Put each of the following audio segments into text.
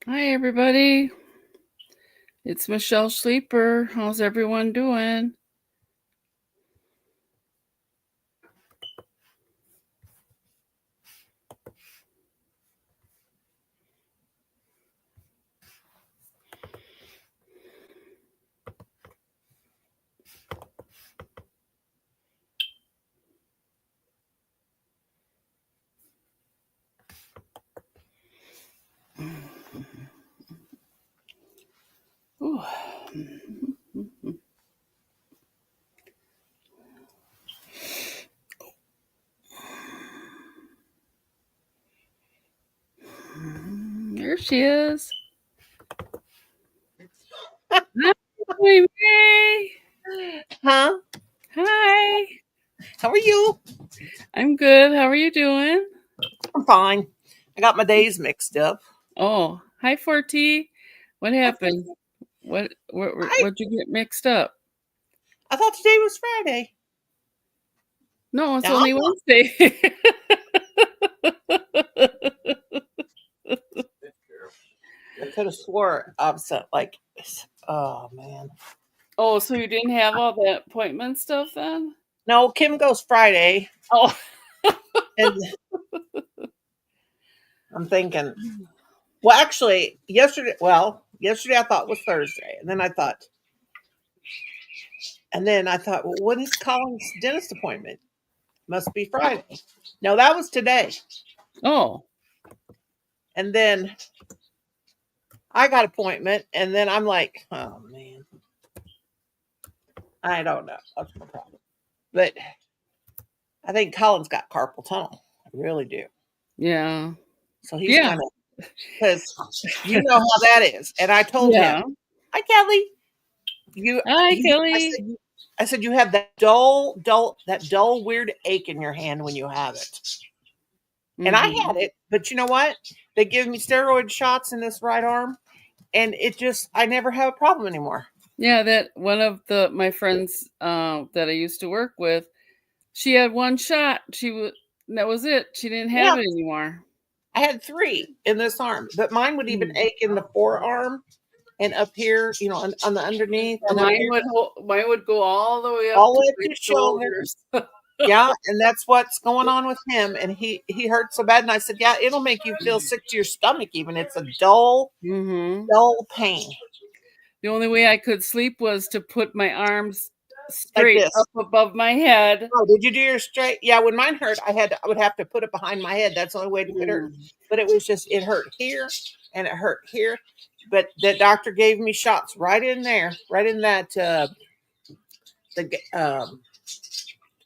Hi, everybody. It's Michelle Sleeper. How's everyone doing? Ooh. There she is. Hi, May. Huh? Hi. How are you? I'm good. How are you doing? I'm fine. I got my days mixed up. Oh, hi, 4T. What happened? I, What'd you get mixed up? I thought today was Friday. No, it's Now only I'm not. Wednesday. I could have swore I was like, oh man. Oh, so you didn't have all that appointment stuff then? No, Kim goes Friday, Oh. and I'm thinking. Well, actually, yesterday. Well, yesterday I thought was Thursday, and then I thought, well, when is Colin's dentist appointment? Must be Friday. No, that was today. Oh. And then I got appointment, and then I'm like, oh man, I don't know. That's my problem. But I think Colin's got carpal tunnel. I really do. Yeah. So he's Yeah. kind of because you know how that is. And I told him, Yeah. "Hi, Kelly." You, Hi, he, Kelly. I said, you have that dull, weird ache in your hand when you have it. And I Mm-hmm. had it, but you know what? They give me steroid shots in this right arm, and I never have a problem anymore. Yeah, that one of my friends that I used to work with, she had one shot. That was it. She didn't Yeah, have it anymore. I had 3 in this arm, but mine would even Mm. ache in the forearm and up here, on the underneath Yeah, and up here, mine would go all the way up all the to way up my to your shoulder. shoulders. Yeah, and that's what's going on with him. And he hurt so bad. And I said, yeah, it'll make you feel sick to your stomach. Even it's a dull, Hmm. dull pain The only way I could sleep was to put my arms like straight this. up above my head. Oh, did you do your straight? Yeah, when mine hurt, I would have to put it behind my head. That's the only way to get hurt. Mm. But it was just it hurt here and it hurt here. But the doctor gave me shots right in there, right in that the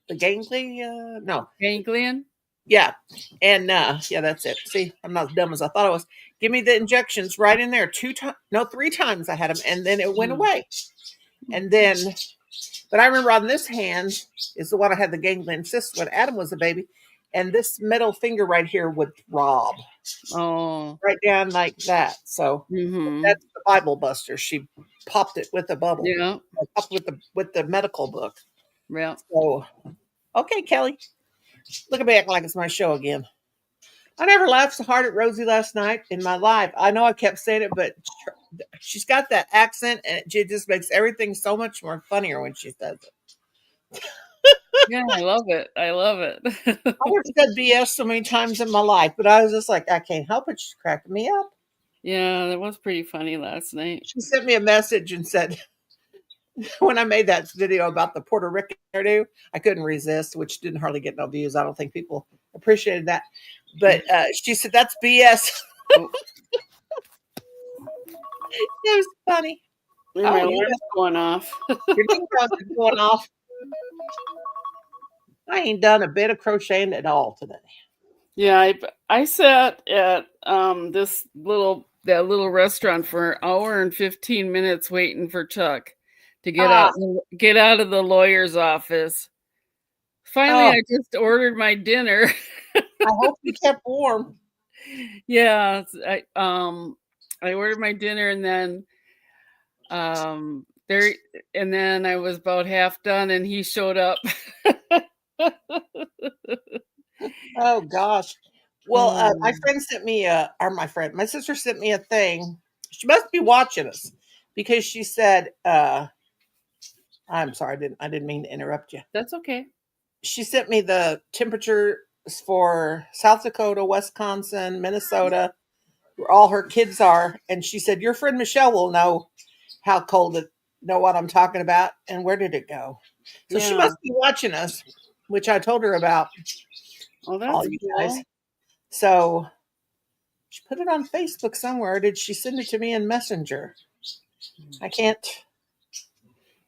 the ganglia. No, Ganglion? yeah, and yeah, that's it. See, I'm not as dumb as I thought I was. Give me the injections right in there 2 times, no, 3 times I had them, and then it went Mm. away. And then, but I remember on this hand is the one I had the ganglion cyst when Adam was a baby, and this middle finger right here would throb Oh. right down like that. So Hmm. that's the Bible Buster. She popped it with a bubble, Yeah. up with the medical book. Yeah. So okay, Kelly, look at me acting like it's my show again. I never laughed so hard at Rosie last night in my life. I know I kept saying it, but she's got that accent, and it just makes everything so much more funnier when she says it. Yeah, I love it. I love it. I have said BS so many times in my life, but I was just like, I can't help it. She's cracking me up. Yeah, that was pretty funny last night. She sent me a message and said, when I made that video about the Puerto Rican hairdo, I couldn't resist, which didn't hardly get no views. I don't think people appreciated that. But she said, that's BS. Oh, It was funny. and my Oh, alarm's going off. your ding dong is going off. I ain't done a bit of crocheting at all today. Yeah, I sat at that little restaurant for an hour and 15 minutes waiting for Chuck to Ah, get out of the lawyer's office. Finally, oh, I just ordered my dinner. I hope you kept warm. Yeah, I ordered my dinner and then um there and then I was about half done and he showed up. Oh gosh. Well, my friend sent me my sister sent me a thing. She must be watching us because she said, I'm sorry, I didn't mean to interrupt you. That's okay. She sent me the temperatures for South Dakota, Wisconsin, Minnesota, where all her kids are. And she said, your friend Michelle will know how cold it, know what I'm talking about. And where did it go? So she Yeah. must be watching us, which I told her about Oh, all that's you guys. cool. So she put it on Facebook somewhere. Did she send it to me in Messenger? I can't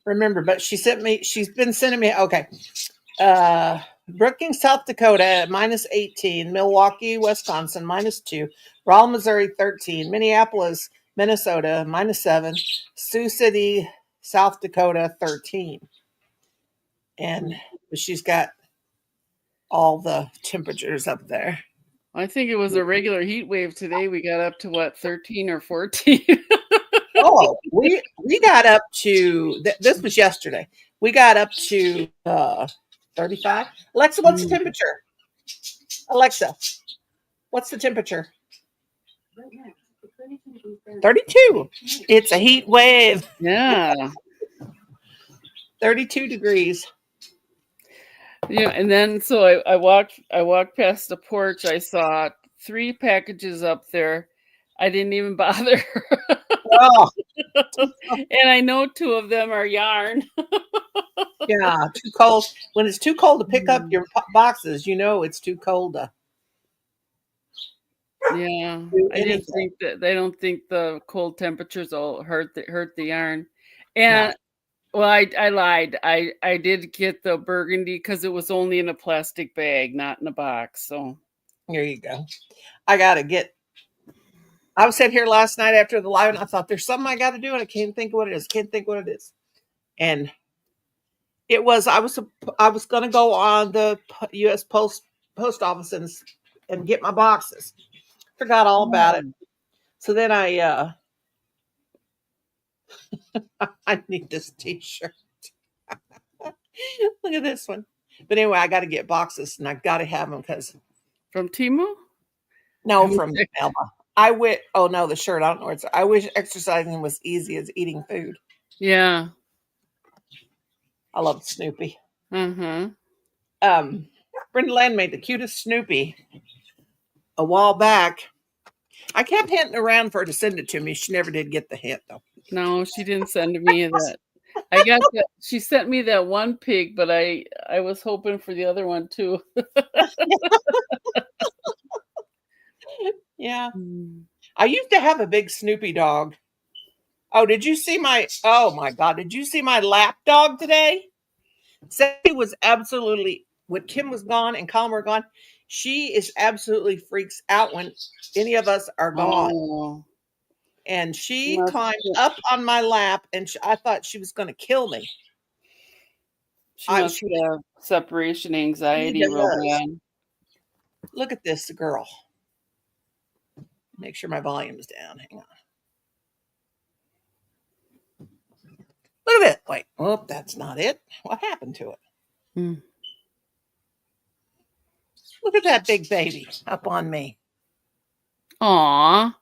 remember, but she's been sending me, okay. Brookings, South Dakota, -18. Milwaukee, Wisconsin, -2. Raleigh, Missouri, 13. Minneapolis, Minnesota, -7. Sioux City, South Dakota, 13. And she's got all the temperatures up there. I think it was a regular heat wave today. We got up to what, 13 or 14? Oh, we got up to this was yesterday. We got up to 35. Alexa, what's the temperature? Alexa, what's the temperature? 32. It's a heat wave. Yeah. 32 degrees. Yeah, and then so I walked past the porch. I saw 3 packages up there. I didn't even bother. Oh, And I know 2 of them are yarn. yeah, too cold. When it's too cold to pick up your boxes, you know it's too cold to Yeah, do I didn't anything. think that they don't think the cold temperatures will hurt the yarn. No, And well, I lied. I did get the burgundy because it was only in a plastic bag, not in a box. So here you go. I gotta get. I was sitting here last night after the live, and I thought there's something I got to do, and I can't think of what it is. Can't think what it is. And it was I was going to go on the U.S. post office and get my boxes. Forgot all about it. So then I need this T-shirt. Look at this one. But anyway, I got to get boxes, and I got to have them because from Temu? no, from Elma. I wish. Oh no, the shirt. I don't know where it's. I wish exercising was easy as eating food. Yeah. I love Snoopy. Uh-huh. Brenda Land made the cutest Snoopy a while back. I kept hinting around for her to send it to me. She never did get the hint though. No, she didn't send me that. I got that. She sent me that one pig, but I was hoping for the other one too. Yeah. Mm. I used to have a big Snoopy dog. Oh, did you see my oh my god, did you see my lap dog today? Sadie was absolutely when Kim was gone and Colin were gone, she is absolutely freaks out when any of us are gone. Oh, And she she must. climbed up on my lap, and I thought she was going to kill me. She must She have separation anxiety real does. bad. Look at this girl. Make sure my volume's down. Hang on. Look at it. Wait. Oh, that's not it. What happened to it? Mm. Look at that big baby up on me. Aw.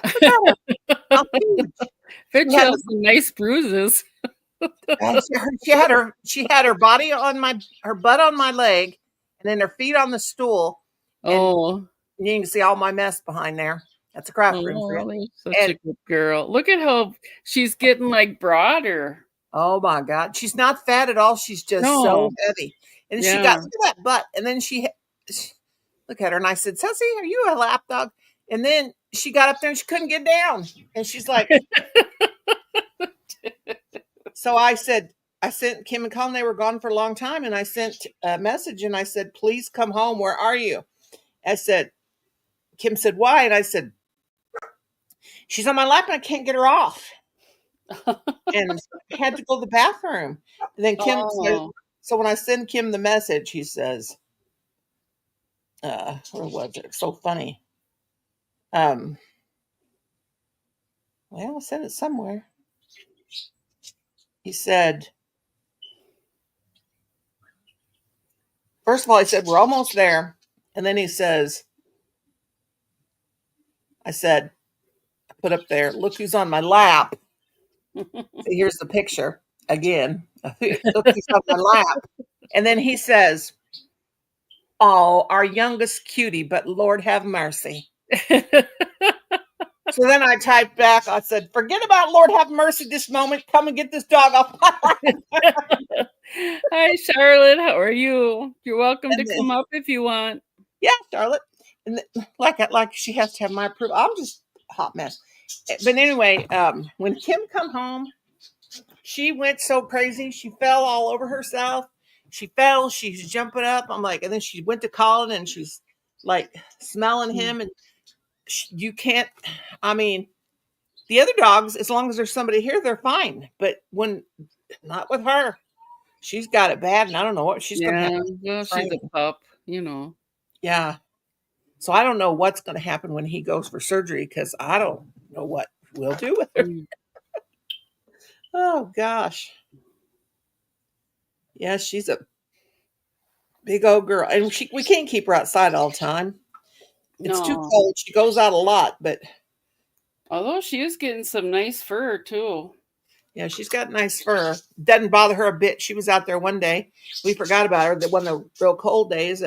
Look at her. How cute. Bet She you had, have some nice bruises. she had her body on her butt on my leg, and then her feet on the stool. And Oh. you can see all my mess behind there. That's a craft room for you. Oh, you're such a And good girl. Look at how she's getting like broader. oh my God, she's not fat at all. She's just so No. heavy. And she got Yeah. look at that butt. And then look at her. And I said, Sussy, are you a lap dog? And then she got up there and she couldn't get down. And she's like, so I sent Kim and Colin, they were gone for a long time. And I sent a message and I said, please come home. Where are you? I said, Kim said, why? And I said, she's on my lap and I can't get her off. And I had to go to the bathroom. And then Kim said, Oh. so when I send Kim the message, he says, where was it? So funny. Well, I sent it somewhere. He said, first of all, he said, we're almost there. And then he says, I said, I put up there, look who's on my lap. See, here's the picture again. Look who's on my lap. And then he says, oh, our youngest cutie, but Lord have mercy. So then I typed back, I said, forget about Lord have mercy this moment. Come and get this dog off my lap. Hi, Charlotte. How are you? You're welcome And to then, come up if you want. yeah, Charlotte. And like she has to have my approval. I'm just a hot mess. But anyway, when Kim come home, she went so crazy. She fell all over herself. She fell. She's jumping up. I'm like, and then she went to Colin and she's like smelling him. And you can't, I mean, the other dogs, as long as there's somebody here, they're fine. But when not with her, she's got it bad. And I don't know what she's going to have. Well, she's a pup, Yeah. So I don't know what's going to happen when he goes for surgery because I don't know what we'll do with her. Oh, gosh. Yeah, she's a big old girl. And we can't keep her outside all the time. It's too cold. She goes out a lot, but. Although she is getting some nice fur, too. Yeah, she's got nice fur. Doesn't bother her a bit. She was out there one day. We forgot about her. One of the real cold days.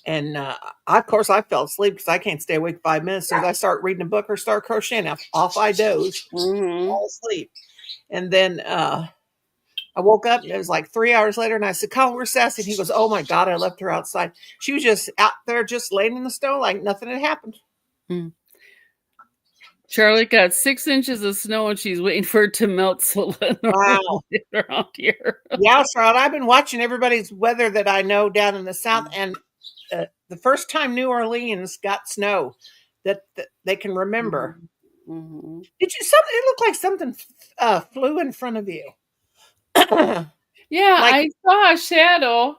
And of course, I fell asleep because I can't stay awake 5 minutes. So I start reading a book or start crocheting. Off I doze, fall asleep. And then I woke up and it was like 3 hours later. And I said, Colin, where's Sassy? And he goes, oh my God, I left her outside. She was just out there, just laying in the snow like nothing had happened. Charlotte got 6 inches of snow and she's waiting for it to melt so wow. around here. Yeah, Charlotte, I've been watching everybody's weather that I know down in the South. And the first time New Orleans got snow that they can remember. Mm-hmm. Did you? It looked like something flew in front of you. Yeah, I saw a shadow.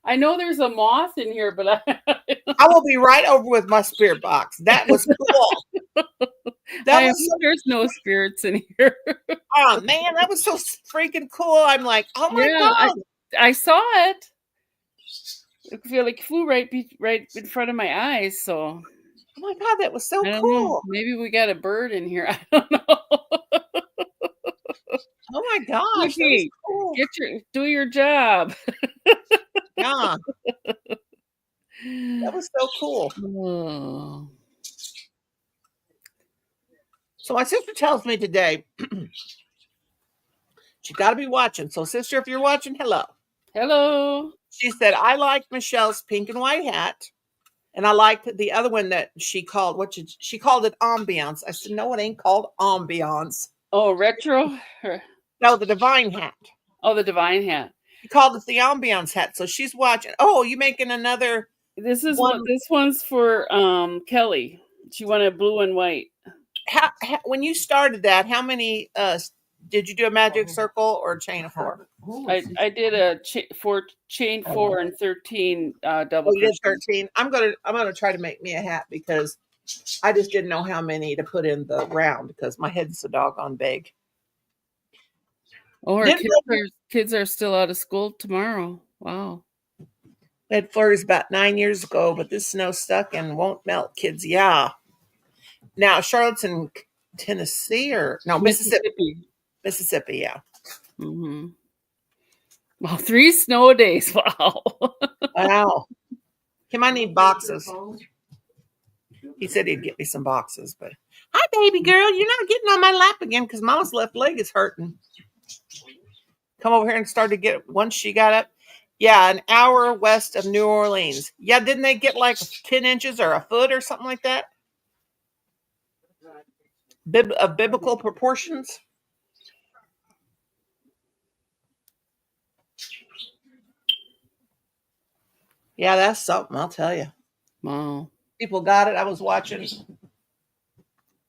I know there's a moth in here, but I will be right over with my spirit box. That was cool. There's no spirits in here. Oh man, that was so freaking cool. I'm like, oh my God. I saw it. It feel like flew right in front of my eyes. So, oh my God, that was so cool. Know. Maybe we got a bird in here. I don't know. Oh my gosh, that was cool. Do your job. Yeah, that was so cool. Oh. So my sister tells me today she's got to be watching. So sister, if you're watching, hello. Hello. She said, I liked Michelle's pink and white hat. And I liked the other one that she called, she called it ambiance. I said, no, it ain't called ambiance. Oh, retro? No, the divine hat. Oh, the divine hat. She called it the ambiance hat. So she's watching. Oh, you making another. This one's for Kelly. She wanted blue and white. How when you started that, how many did you do a magic circle or a chain of 4? I did a chain 4 and 13 double. Oh, you did 13. I'm gonna try to make me a hat because I just didn't know how many to put in the round because my head's so doggone big. Oh, our kids are still out of school tomorrow. Wow. We had flurries about 9 years ago, but this snow stuck and won't melt, kids. Yeah. Now Charlotte's in Tennessee or no Mississippi. Mississippi, yeah. Mm-hmm. Well, 3 snow days. Wow. Wow. Kim, I need boxes. He said he'd get me some boxes, but hi, baby girl. You're not getting on my lap again because Mama's left leg is hurting. Come over here and start to get once she got up. Yeah, an hour west of New Orleans. Yeah, didn't they get like 10 inches or a foot or something like that? Of biblical proportions. Yeah, that's something, I'll tell you. Wow. People got it. I was watching,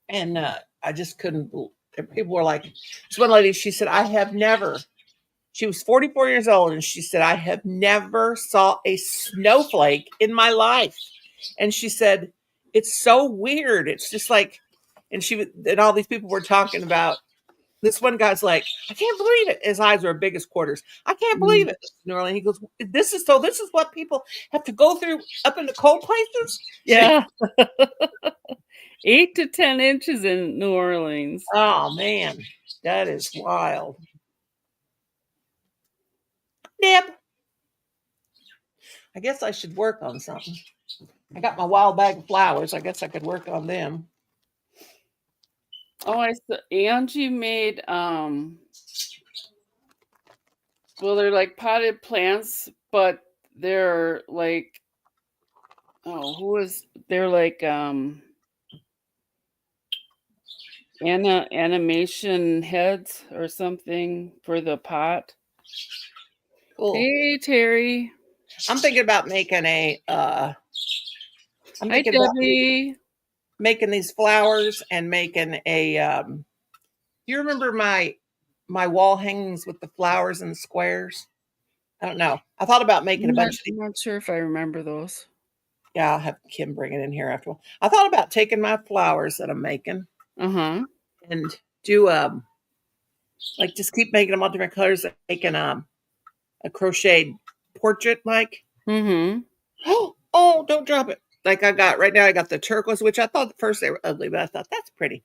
and I just couldn't. People were like, this one lady, she said, she was 44 years old, and she said, I have never saw a snowflake in my life. And she said, it's so weird. It's just like, and all these people were talking about this one guy's like, I can't believe it. His eyes were big as quarters. I can't believe it, Mr. Norlin. He goes, this is what people have to go through up in the cold places? Yeah. 8 to 10 inches in New Orleans. Oh, man. That is wild. Deb, I guess I should work on something. I got my wild bag of flowers. I guess I could work on them. Oh, I saw Angie made well, they're like potted plants, but they're like they're like animation heads or something for the pot. Cool. Hey Terry. I'm thinking about making a Hi Debbie. Making these flowers and making a you remember my wall hangings with the flowers and the squares? I don't know. I thought about making a bunch of these. I'm not sure if I remember those. Yeah, I'll have Kim bring it in here after a while. I thought about taking my flowers that I'm making and do like just keep making them all different colors and making a crocheted portrait like. Oh, don't drop it. Like I got right now, I got the turquoise, which I thought at first they were ugly, but I thought that's pretty.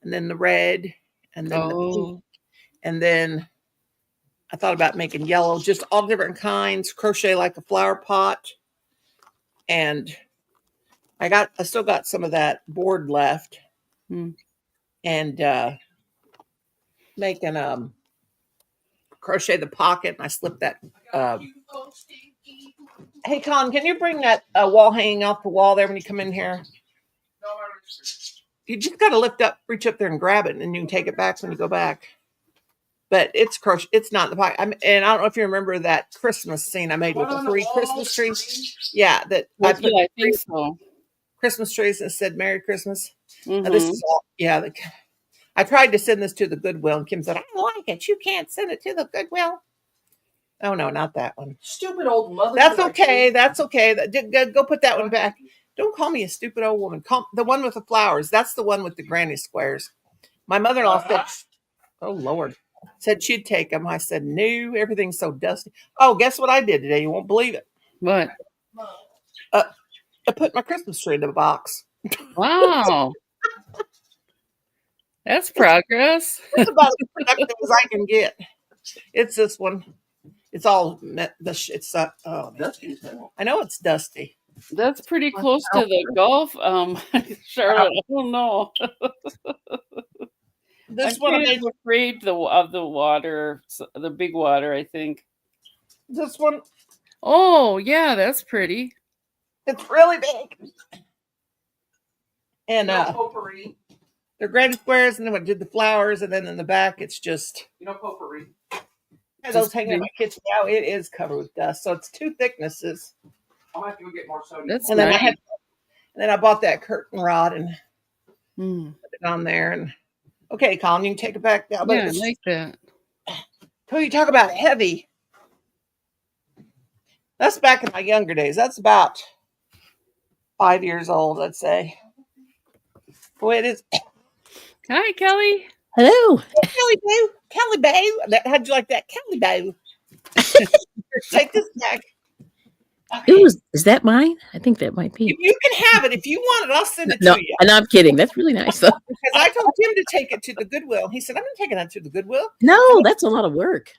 And then the red, and then the pink, and then I thought about making yellow, just all different kinds, crochet like a flower pot. And I still got some of that board left, and making crochet the pocket. And I slipped that. Hey, Colin, can you bring that wall hanging off the wall there when you come in here? You just got to reach up there and grab it, and then you can take it back when you go back. But it's crochet. It's not in the pocket. And I don't know if you remember that Christmas scene I made with the 3 Christmas trees. Yeah, I think so. Christmas trees that said Merry Christmas. This is all. Yeah, I tried to send this to the Goodwill, and Kim said, I don't like it. You can't send it to the Goodwill. Oh, no, not that one. Stupid old mother. That's okay. That's okay. Go put that one back. Don't call me a stupid old woman. Call the one with the flowers. That's the one with the granny squares. My mother-in-law said, oh, Lord, said she'd take them. I said, no, everything's so dusty. Oh, guess what I did today? You won't believe it. What? I put my Christmas tree in the box. Wow. That's progress. It's about as productive as I can get. It's this one. It's all it's dusty. I know it's dusty. That's pretty close to the Gulf, Charlotte. I don't know. This I'm one kind of afraid of the water, the big water. I think. This one. Oh yeah, that's pretty. It's really big. And they're granny squares, and then I did the flowers, and then in the back it's just potpourri. Those hanging in my kitchen now. It is covered with dust, so it's 2 thicknesses. I'm gonna have to go get more soda. That's and nice. Then I bought that curtain rod and put it on there. And okay, Colin, you can take it back now. Yeah, I like that. So you talk about heavy. That's back in my younger days. That's about 5 years old, I'd say. Boy, it is. Hi, Kelly. Hello. Hey, Kelly Boo. Kelly Boo. How'd you like that? Kelly Boo. Take this back. Okay. Ooh, is that mine? I think that might be. You can have it. If you want it, I'll send it No, to you. and I'm kidding. That's really nice, though. Because I told Tim to take it to the Goodwill. He said, I'm not taking that to the Goodwill. No, that's a lot of work.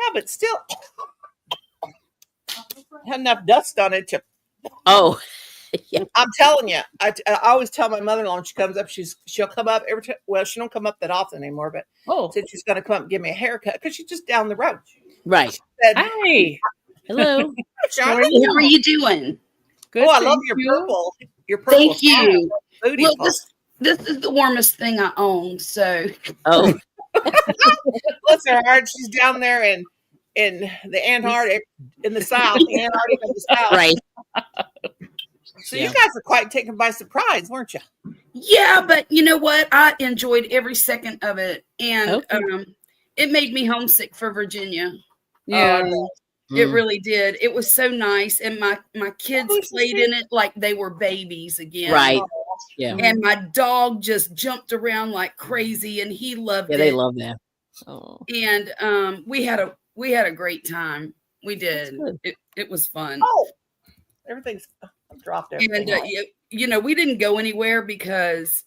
Yeah, but still. Had enough dust on it to. Oh, yeah. I'm telling you. I always tell my mother-in-law when she comes up, she'll come up every time. Well, she don't come up that often anymore, but since she's going to come up and give me a haircut because she's just down the road. Right. Said, Hi. Hello. How are you doing? Good. I love your purple. Your purple. Thank you. Beautiful. Well, this is the warmest thing I own. So. Oh. Bless her heart. She's down there in the Antarctic in the South. The Antarctic in the South. Right. So you guys are quite taken by surprise, weren't you? Yeah, but you know what? I enjoyed every second of it, and it made me homesick for Virginia. Yeah. It really did. It was so nice, and my kids played in it like they were babies again. Right. Yeah. And my dog just jumped around like crazy, and he loved Yeah, it. they love that. Oh, And we had a great time. We did. good. It was fun. Oh, everything's dropped. Everything. And we didn't go anywhere because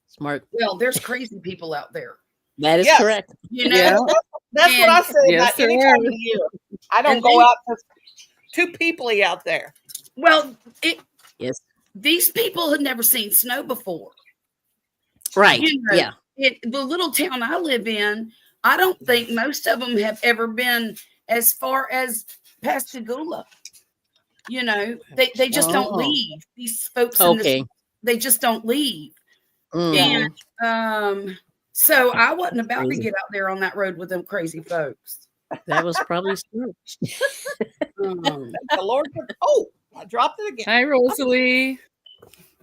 Smart. well, there's crazy people out there. That is Yes. correct. You know, Yeah. That's what I say Yes, about there any time are. of the year. I don't And go they- out because too peoply out there. well, Yes. these people had never seen snow before. Right. You know, Yeah. the little town I live in, I don't think most of them have ever been as far as Pascagoula. You know, they just don't Oh. leave. These folks in this, Okay. they just don't leave. Mm. And so I wasn't about to Crazy. get out there on that road with them crazy folks. That was probably smart. Um, The Lord. Oh, I dropped it again. Hi, Rosalie.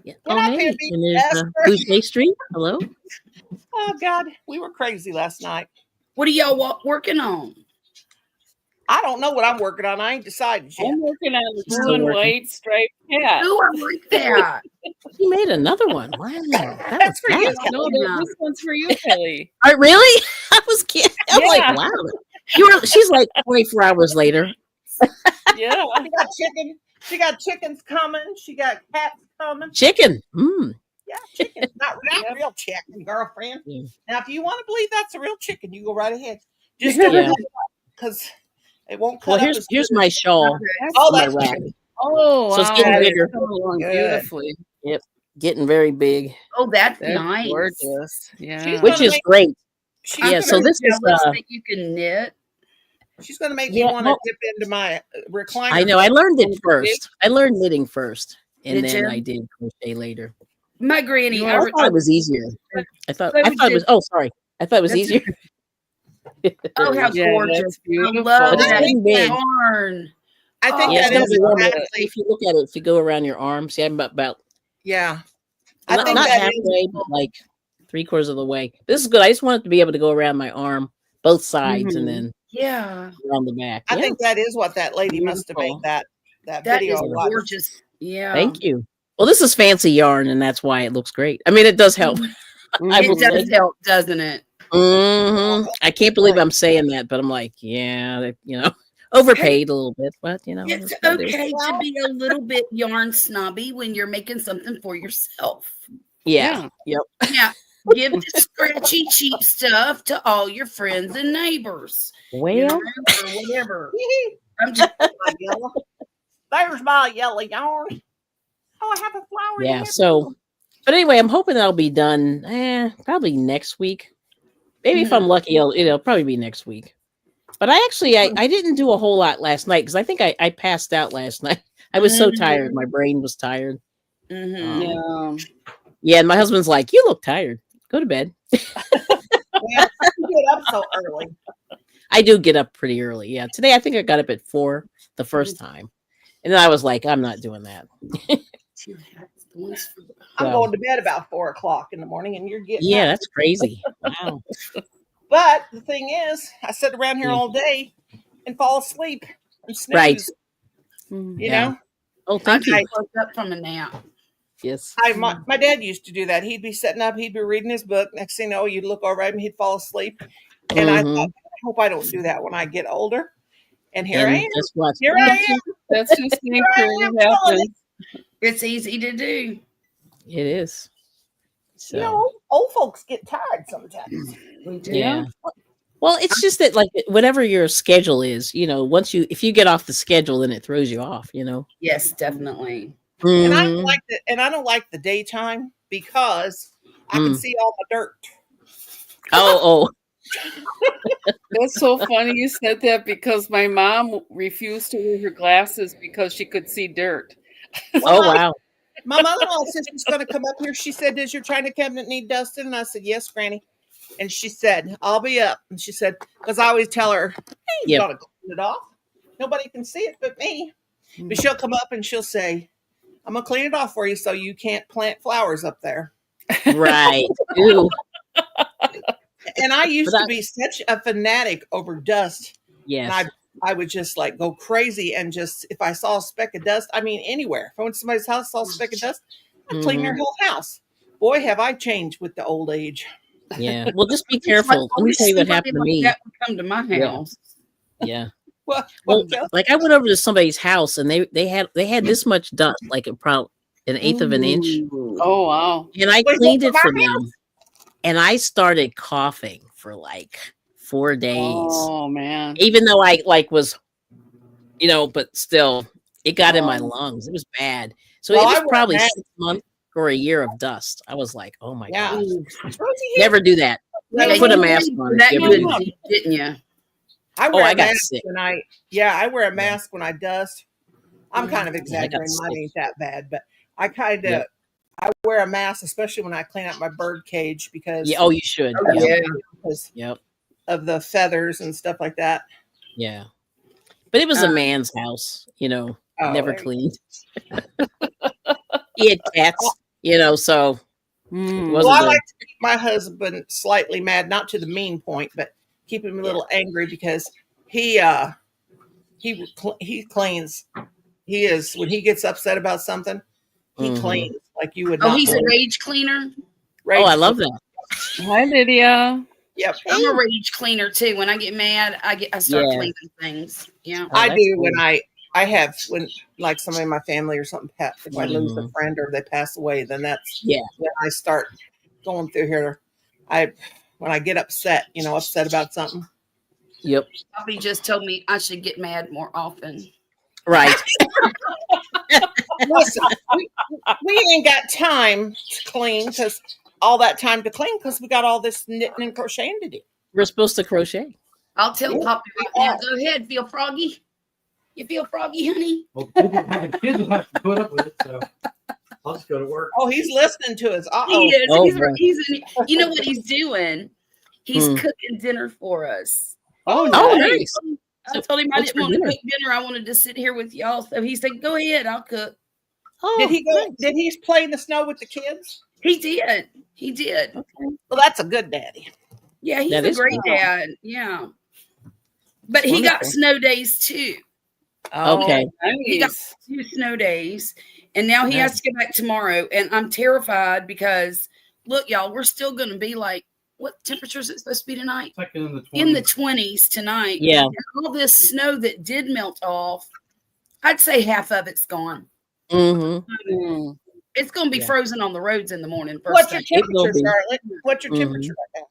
Yeah. Get Oh, up hey. here, big And there's bastard. Boucher Street. Hello. Oh God, we were crazy last night. what are y'all working on? I don't know what I'm working on. I ain't decided yet. I'm working on the Still blue and working. white striped cat. Oh, I like that. You made another one. Wow. That That's was for you. fast. No, this one's for you, Kelly. Oh, really? I was kidding. I'm Yeah. like, wow. She's like 24 hours later. Yeah. She got chicken. She got chickens coming. She got cats coming. Chicken. Mm. Yeah, chicken. Not Yep. real chicken, girlfriend. Yeah. Now, if you want to believe that's a real chicken, you go right ahead. Just Yeah. because it won't cut Well, up here's as here's good my as- shawl. Oh, my that's wrap. good. Oh, So it's wow. getting That's bigger. coming along Good. beautifully. Getting very big, Oh, that's That's nice. gorgeous. Yeah. She's which gonna is make- great. She's I'm Yeah, gonna, so this is jealous that you can knit. she's going to make Yeah, me want to well- dip into my recliner. I know. I learned it Oh, first. I learned knitting first, and Did then you? I did crochet later. My granny, You I are- thought it was easier. I thought So it was. did- Oh, sorry. I thought it was That's- easier. Oh, how Yeah, gorgeous. that's I beautiful. love But it's that getting big. yarn. I think Oh, Yeah, it's that gonna is be one exactly. if you look at it. If you go around your arm, see, I'm about Yeah. I not, think not that is. halfway, but like 3/4 of the way. This is good. I just want it to be able to go around my arm, both sides, and Mhm. then Yeah, around the back. I Yeah. think that is what that lady must have Beautiful. made that that video is was. gorgeous. Yeah. Thank you. Well, this is fancy yarn, and that's why it looks great. I mean, it does help. I will It does say. help, doesn't it? I can't believe I'm saying that, but I'm like, yeah, overpaid a little bit, but It's what it is. okay to be a little bit yarn snobby when you're making something for yourself. Yeah. Yep. Yeah. Give the scratchy, cheap stuff to all your friends and neighbors. Well, You know, or whatever. I'm just My yellow. There's my yellow yarn. Oh, I have a flower. in yeah. there. So, but anyway, I'm hoping that'll be done. Probably next week. Maybe if I'm lucky, it'll probably be next week. But I didn't do a whole lot last night because I think I passed out last night. I was so tired. My brain was tired. Mhm. Yeah. Yeah, and my husband's like, "You look tired. Go to bed." Well, you get up so early. I do get up pretty early. Yeah, today I think I got up at 4 the first time, and then I was like, "I'm not doing that." I'm So- going to bed about 4:00 in the morning, and you're getting Yeah, up. that's crazy. Wow. But the thing is, I sit around here Yeah. all day and fall asleep and snooze. Right. You Yeah. know, Oh, thank you. I woke up from a nap. Yes. my dad used to do that. He'd be sitting up, he'd be reading his book. Next thing you know, you'd look over at him, he'd fall asleep. And I Mhm. thought, I hope I don't do that when I get older. And here I And am. guess what? Here I am. That's just Here I am nature. telling Happens. It's easy to do. It is. So, You know, old folks get tired sometimes. We do. yeah. Well, it's just that, like, whatever your schedule is, if you get off the schedule, then it throws you off. Yes, definitely. And I don't Mhm. like the daytime because I can see all my dirt. Oh. That's so funny you said that because my mom refused to wear her glasses because she could see dirt. Oh, wow. My mother-in-law said she's going to come up here. She said, "Does your china cabinet need dusting?" And I said, "Yes, Granny." And she said, "I'll be up." And she said, because I always tell her, "Hey, you Yep. got to clean it off. Nobody can see it but me." But she'll come up and she'll say, "I'm going to clean it off for you so you can't plant flowers up there." Right. Ooh. And I used But to be such a fanatic over dust. Yes. And I would just like go crazy and just, if I saw a speck of dust, I mean, anywhere. If I went to somebody's house, saw a speck of dust, I clean their Mhm. whole house. Boy, have I changed with the old age. Yeah. Well, just be It's like careful. Let me always tell you what somebody happened to like me. that would come to my Yeah. house. Yeah. What, Well, Kelly? like I went over to somebody's house and they had this much dust, like an eighth of an inch, Ooh. Oh wow. and I Wait, cleaned what, it for for my them, and I started coughing for like 4 days, Oh man. even though I like was, but still, it got in my Oh. lungs. It was bad. So Well, it I was wear a probably mask. 6 months or a year of dust. I was like, oh my Yeah. gosh, Ooh. Rosie, here. never do that. Yeah, Put a you mask cleaned on for if that you ever good do that. deed, didn't you? I Oh, wear I a got mask sick. when I wear a mask when I dust. I'm kind of Yeah, I got exaggerating. Mine sick. ain't that bad, but I kind of Yep. I wear a mask, especially when I clean out my bird cage because Yeah. Oh, you should. Oh, Yep. yeah. because Yep. of the feathers and stuff like that. Yeah. But it was a Um, man's house, Oh, never there you cleaned. He had cats, so it Mm. Well, wasn't I good. like to keep my husband slightly mad, not to the mean point, but keep him a little angry because he cleans. He is when he gets upset about something, he Mhm. cleans like you would oh, not he's a believe. rage cleaner. Oh, I Rage love clean. that. Hi Lydia. Yep, I'm a rage cleaner too. When I get mad, I start Yeah. cleaning things. Yeah. Oh, I that's do cool. when I have when like somebody in my family or something. If I lose a Mhm. friend or they pass away, then that's Yeah. when I start going through here. When I get upset, upset about something. Yep. Bobby just told me I should get mad more often. Right. Listen, we ain't got time to clean because all that time to clean because we got all this knitting and crocheting to do. We're supposed to crochet. I'll tell Yeah, Poppy we right now. are. Go ahead, feel froggy. You feel froggy, honey? Well, the kids will have to put up with it, so I'll just go to work. Oh, he's listening to us. He is. Oh, He's, boy. you know what he's doing? He's Hmm. cooking dinner for us. Oh, Oh, nice. nice. I So, told him I what's didn't for want to dinner? cook dinner. I wanted to sit here with y'all. So he said, "Go ahead, I'll cook." Oh, Did he go? nice. Did he play in the snow with the kids? He did. He did. Okay. Well, that's a good daddy. Yeah, he's That a is great cool. dad. Yeah. But he got Wonderful. snow days too. Okay. He got Nice. 2 snow days. And now he has to go back tomorrow. And I'm terrified because look, y'all, we're still gonna be like, what temperature is it supposed to be tonight? It's like in the 20s. In the 20s tonight. Yeah. And all this snow that did melt off, I'd say half of it's gone. Mm-hmm. Mm. It's gonna be Yeah. frozen on the roads in the morning. What's your First thing. It will temperature, be. Charlotte? What's your Mhm. temperature right now?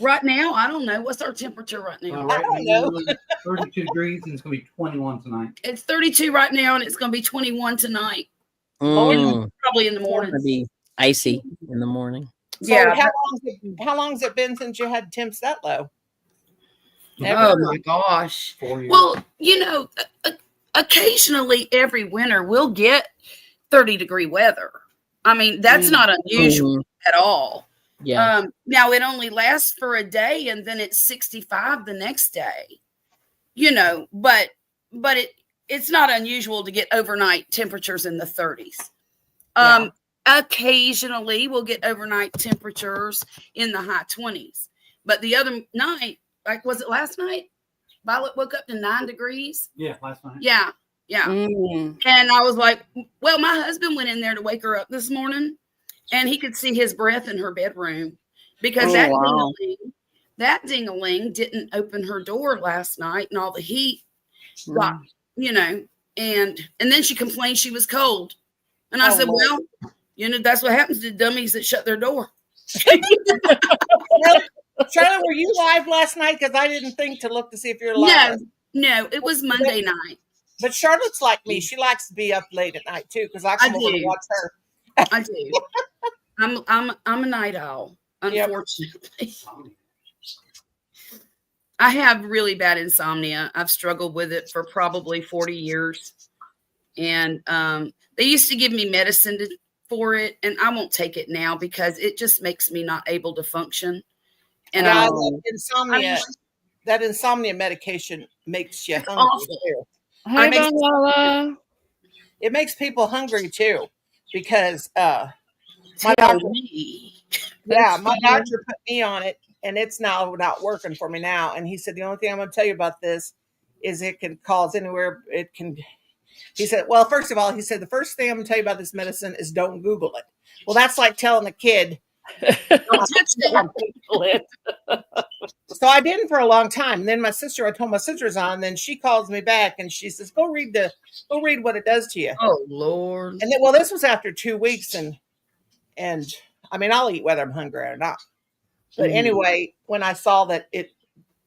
Right now, I don't know. What's our temperature right now? Right I don't know. now, 32 degrees, and it's going to be 21 tonight. It's 32 right now, and it's gonna be 21 tonight. Mm. Probably in the It's morning. gonna be icy in the morning. So Yeah. how long's it been since you had temps that low? Oh my gosh. 4 years. Well, occasionally every winter we'll get 30-degree weather. I mean, that's not unusual Mhm. at all. Yeah. Now it only lasts for a day and then it's 65 the next day. But it's not unusual to get overnight temperatures in the 30s. Occasionally we'll get overnight temperatures in the high 20s. But the other night, like was it last night? Violet woke up to 9 degrees. Yeah, last night. Yeah. Mm. And I was like, well, my husband went in there to wake her up this morning and he could see his breath in her bedroom because Oh, wow. that ding-a-ling didn't open her door last night and all the heat got, and then she complained she was cold. And I Oh, said, Lord. well, that's what happens to dummies that shut their door. Charlotte, were you live last night? Because I didn't think to look to see if you're live. No, it was Monday night. But Charlotte's like me. She likes to be up late at night too, because I come over to do. watch her. I do. I'm a night owl, Yep. unfortunately. I have really bad insomnia. I've struggled with it for probably 40 years. And they used to give me medicine for it, and I won't take it now because it just makes me not able to function. And Yeah, I that insomnia medication makes you hungry awful. too. Hi, makes- Daniela. It makes people hungry too, because my tell doctor, me. my doctor put me on it, and it's now not working for me now. And he said the only thing I'm going to tell you about this is it can cause anywhere. It can He said, well, first of all, he said, the first thing I'm going to tell you about this medicine is don't Google it. Well, that's like telling a kid. Don't touch that. So I didn't for a long time. And then I told my sister's on, and then she calls me back and she says, go read what it does to you. Oh Lord. And then, well, this was after 2 weeks. And I mean, I'll eat whether I'm hungry or not. But anyway, when I saw that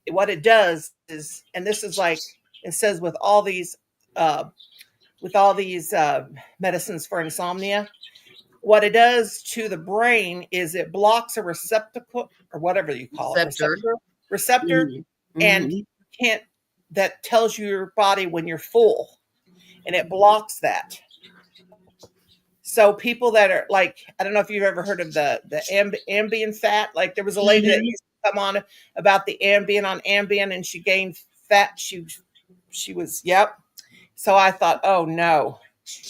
what it does is, and this is like, it says with all these medicines for insomnia, what it does to the brain is it blocks a receptacle or whatever you call it, receptor, and you can't, that tells your body when you're full, and it blocks that. So people that are like, I don't know if you've ever heard of the Ambien fat. Like there was a lady that used to come on about the Ambien, and she gained fat. She was, yep. So I thought, oh no.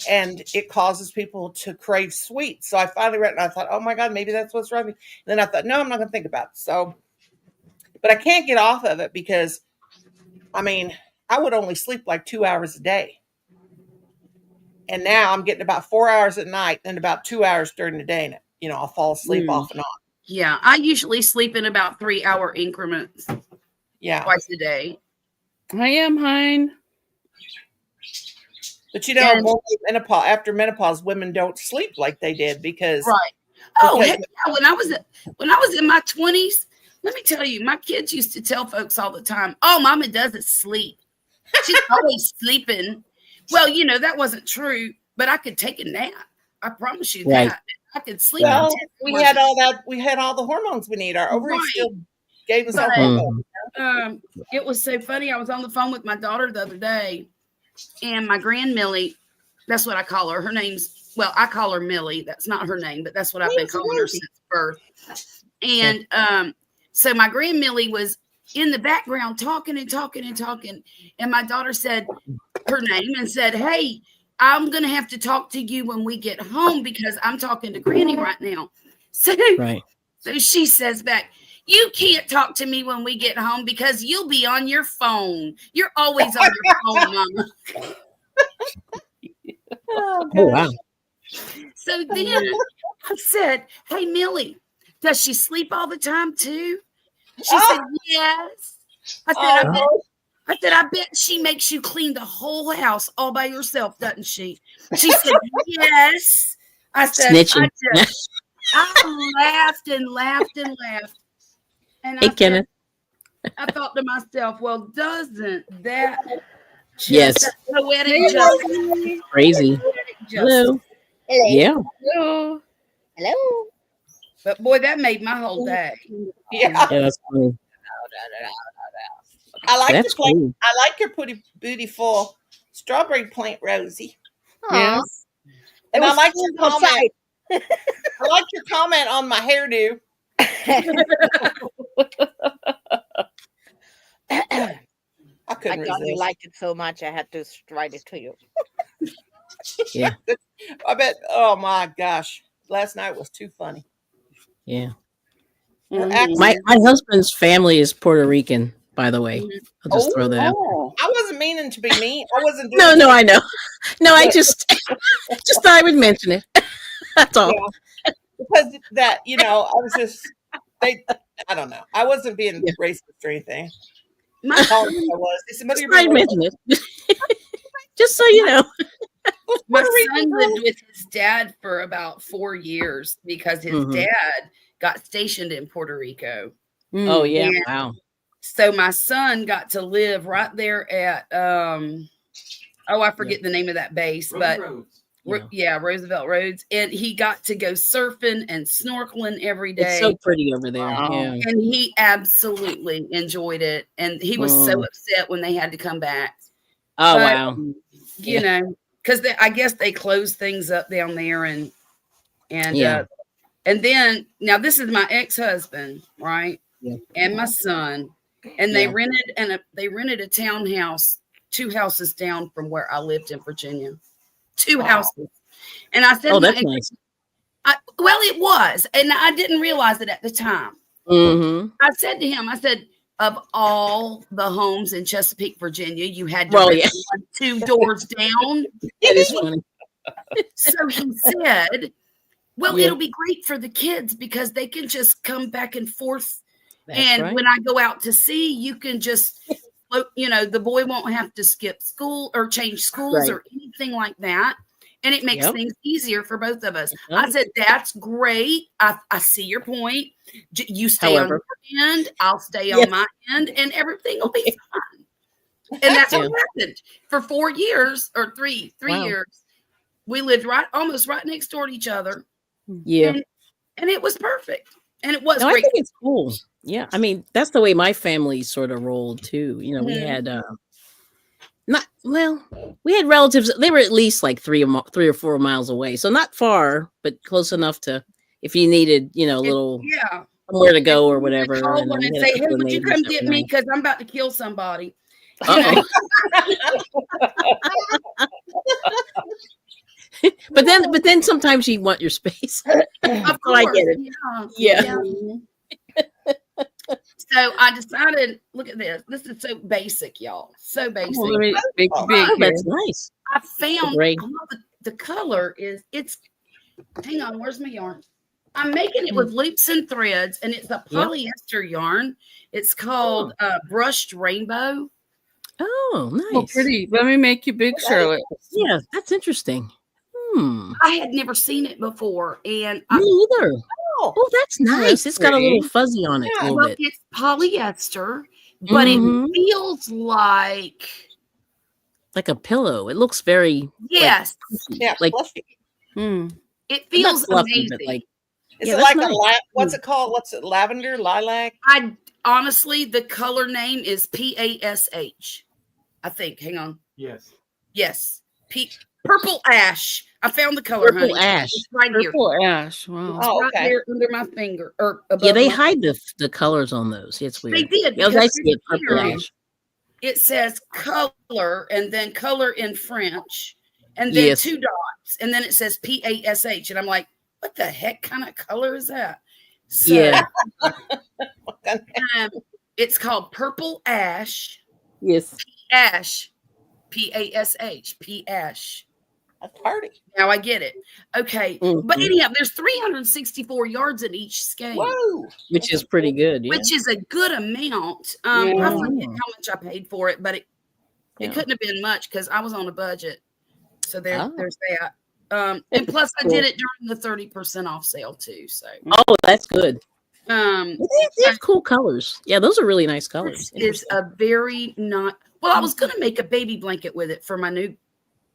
And it causes people to crave sweets. So I finally read it and I thought, oh my God, maybe that's what's wrong. And then I thought, no, I'm not going to think about it. So, but I can't get off of it because, I mean, I would only sleep like 2 hours a day. And now I'm getting about 4 hours at night and about 2 hours during the day. And, I'll fall asleep off and on. Yeah. I usually sleep in about 3 hour increments. Yeah. Twice a day. I am, Hein. But after menopause, women don't sleep like they did because heck yeah. When I was in my 20s, let me tell you, my kids used to tell folks all the time, "Oh, Mama doesn't sleep. She's always sleeping." Well, that wasn't true, but I could take a nap. I promise you that. I could sleep. Well, we had all that. We had all the hormones we need. Our ovaries still gave us all hormones. It was so funny. I was on the phone with my daughter the other day. And my grand Millie, that's what I call her. Her name's, well, I call her Millie. That's not her name, but that's what I've been calling her since birth. And so my grand Millie was in the background talking and talking and talking. And my daughter said her name and said, "Hey, I'm going to have to talk to you when we get home because I'm talking to Granny right now." So she says back, "You can't talk to me when we get home because you'll be on your phone. You're always on your phone, Mama." Oh, wow. So then I said, "Hey, Millie, does she sleep all the time too?" She said, "Yes." I said, "I bet she makes you clean the whole house all by yourself, doesn't she?" She said, "Yes." I said, I laughed and laughed and laughed. And Kenneth. I thought to myself, well, doesn't that Yes. poetic justice? Crazy. Hello. Yeah. Hello. Hello. But boy, that made my whole day. Yeah. That's cool. I like That's cool. I like your beautiful strawberry plant, Rosie. Yes. And I like your comment. I like your comment on my hairdo. I couldn't I thought you resist. liked it so much, I had to write it to you. Yeah. I bet. Oh my gosh, last night was too funny. Yeah. Her Mhm. accent- My husband's family is Puerto Rican, by the way. I'll just throw that out. Oh. I wasn't meaning to be mean. I wasn't. Doing No, I know. No, I just thought I would mention it. That's all. Yeah. Because that, I was just. I don't know. I wasn't being racist or anything. My I was. They said, "Mother, Just thought I'd mention it. Just so you know. My son lived with his dad for about 4 years because his dad got stationed in Puerto Rico. Oh, yeah. And Wow. so my son got to live right there at I forget the name of that base, but Roosevelt Roads. And he got to go surfing and snorkeling every day. It's so pretty over there. Wow. Yeah. And he absolutely enjoyed it. And he was so upset when they had to come back. Oh, But, wow. You know, because I guess they closed things up down there, and then now this is my ex-husband, right? Yeah. And my son, and they rented a townhouse 2 houses down from where I lived in Virginia. 2 houses, and I said, Oh, that's nice. Well, it was, and I didn't realize it at the time. Mm-hmm. I said to him, I said, of all the homes in Chesapeake, Virginia, you had to Well, rent yeah. one 2 doors down. That is funny. So he said, well, Yeah. it'll be great for the kids because they can just come back and forth. That's And right. when I go out to sea, you can just, the boy won't have to skip school or change schools Right. or anything like that. And it makes Yep. things easier for both of us. Yep. I said, that's great. I see your point. You stay However. on your end, I'll stay Yes. on my end, and everything will be fine. And that's what happened for 4 years or three Wow. years. We lived almost right next door to each other. Yeah. And it was perfect. And it was No, I great. think it's cool. Yeah. I mean, that's the way my family sort of rolled too. You know, we Mhm. had we had relatives. They were at least like 3 or 4 miles away. So not far, but close enough to if you needed, a little Yeah. somewhere to go or You whatever. call And one we and had a say, hey, couple of would you neighbors come that were get me? nice. Because I'm about to kill somebody. Uh-oh. But then sometimes you want your space. Of Oh, course. I get it. Yeah. Yeah. So I decided, look at this. This is so basic, y'all. So basic. Well, let me make it big Oh, here. that's nice. I found Great. the color hang on, where's my yarn? I'm making it with loops and threads, and it's a polyester yarn. It's called Brushed Rainbow. Oh, nice. Oh, pretty. Let me make you big, Charlotte. Yeah, that's interesting. I had never seen it before, and Me either. Oh, Oh, that's nice. that's It's got a little pretty. fuzzy on it a little well, bit. it's polyester, but Mhm. it feels like Like a pillow. It looks very yes, yeah, like fluffy. Hmm. it not feels fluffy, amazing. but like Is Yeah, it that's like nice. what's it called? What's it? Lavender, lilac? I honestly, the color name is PASH. I think. Hang on. Yes. Yes, purple ash. I found the color, purple honey. ash. It's right here. Purple ash. Wow. It's Oh, right okay. there under my finger or above. Yeah, they my- hide the colors on those. It's weird. They did. Yeah, I because see it. Purple here ash. it says color and then color in French and then Yes. 2 dots and then it says PASH and I'm like, what the heck kind of color is that? So Yeah. it's called purple ash. Yes. Ash. PASH. P-ash. That's party. Now I get it. Okay. Mhm. But anyhow, there's 364 yards in each skein, Whoa. Which is pretty good. Yeah. which is a good amount. Yeah. I forget how much I paid for it, but it Yeah. couldn't have been much because I was on a budget. So there's Oh. that. And plus I Cool. did it during the 30% off sale too. So Oh, that's good. um They have cool colors. Yeah, those are really nice colors. this is a very not well, I was gonna make a baby blanket with it for my new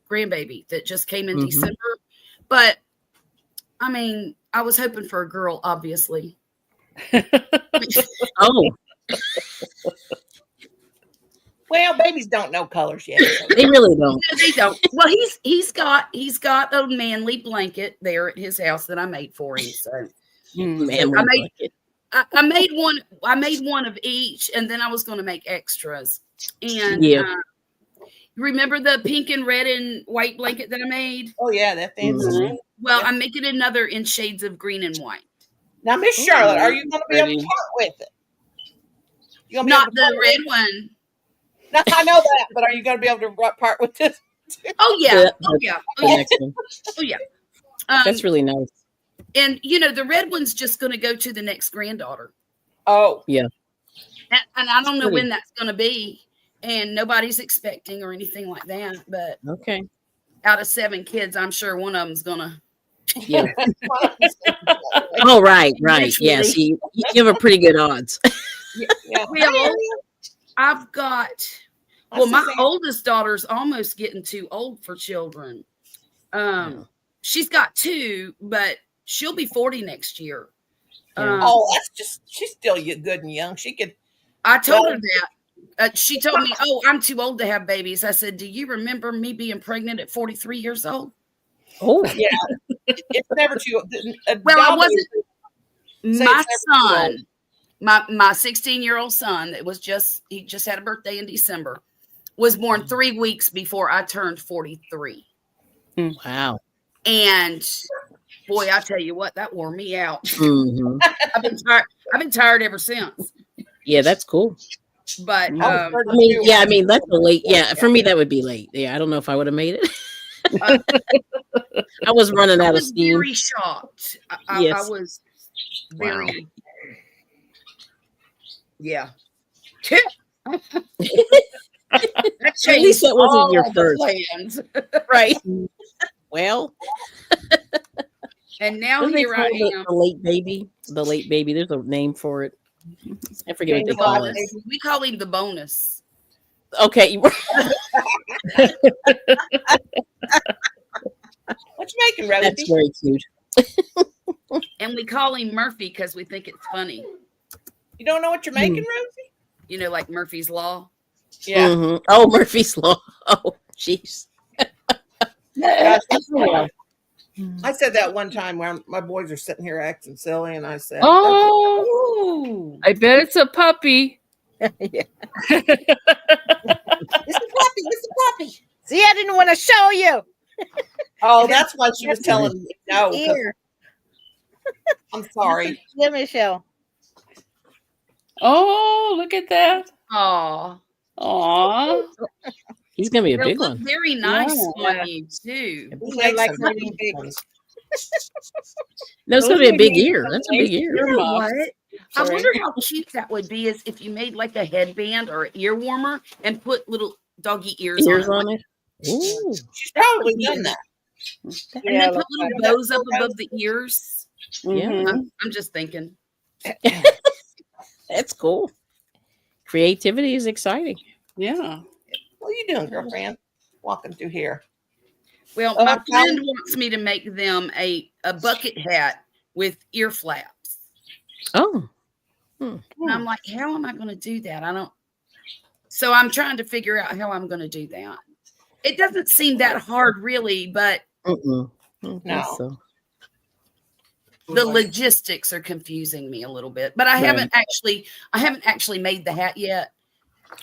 grandbaby that just came in Mhm. December. But I mean, I was hoping for a girl, obviously. Oh, Well, babies don't know colors yet. they really don't. No, they don't. Well, he's got a manly blanket there at his house that I made for him. So Hmm. Man, I made- I made one. I made one of each, and then I was going to make extras. And Yeah. you remember the pink and red and white blanket that I made? Oh yeah, that fancy. Mhm. Well, I'm making another in shades of green and white. Now, Miss Charlotte, are you going to be able Pretty. to part with it? You gonna be Not able to the part with red it? one. No, I know that, but are you going to be able to part with this? Oh yeah. Yeah, Oh yeah. The Oh yeah. next one. Oh yeah. That's really nice. And the red one's just going to go to the next granddaughter. Oh, And I don't know pretty. when that's going to be. And nobody's expecting or anything like that. But Okay. out of 7 kids, I'm sure one of them's going to. Yeah. Oh, right. Yeah. Eventually. See, you have a pretty good odds. yeah. Well, I've got. I Well, my see. oldest daughter's almost getting too old for children. She's got 2, but she'll be 40 next year. Yeah. Oh, that's just, she's still good and young. She could, I told her that. She told me, "Oh, I'm too old to have babies." I said, "Do you remember me being pregnant at 43 years old?" Oh, yeah, it's never too. Well, I Dolly- wasn't. Say My it's never too son, my 16-year-old son, he just had a birthday in December, was born 3 weeks before I turned 43. wow. And boy, I tell you what, that wore me out. Mhm. I've been tired ever since. Yeah, that's cool. But Mm. I was I mean, yeah, I mean that's a late. Yeah, for me that would be late. Yeah, I don't know if I would have made it. uh, I was running I out of was steam. very shocked. I Yes. was Wow. very, yeah. That At least changed that wasn't your all first. the plans. Right. Well, And now what do they here call I the, am. the late baby? The late baby. There's a name for it. I forget what Baby they call bonus. it. We call him the bonus. Okay. What you making, Rosie? That's very cute. And we call him Murphy because we think it's funny. You don't know what you're making, Rosie? You know, like Murphy's Law. Yeah. Mhm. Oh, Murphy's Law. Oh, jeez. Gosh, Yeah. I said that one time where my boys are sitting here acting silly, and I said, Oh, Ooh. I bet it's a puppy. Yeah. "It's a puppy. It's a puppy." See, I didn't want to show you. Oh, that's why she was telling me no. 'Cause Here. I'm sorry. Let me show. Oh, look at that. Aw. Aw. He's gonna be a They big look one. very nice Yeah. on you, too. We Yeah, make like some really big. ones. No, it's gonna be a big ear. That's a big ear. You know what? I Sorry. wonder how cute that would be is if you made like a headband or an ear warmer and put little doggy ears Ears on it. on it. Ooh. She's probably done that. And Yeah, then look put little like- bows up above the ears. Mhm. I'm just thinking. That's cool. Creativity is exciting. Yeah. What are you doing, girlfriend? Walking through here. Well, Oh, my okay. friend wants me to make them a bucket hat with ear flaps. Oh. And I'm like, how am I going to do that? I don't. So I'm trying to figure out how I'm going to do that. It doesn't seem that hard, really, but Mm-mm. I don't think No. so. the logistics are confusing me a little bit. But I haven't actually made the hat yet.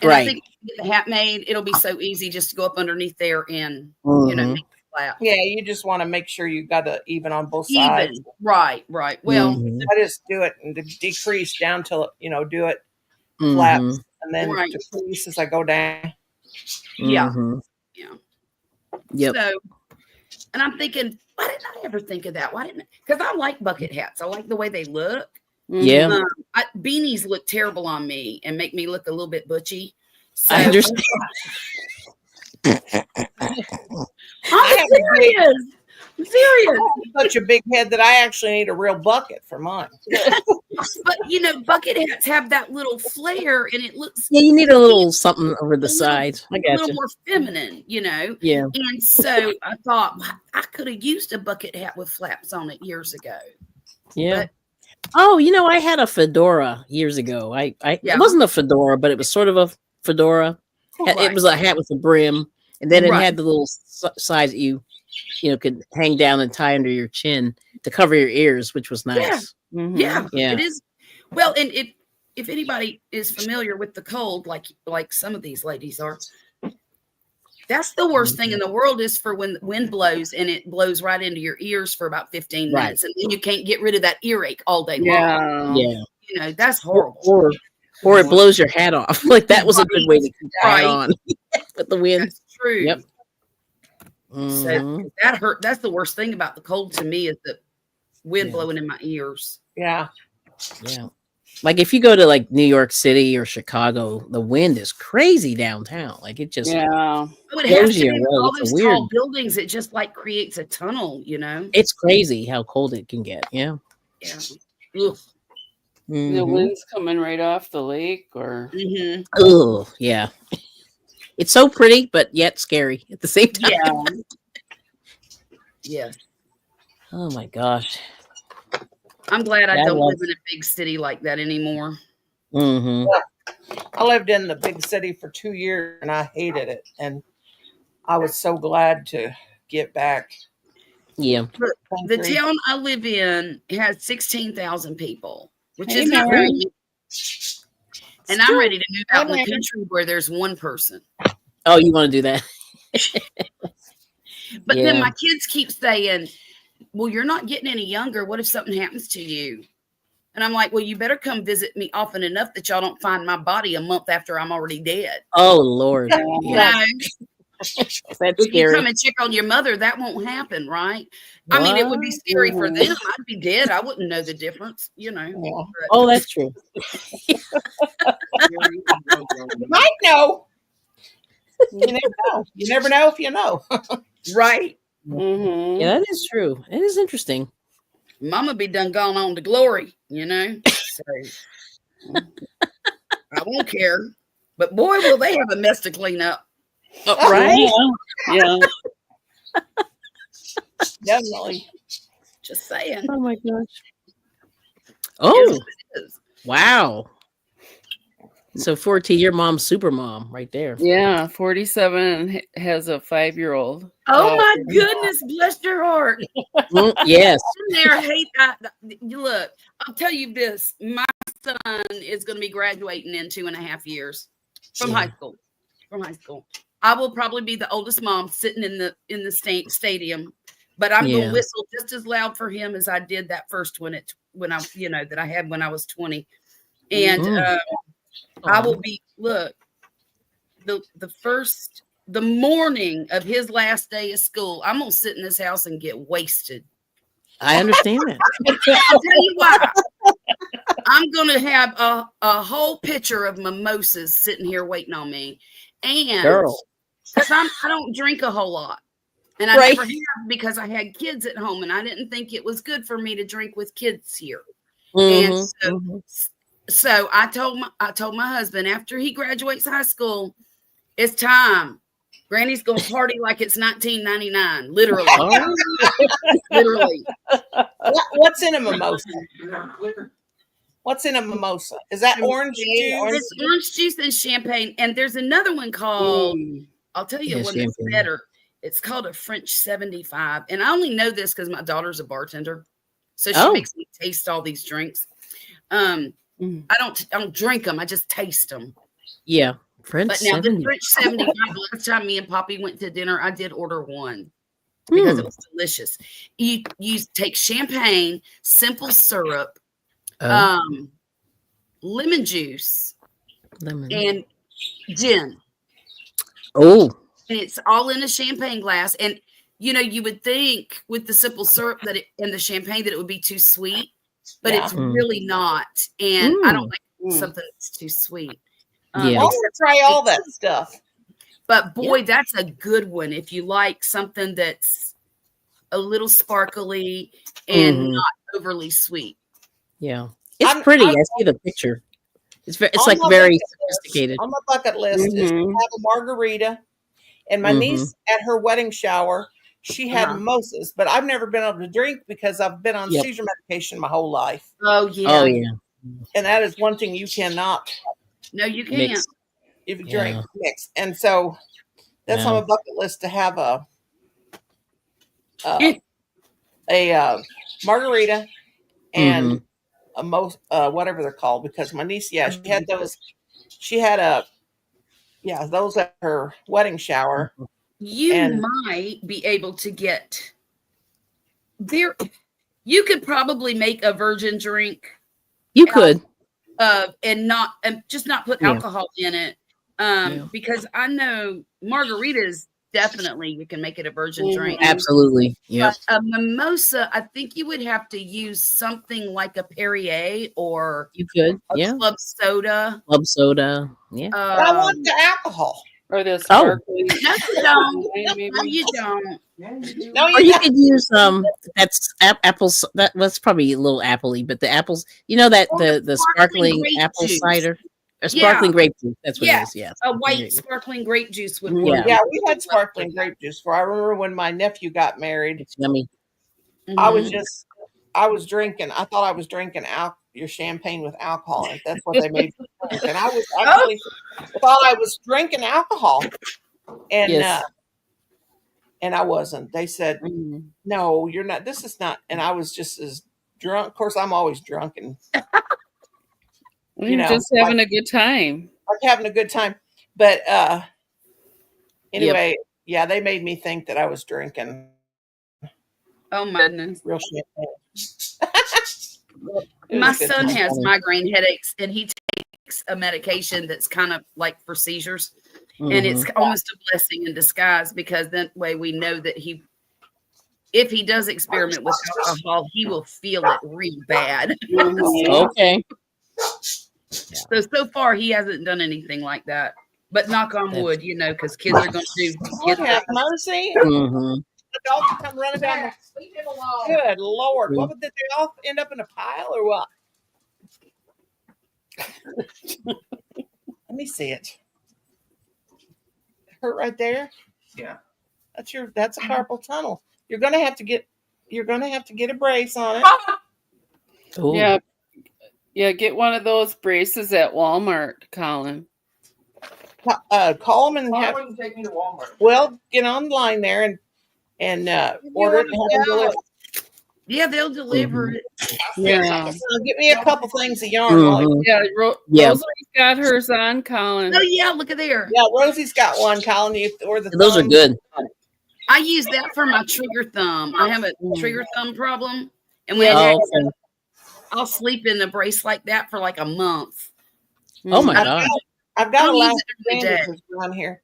And I Right. think if we get the hat made, it'll be so easy just to go up underneath there and you know Mhm. make the flap. Yeah, you just want to make sure you got it even on both sides. Even right. Well, Mhm. I just do it and decrease down till do it flaps, Mhm. and then Right. decrease as I go down. Yeah. Mhm. Yeah. Yep. So, and I'm thinking, why didn't I ever think of that? Why didn't? Because I like bucket hats. I like the way they look. Yeah. Beanies look terrible on me and make me look a little bit butchy. So I understand. I'm I have a big- serious. I'm serious. Such a big head that I actually need a real bucket for mine. But bucket hats have that little flare, and it looks Yeah, you need a little something over the little- sides. I a got little you. more feminine, Yeah. And so I thought, well, I could have used a bucket hat with flaps on it years ago. Yeah. But Oh, I had a fedora years ago. I Yeah. It wasn't a fedora, but it was sort of a fedora. It Right. was a hat with a brim, and then it Right. had the little sides that you could hang down and tie under your chin to cover your ears, which was nice. Mhm. Yeah, Yeah. it is. Well, and if anybody is familiar with the cold, like some of these ladies are, that's the worst thing in the world is for when the wind blows and it blows right into your ears for about 15 Right. minutes, and then you can't get rid of that earache all day long. Yeah. Yeah. That's Or, horrible. or it blows your hat off. Like that was a good way to keep the hat Right. on. With the wind. That's true. Yep. So Mhm. that hurt. That's the worst thing about the cold to me is the wind Yeah. blowing in my ears. Yeah. Yeah. Like if you go to like New York City or Chicago, the wind is crazy downtown. Like it just Yeah. It has blows to you be with away. all It's those a tall weird. buildings. It just like creates a tunnel, It's crazy how cold it can get. Yeah. Yeah. Ugh. The Mhm. wind's coming right off the lake or Mm-hmm. Oh, yeah. It's so pretty, but yet scary at the same time. Yeah. Yeah. Oh my gosh. I'm glad I Yeah, I don't love- live in a big city like that anymore. Mm-hmm. I lived in the big city for 2 years and I hated it. And I was so glad to get back. Yeah. The country. town I live in has 16,000 people, which Hey, is not Mary. very many. And I'm ready to move out in the Mary. country where there's one person. Oh, you want to do that? But then Yeah. my kids keep saying, well, you're not getting any younger. What if something happens to you? And I'm like, well, you better come visit me often enough that y'all don't find my body a month after I'm already dead. Oh Lord. You Yeah. know, That's if you scary. come and check on your mother, that won't happen, right? I mean, it would be What? scary for them. I'd be dead. I wouldn't know the difference, you know. Yeah. But, Oh, that's true. You might know. You never know. You never know if you know. right? Mhm. Yeah, that is true. It is interesting. Mama be done gone on to glory, you know. So I won't care. But boy, will they have a mess to clean up. Right? Yeah. Definitely. Just saying. Oh my gosh. Is Oh, what it is. wow. So 14, your mom's super mom right there. Yeah. 47 and has a 5-year-old. Oh my goodness, bless your heart. Yes. In there, hate you look. I'll tell you this: my son is going to be graduating in 2.5 years from Yeah. high school. From high school, I will probably be the oldest mom sitting in the stadium, but I'm going Yeah. to whistle just as loud for him as I did that first one when I that I had when I was 20, and I will be the morning of his last day of school. I'm gonna sit in this house and get wasted. I understand that. I'll tell you why. I'm gonna have a whole pitcher of mimosas sitting here waiting on me, and Girl. because I don't drink a whole lot, and I Right. never have because I had kids at home, and I didn't think it was good for me to drink with kids here. And so I told my husband after he graduates high school, it's time. Granny's gonna party like it's 1999, literally. Oh. Literally. What's in a mimosa? What's in a mimosa? Is that orange juice? It's orange juice and champagne. And there's another one called, I'll tell you Yeah, one that's champagne. better. It's called a French 75. And I only know this because my daughter's a bartender. So she makes me taste all these drinks. I don't drink them. I just taste them. Yeah. French But now 70. the French 75, last time me and Poppy went to dinner, I did order one because it was delicious. You take champagne, simple syrup, lemon juice, Lemon. and gin. Oh. And it's all in a champagne glass. And you would think with the simple syrup and the champagne that it would be too sweet, but it's really not. And I don't like something that's too sweet. Yeah. I want to try all that stuff. But boy, that's a good one if you like something that's a little sparkly and not overly sweet. Yeah. It's pretty. I see the picture. It's like very sophisticated. On my bucket list is to have a margarita. And my niece at her wedding shower, she had mimosas, but I've never been able to drink because I've been on seizure medication my whole life. Oh yeah. Oh yeah. And that is one thing you cannot. No, you can't. Mix. If you drink mix. And so that's on my bucket list to have a margarita and a whatever they're called, because my niece, she had those. She had those at her wedding shower. You might be able to get there. You could probably make a virgin drink. You could. And just not put alcohol in it. Because I know margaritas, definitely you can make it a virgin drink. Absolutely. Yeah. But a mimosa, I think you would have to use something like a Perrier or you could. a club soda. Club soda. Yeah. But I want the alcohol. Or the sparkling. No, you don't. No, you don't. No, or you could use that's apples. That's probably a little appley, but the apples, that the sparkling apple cider, or sparkling grape juice. That's what it is. Yeah, a white sparkling grape juice would work. Yeah, we had sparkling grape juice. I remember when my nephew got married. It's yummy. I was drinking. I thought I was drinking your champagne with alcohol. And that's what they made me drink. And I was actually thought I was drinking alcohol. And and I wasn't. They said, no, you're not. This is not. And I was just as drunk. Of course, I'm always drunk. And, you're just having a good time. Like having a good time. But anyway, they made me think that I was drinking. Oh, my goodness. Real champagne. It My was good son time. has migraine headaches, and he takes a medication that's kind of like for seizures. And it's almost a blessing in disguise, because that way we know that if he does experiment with alcohol, he will feel it real bad. Okay. So far he hasn't done anything like that. But knock on wood, because kids are going to do Lord kids. have mercy. Mm-hmm. The dogs come running down. Good Lord. What did they all end up in a pile or what? Let me see it. Hurt right there? Yeah. That's a carpal tunnel. You're gonna have to get a brace on it. Ooh. Yeah. Yeah, get one of those braces at Walmart, Colin. Call them and Why have, wouldn't you take me to Walmart? well, get online there and order it and have them deliver. Yeah, they'll deliver it. Yeah. Get me a couple things of yarn. While Mhm. Yeah, Yeah. Rosalie's got hers on, Colin. Oh yeah, look at there. yeah, Rosie's got one, Colin. Or the Those are thumb. good. I use that for my trigger thumb. I have a trigger thumb problem, and when Yeah. it Oh, happens, okay. I'll sleep in a brace like that for like a month. Oh my I've gosh. I've I got a don't lot use of it every day. bandages around here.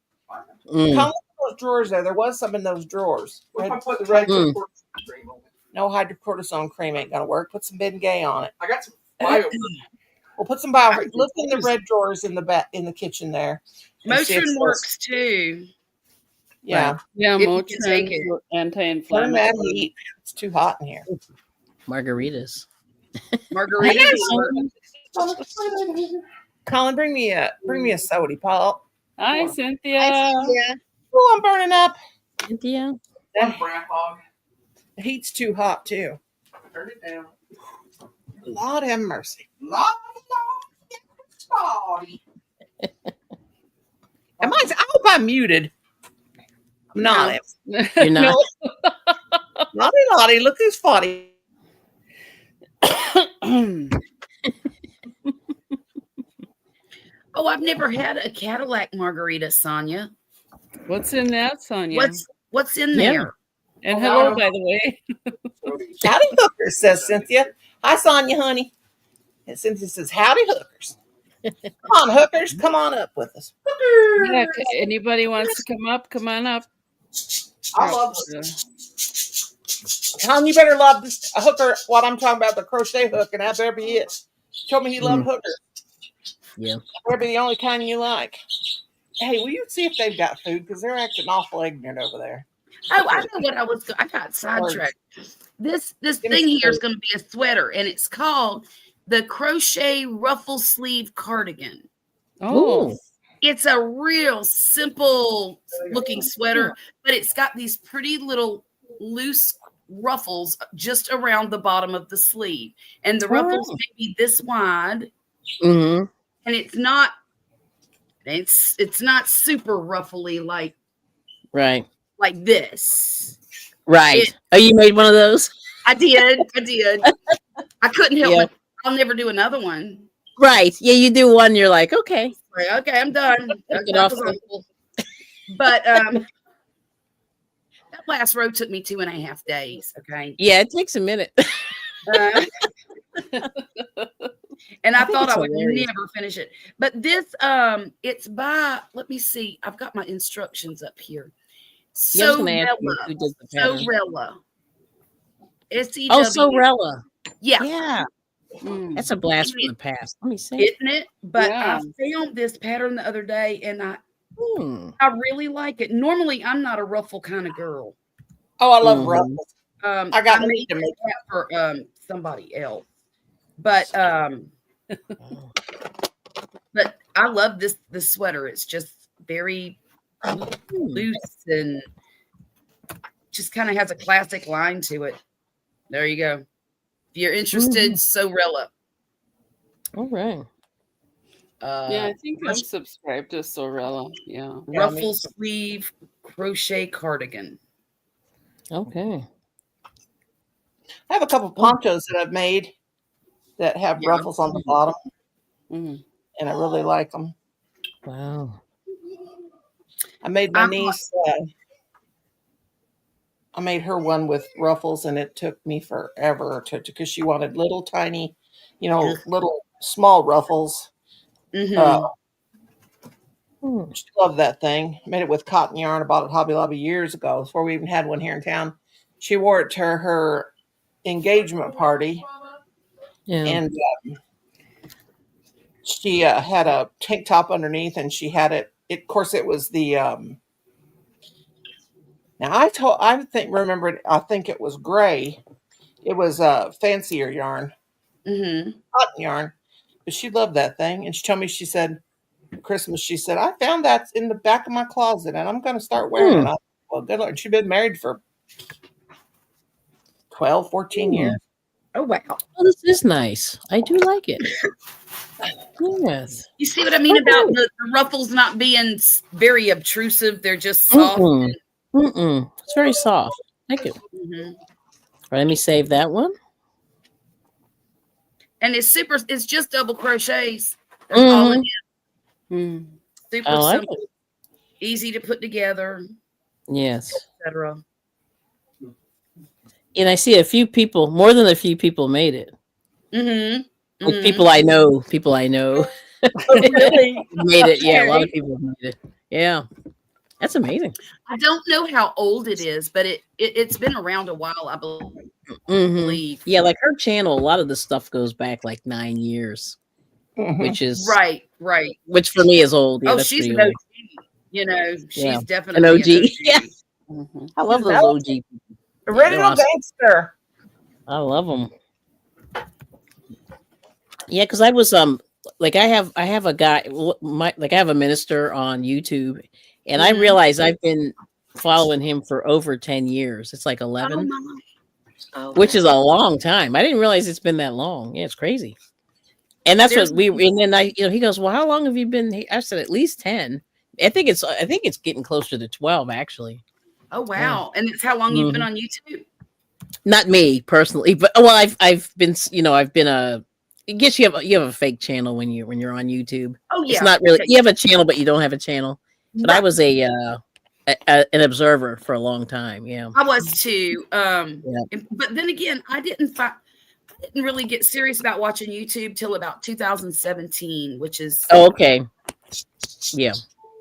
Mm. Colin, those drawers there. There was some in those drawers. What if I put the Red- Mm. cream on it? No hydrocortisone cream ain't gonna work. Put some Bengay on it. I got some bio. We'll put some bio. Look in the red drawers in the kitchen there. and see if Motrin those- works too. Yeah. Right. Yeah, If you can take Motrin, it. Turn anti-inflammatory. that heat. It's too hot in here. Margaritas. Margaritas work. Colin, bring me a soda pop. Hi, Cynthia. Yeah. Oh, I'm burning up. Cynthia. One brown hog. The heat's too hot too. Turn it down. Lord have mercy. I hope I'm muted. I'm not. You're not. Naughty, naughty. Look who's funny. Oh, I've never had a Cadillac margarita, Sonia. What's in that, Sonia? What's in Yeah. there? And Oh, hello, wow. by the way. Howdy hookers, says Cynthia. Hi, Sonia, honey. And Cynthia says, howdy hookers. Come on, hookers. Come on up with us. Yeah, anybody wants to come up, come on up. I love Tom, you better love this a hooker. What I'm talking about, the crochet hook, and that better be it. He told me he loved hookers. Yeah. That better be the only kind you like. Hey, will you see if they've got food? Because they're acting awful ignorant over there. Oh, I know what I got sidetracked. This thing here is going to be a sweater, and it's called the crochet ruffle sleeve cardigan. Oh, Ooh. It's a real simple looking sweater, but it's got these pretty little loose ruffles just around the bottom of the sleeve, and the ruffles may be this wide, Mm-hmm. and it's not super ruffly like this. Right. Oh, you made one of those? I did. I couldn't help Yeah. it. I'll never do another one. Right. Yeah, you do one, you're like, okay. Like, okay, I'm done. Take it That off was the- awful. But that last row took me 2.5 days. Okay. Yeah, it takes a minute. And I think thought it's I would hilarious. never finish it. But this, it's by, let me see. I've got my instructions up here. Yeah, I was gonna ask you Sorella. who did the pattern. Sorella. S-E-W. Oh, Sorella. Yeah. Yeah. mm. That's a blast from the past. Let me see. Isn't it? But Yeah. I found this pattern the other day, and I Hmm. really like it. Normally, I'm not a ruffle kind of girl. Oh, I love Mhm. ruffles. I got made need to make that for somebody else. But but I love this sweater. It's just very loose and just kind of has a classic line to it. There you go. If you're interested, Sorella. All right. Yeah, I think I'm subscribed to Sorella. Yeah. Ruffle sleeve crochet cardigan. Okay. I have a couple ponchos that I've made that have ruffles on the bottom, Mm. and I really like them. Wow. I made my niece. I made her one with ruffles, and it took me forever because she wanted little tiny little small ruffles. Mhm. She loved that thing. Made it with cotton yarn. I bought it at Hobby Lobby years ago before we even had one here in town. She wore it to her engagement party, Yeah. and she had a tank top underneath, and she had it. Of course, it was the. Now I think it was gray. It was fancier yarn, Mhm. cotton yarn, but she loved that thing. And she told me, she said, Christmas, she said, I found that in the back of my closet, and I'm going to start wearing it. Well, good Lord. She'd been married for 12, 14 years. Oh wow. Well, this is nice. I do like it. Yes. You see what I mean about the ruffles not being very obtrusive? They're just soft. It's very soft. Thank you. Mhm. Let me save that one. And it's just double crochets. That's all it is. Super I like simple, easy to put together, Yes. etc. And I see more than a few people made it. Mm-hmm. Like people I know. Oh, really? Made it. Yeah, a lot of people made it. Yeah. That's amazing. I don't know how old it is, but it's been around a while, I believe. Yeah, like her channel, a lot of the stuff goes back like 9 years, which is right. Which for me is old. Yeah, Oh, that's she's pretty an old. OG. She's Yeah. definitely An OG. an OG. Yeah. I love those OG people. Original awesome. gangster. I love them. Yeah, because I was like I have a guy I have a minister on YouTube, and I realize I've been following him for over 10 years. It's like 11, which is a long time. I didn't realize it's been that long. Yeah, it's crazy. And that's and then he goes, well, how long have you been here? I said, at least 10. I think it's getting closer to 12 actually. Oh wow! Yeah. And it's how long you've been on YouTube? Not me personally, but I've been I guess you have a fake channel when you're on YouTube. Oh yeah, it's not really you have a channel, but you don't have a channel. But I was an observer for a long time. Yeah, I was too. But then again, I didn't really get serious about watching YouTube till about 2017, which is okay. Yeah.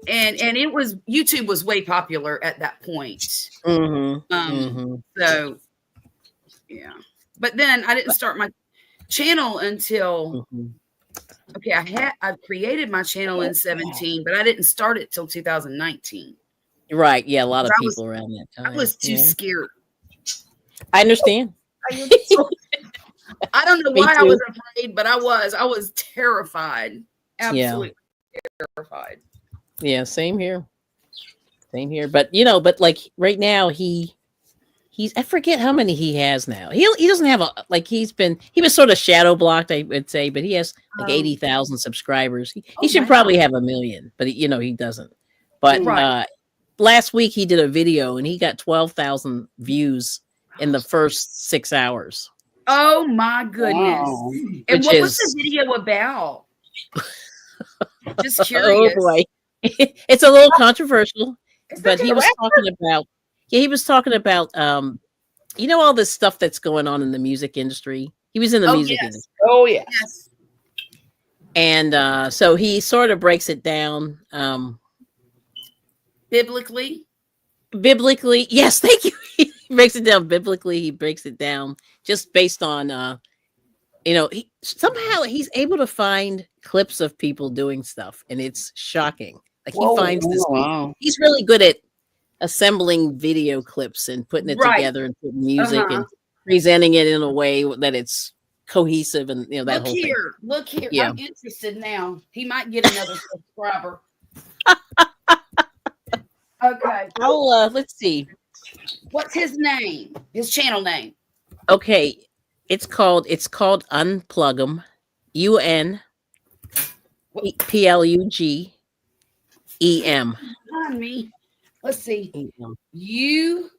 And YouTube was way popular at that point. So yeah, but then I didn't start my channel until I created my channel in 17, but I didn't start it till 2019. Right. Yeah, a lot of people around that time. I was too scared. I understand. I don't know why I was afraid, but I was terrified. Absolutely terrified. Yeah, same here. But like right now he's I forget how many he has now. He doesn't have he was sort of shadow blocked, I would say, but he has like 80,000 subscribers. He should probably have 1 million, but he doesn't. But last week he did a video and he got 12,000 views in the first 6 hours. Oh my goodness. Wow. And what was the video about? Just curious. Oh boy. It's a little controversial, but he was talking about all this stuff that's going on in the music industry. He was in the music industry. Oh yes. And so he sort of breaks it down biblically. Yes, thank you. He breaks it down biblically. He breaks it down just based on somehow he's able to find clips of people doing stuff, and it's shocking. Like he finds this. Wow. He's really good at assembling video clips and putting it together and putting music and presenting it in a way that it's cohesive and that whole thing. Look here. Yeah. I'm interested now. He might get another subscriber. Okay. Let's see. What's his name? His channel name? Okay. It's called Unplug 'em. UNPLUGEM. Me. Let's see. UNPLUGEM.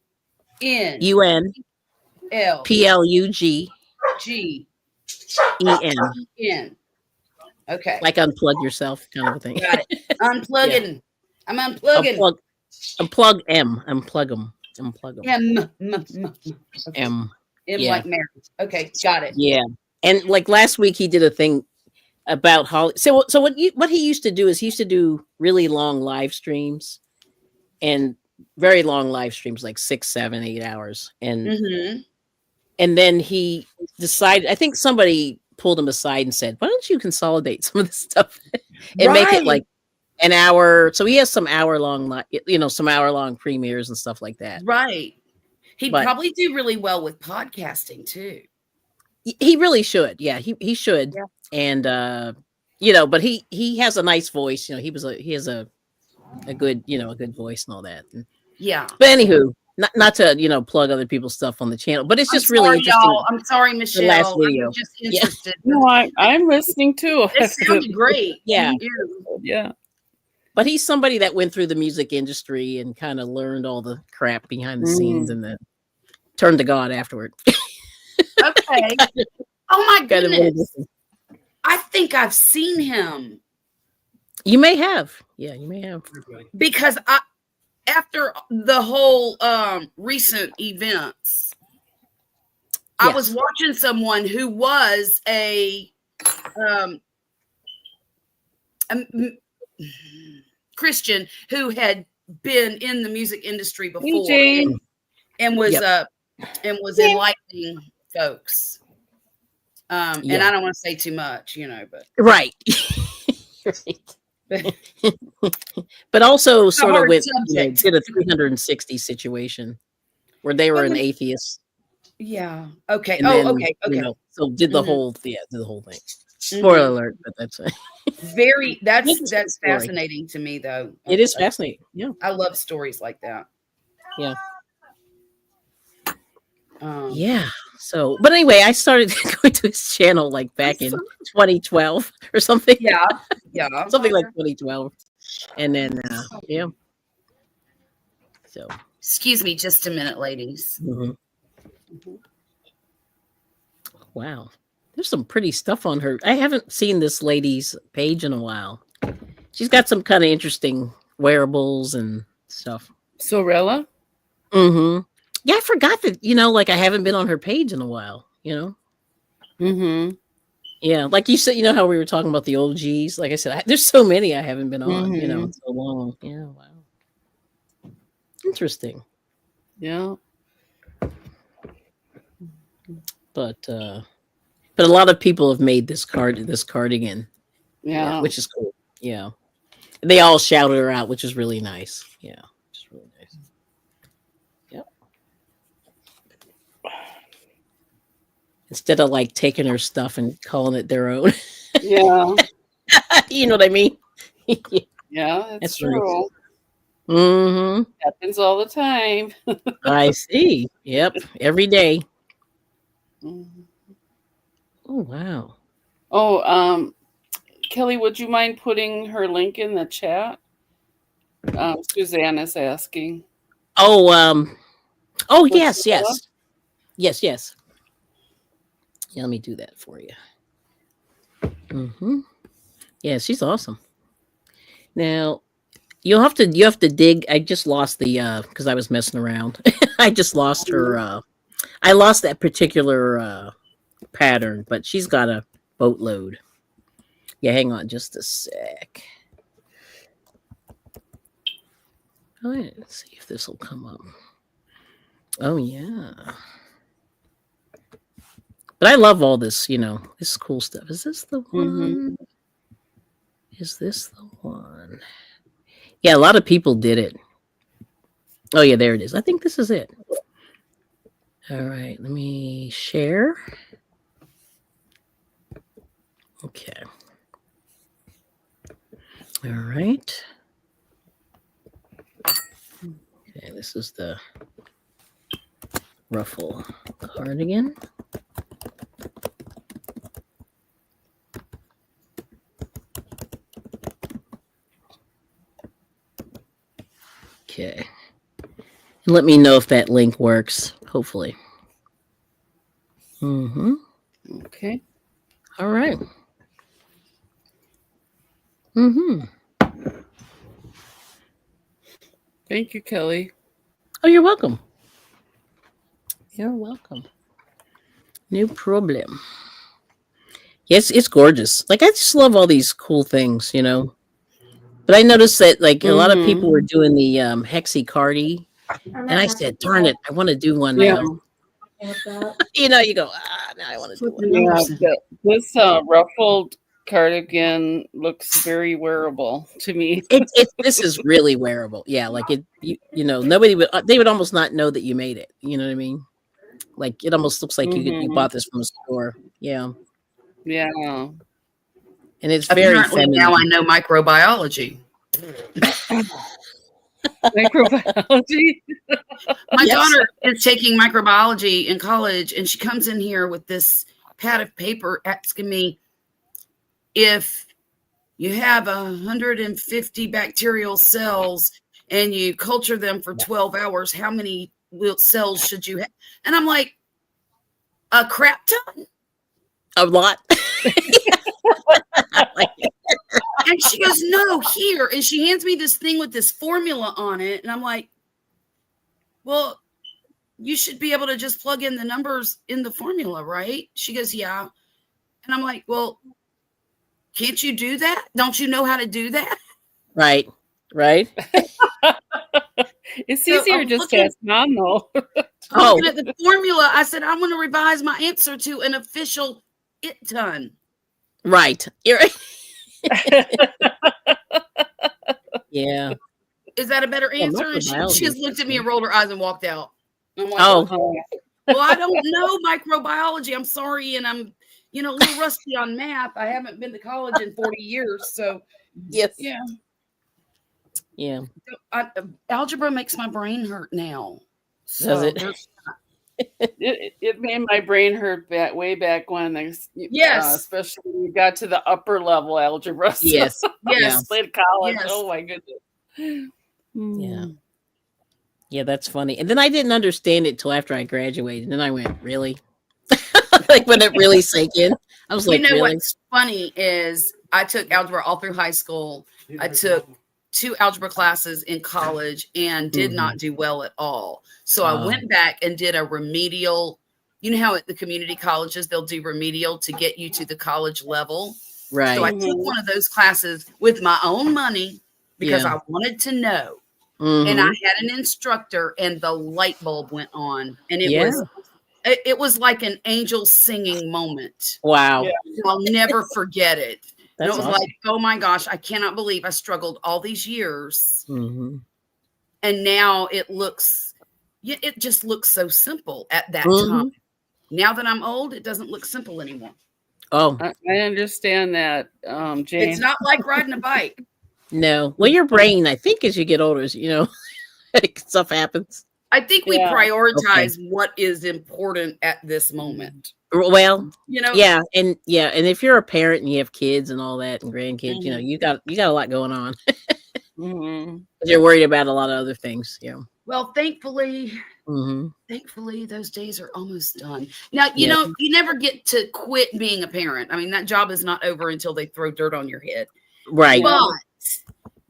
Okay. Like unplug yourself, kind of a thing. Got it. Unplugging. Yeah. I'm unplugging. Unplug M. Unplug them. Unplug them. M. Okay. M like Mary. Okay, got it. Yeah. And like last week, he did a thing about Holly. So what he used to do is he used to do really long live streams and very long live streams, like 6, 7, 8 hours, Mm-hmm. and then he decided. I think somebody pulled him aside and said, "Why don't you consolidate some of this stuff and make it like an hour?" So he has some hour long, some hour long premieres and stuff like that. Right. He'd But- probably do really well with podcasting too. He really should. Yeah, he should. Yeah. And but he has a nice voice. He has a good, a good voice and all that. Yeah. But anywho, not to plug other people's stuff on the channel, but it's just really interesting. Y'all. I'm sorry, Michelle. last video. I'm just interested. No, I'm listening too. It sounded great. Yeah. Yeah. But he's somebody that went through the music industry and kind of learned all the crap behind the scenes and then turned to God afterward. Okay. Oh my Kind of goodness. I think I've seen him You may have. Yeah, you may have. because after the whole recent events, I Yes. was watching someone who was a Christian who had been in the music industry before Jane. and was Yep. enlightening folks. And Yeah. I don't want to say too much, but Right. Right. But also a sort of hard with subject. did a 360 situation where they were an atheist. yeah. Okay. And Oh, then, okay. Okay. So did the Mhm. whole did the whole thing. Mhm. Spoiler alert, but that's That's Interesting story. fascinating to me though. it is fascinating. Yeah. I love stories like that. Yeah. Yeah. So, but anyway, I started going to his channel like back in 2012 or something. Yeah. Yeah. Something like 2012. And then, yeah. So, Excuse me just a minute, ladies. mhm. Wow. There's some pretty stuff on her. I haven't seen this lady's page in a while. She's got some kind of interesting wearables and stuff. Sorella? Mm-hmm. Yeah, I forgot that, like I haven't been on her page in a while, Mm-hmm. Yeah, like you said, how we were talking about the old G's. Like I said, there's so many I haven't been on, in so long. Yeah, wow. Interesting. Yeah. But a lot of people have made this cardigan, Yeah. which is cool. Yeah. They all shouted her out, which is really nice. Yeah. Just really nice. Yep. Instead of like taking her stuff and calling it their own. Yeah. You know what I mean? Yeah, that's That's true. Mm-hmm. Happens all the time. I see. Yep. Every day. Mhm. Oh wow. Oh, Kelly, would you mind putting her link in the chat? Suzanne is asking. Oh, What's yes, the yes. Yes. Yeah, let me do that for you. Mm-hmm. Yeah, she's awesome. Now, you have to dig. I just lost the because I was messing around. I just lost her I lost that particular pattern, but she's got a boatload. Yeah, hang on just a sec. Oh, yeah, let's see if this will come up. Oh yeah. But I love all this, this cool stuff. Is this the one? Is this the one? Yeah, a lot of people did it. Oh yeah, there it is. I think this is it. All right, let me share. Okay. All right. Okay, this is the ruffle cardigan. Okay. And let me know if that link works, hopefully. Mm-hmm. Okay. All right. Mm-hmm. Thank you, Kelly. Oh, you're welcome. You're welcome. No problem. Yes, it's gorgeous. Like I just love all these cool things, you know. But I noticed that like a lot of people were doing the hexi-cardi, and I said, "Darn it, I want to do one." Yeah. You know, you go, now I want to do one. Yeah, this ruffled cardigan looks very wearable to me. This is really wearable. Yeah, like you know, nobody would they would almost not know that you made it. You know what I mean? Like it almost looks like you bought this from a store. Yeah, Yeah. and it's very Apparently feminine. now I know microbiology. Microbiology. My Yes. daughter is taking microbiology in college, and she comes in here with this pad of paper asking me if you have 150 bacterial cells and you culture them for 12 hours, how many cells should you have? And I'm like, a crap ton. A lot. And she goes, no, here. And she hands me this thing with this formula on it. And I'm like, well, you should be able to just plug in the numbers in the formula, right? She goes, yeah. And I'm like, well, can't you do that? Don't you know how to do that? Right. It's So easier I'm just to looking- ask mom though. I'm looking at the formula. I said, I'm going to revise my answer to an official it ton. Right. You're right. Yeah. Is that a better answer? And she microbiology. just looked at me and rolled her eyes and walked out. I'm like, Oh. well, I don't know microbiology. I'm sorry. And I'm, a little rusty on math. I haven't been to college in 40 years. So, Yes. yeah. Yeah. Algebra makes my brain hurt now. Does it? It made my brain hurt way back when. Yes. Especially when you got to the upper level algebra. So Yes. Yes. Late college. Yes. Oh my goodness. Yeah. Yeah, that's funny. And then I didn't understand it till after I graduated. And then I went, really? Like when it really sank in. I was like, really? What's funny is I took algebra all through high school. I took 2 algebra classes in college and did not do well at all. So I went back and did a remedial. You know how at the community colleges, they'll do remedial to get you to the college level. Right. So I took one of those classes with my own money because I wanted to know. And I had an instructor and the light bulb went on and it was like an angel singing moment. Wow. Yeah. I'll never forget it. And That's it was awesome. like, oh my gosh, I cannot believe I struggled all these years. Mhm. And now it just looks so simple at that time. Now that I'm old, it doesn't look simple anymore. Oh, I understand that, Jane. It's not like riding a bike. no. Well, your brain, I think, as you get older, stuff happens. I think we Yeah. prioritize what is important at this moment. Well, Yeah. and if you're a parent and you have kids and all that and grandkids, you got a lot going on. You're worried about a lot of other things. Yeah. Well, thankfully, those days are almost done. Now, you never get to quit being a parent. I mean, that job is not over until they throw dirt on your head. Right.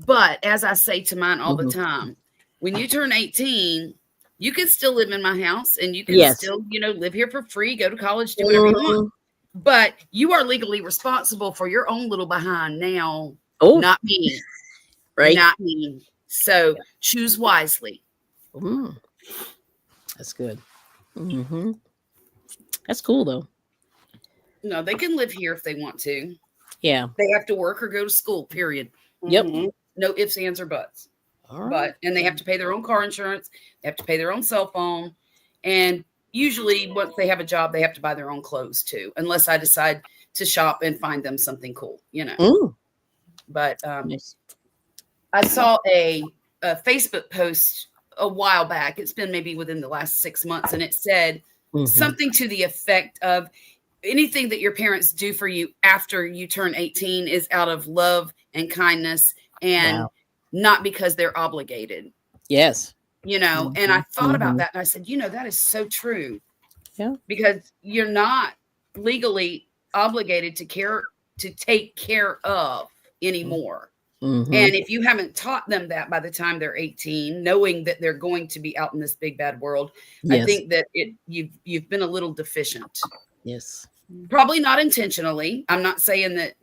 But as I say to mine all the time, when you turn 18, you can still live in my house and you can still, live here for free, go to college, do whatever you want. But you are legally responsible for your own little behind now. Oh, not me. Right. Not me. So choose wisely. That's good. That's cool though. No, they can live here if they want to. Yeah. They have to work or go to school, period. Yep. No ifs, ands, or buts. And they have to pay their own car insurance. They have to pay their own cell phone. And usually once they have a job, they have to buy their own clothes too, unless I decide to shop and find them something cool, But I saw a Facebook post a while back. It's been maybe within the last 6 months. And it said something to the effect of anything that your parents do for you after you turn 18 is out of love and kindness and not because they're obligated. Yes. And I thought about that and I said, that is so true. Yeah. Because you're not legally obligated to take care of anymore. And if you haven't taught them that by the time they're 18, knowing that they're going to be out in this big bad world, I think that you've been a little deficient. Yes. Probably not intentionally. I'm not saying that,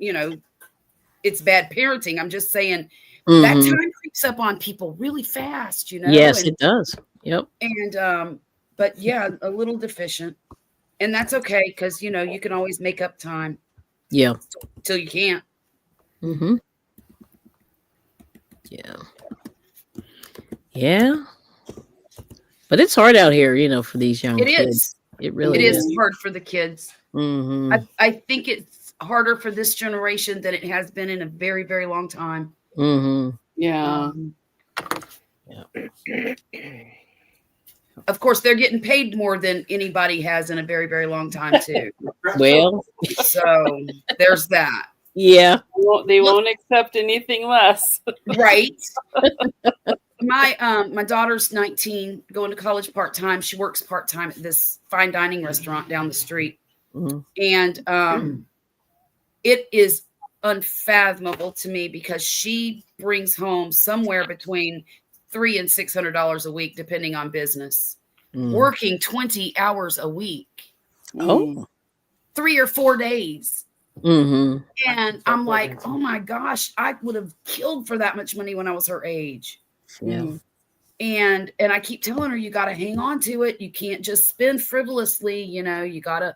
it's bad parenting. I'm just saying that Mhm. time creeps up on people really fast, Yes, and, it does. Yep. but yeah, a little deficient, and that's okay. Cause you can always make up time Yeah. till you can't. Mm-hmm. Yeah. Yeah. But it's hard out here, for these young It kids. is. It It really is is. hard for the kids. Mm-hmm. I think it's harder for this generation than it has been in a very, very long time. Mm-hmm. Yeah. Of course, they're getting paid more than anybody has in a very, very long time, too. Well, So there's that. yeah. They won't accept anything less. Right. My daughter's 19, going to college part-time. She works part-time at this fine dining restaurant down the street. Mm-hmm. And it is unfathomable to me because she brings home somewhere between $300 and $600 a week, depending on business, working 20 hours a week. Oh. 3 or 4 days. Mm-hmm. And I'm like, oh my gosh, I would have killed for that much money when I was her age. Yeah. And I keep telling her, you got to hang on to it. You can't just spend frivolously. You got to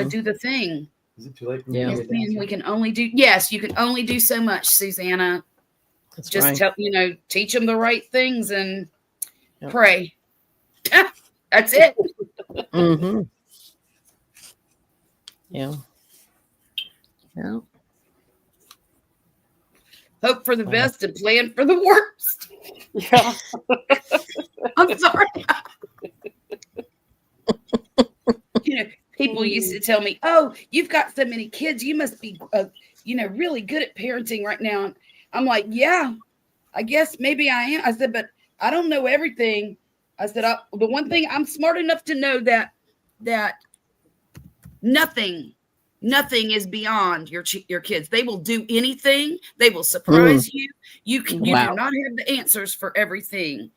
do the thing. Is it too late for me Yeah. to Yes, get ma'am, dancing? we can only do, yes, you can only do so much, Susanna. That's Just right. tell, teach them the right things and Yep. pray. That's it. Mm-hmm. Yeah. Yeah. Hope for the best and plan for the worst. Yeah. I'm sorry. People used to tell me, oh, you've got so many kids. You must be, really good at parenting right now. I'm like, yeah, I guess maybe I am. I said, but I don't know everything. I said, the one thing I'm smart enough to know that nothing is beyond your kids. They will do anything. They will surprise you. You do not have the answers for everything.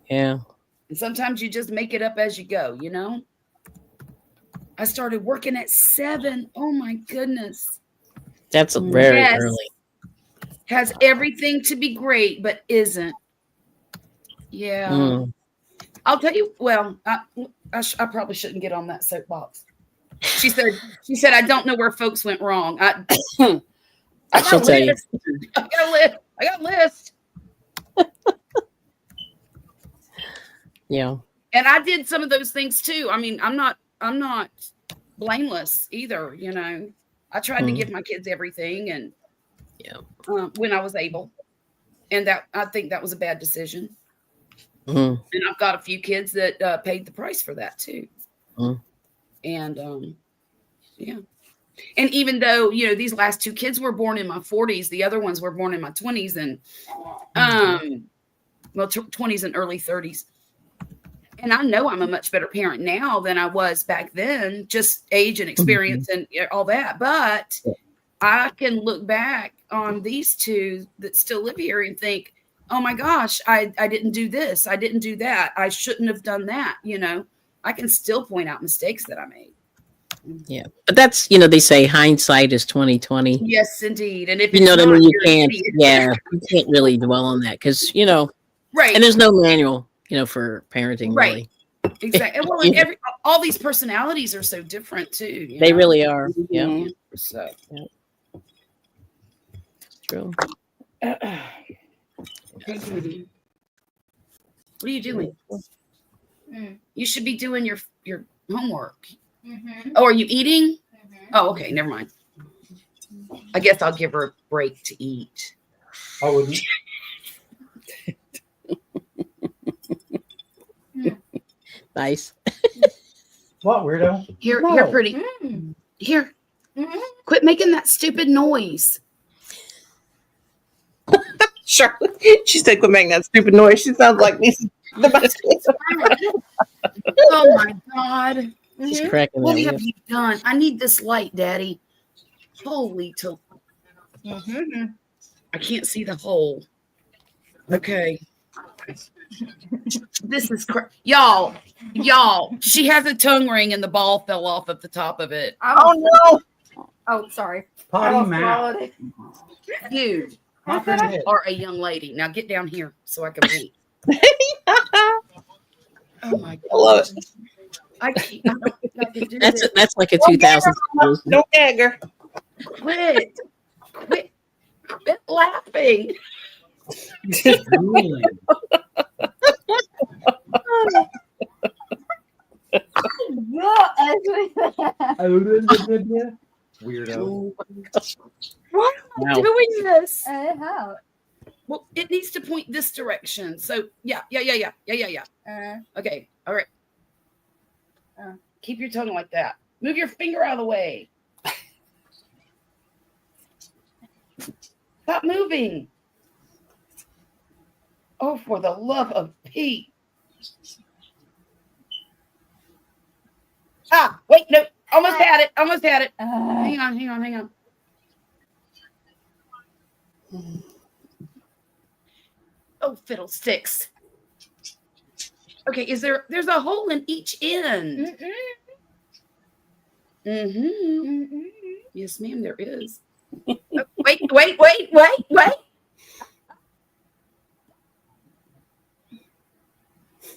Yeah. And sometimes you just make it up as you go, I started working at 7. Oh my goodness. That's very early. Has everything to be great, but isn't. Yeah. I'll tell you, well, I probably shouldn't get on that soapbox. She said, I don't know where folks went wrong. I She'll tell you. I got a list. Yeah. And I did some of those things too. I mean, I'm not blameless either. I tried to give my kids everything, and when I was able, and that I think that was a bad decision. And I've got a few kids that paid the price for that too. And yeah. And even though these last 2 kids were born in my 40s, the other ones were born in my 20s and 20s and early 30s. And I know I'm a much better parent now than I was back then, just age and experience and all that. But I can look back on these 2 that still live here and think, oh my gosh, I didn't do this. I didn't do that. I shouldn't have done that. I can still point out mistakes that I made. Yeah. But that's, they say hindsight is 20/20. Yes, indeed. And if You know it's what I not, mean? You you're an can't, idiot. you can't really dwell on that because, Right. and there's no manual, for parenting, Right. really. Exactly. Well, and all these personalities are so different too. They really are. Yeah. Mhm. So. True. Hey, Judy. What are you doing? You should be doing your homework. Oh, are you eating? Oh, okay. Never mind. I guess I'll give her a break to eat. I wouldn't. Nice. What, weirdo? Here, No. here, pretty. Here. Quit making that stupid noise. Charlotte, she said, quit making that stupid noise. She sounds like me. Oh my God. She's cracking What that have whip. you done? I need this light, Daddy. Holy I can't see the hole. Okay. This is y'all. She has a tongue ring and the ball fell off at the top of it. Oh no! Oh, sorry. Potty mouth. You Knock her head. are a young lady. Now get down here so I can wait. Oh my God. I love it. I don't do That's this. that's like a 2000. No dagger. Quit laughing. Drooling. Weirdo. Why am I Wow. doing this? How? Well, it needs to point this direction. So yeah. Okay. All right. Keep your tongue like that. Move your finger out of the way. Stop moving. Oh, for the love of Pete. Ah, wait, no. Almost had it. Hang on. Oh, fiddlesticks. Okay, there's a hole in each end. Mm-hmm. Yes, ma'am, there is. Oh, wait.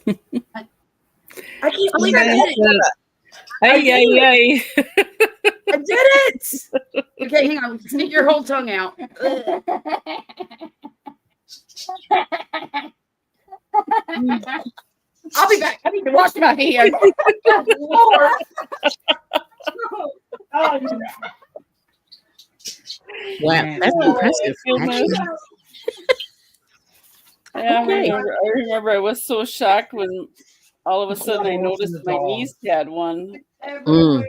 I can't believe I did it. Ay. I did it. Okay, hang on. Sneak your whole tongue out. I'll be back. I need to wash my hands. Lord. Wow, that's impressive. Actually. Yeah, Okay. I remember I was so shocked when all of a sudden I noticed my niece had one Mm.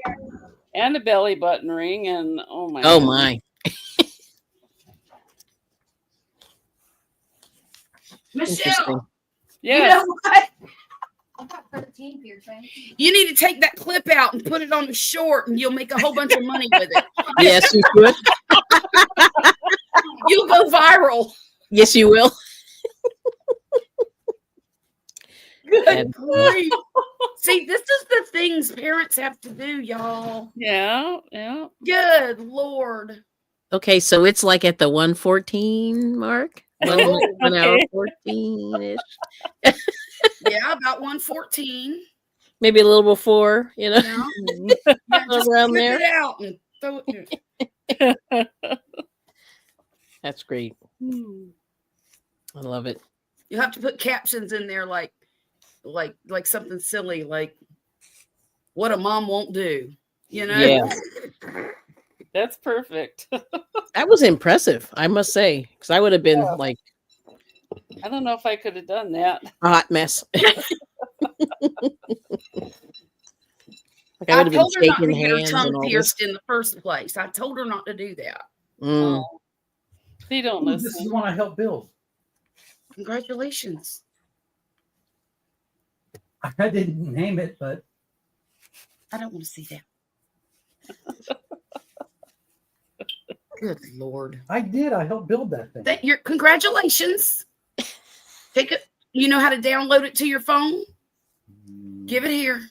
and a belly button ring, and oh my. Oh goodness. my. Interesting. Michelle, Yes. you know what? I got 13 piercings. You need to take that clip out and put it on the short, and you'll make a whole bunch of money with it. Yes, you should. You'll go viral. Yes, you will. Good grief. See, this is the things parents have to do, y'all. Yeah. Good Lord. Okay, so it's like at the 114 mark. Oh, 1 hour okay. 14-ish. Yeah, about 114. Maybe a little before, you know. Yeah, just Around clip there. it out and throw it. That's great. I love it. You have to put captions in there like something silly, like what a mom won't do. You know? Yeah. That's perfect. That was impressive, I must say, because I would have been like I don't know if I could have done that. a hot mess. Like I I would have been told her not to shaking get her hands tongue and all this. pierced in the first place. I told her not to do that. Mm. Oh, they don't This is listen. the one I helped build. Congratulations. I didn't name it, but I don't want to see that. Good Lord. I did. I helped build that thing. Congratulations. Take it. You know how to download it to your phone? Give it here.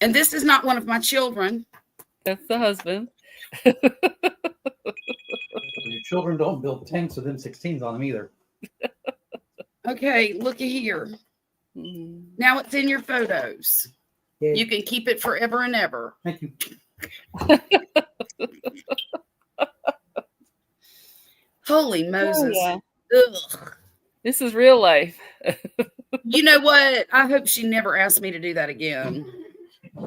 And this is not one of my children. That's the husband. Your children don't build tanks with M16s on them either. Okay, looky here. Mm. Now it's in your photos. Yeah. You can keep it forever and ever. Thank you. Holy Moses. yeah. Ugh. This is real life. You know what? I hope she never asked me to do that again.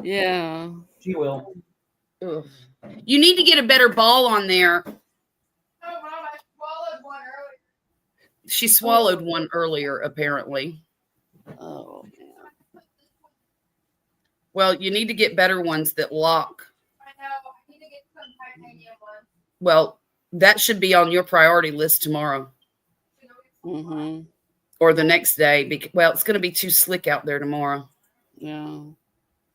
Yeah. She will. Ugh. You need to get a better ball on there. Oh, Mom, I swallowed one earlier. She swallowed one earlier, apparently. Oh man. Well, you need to get better ones that lock. I know. I need to get some titanium ones. Well, that should be on your priority list tomorrow Mm-hmm. or the next day. Well, it's going to be too slick out there tomorrow. Yeah.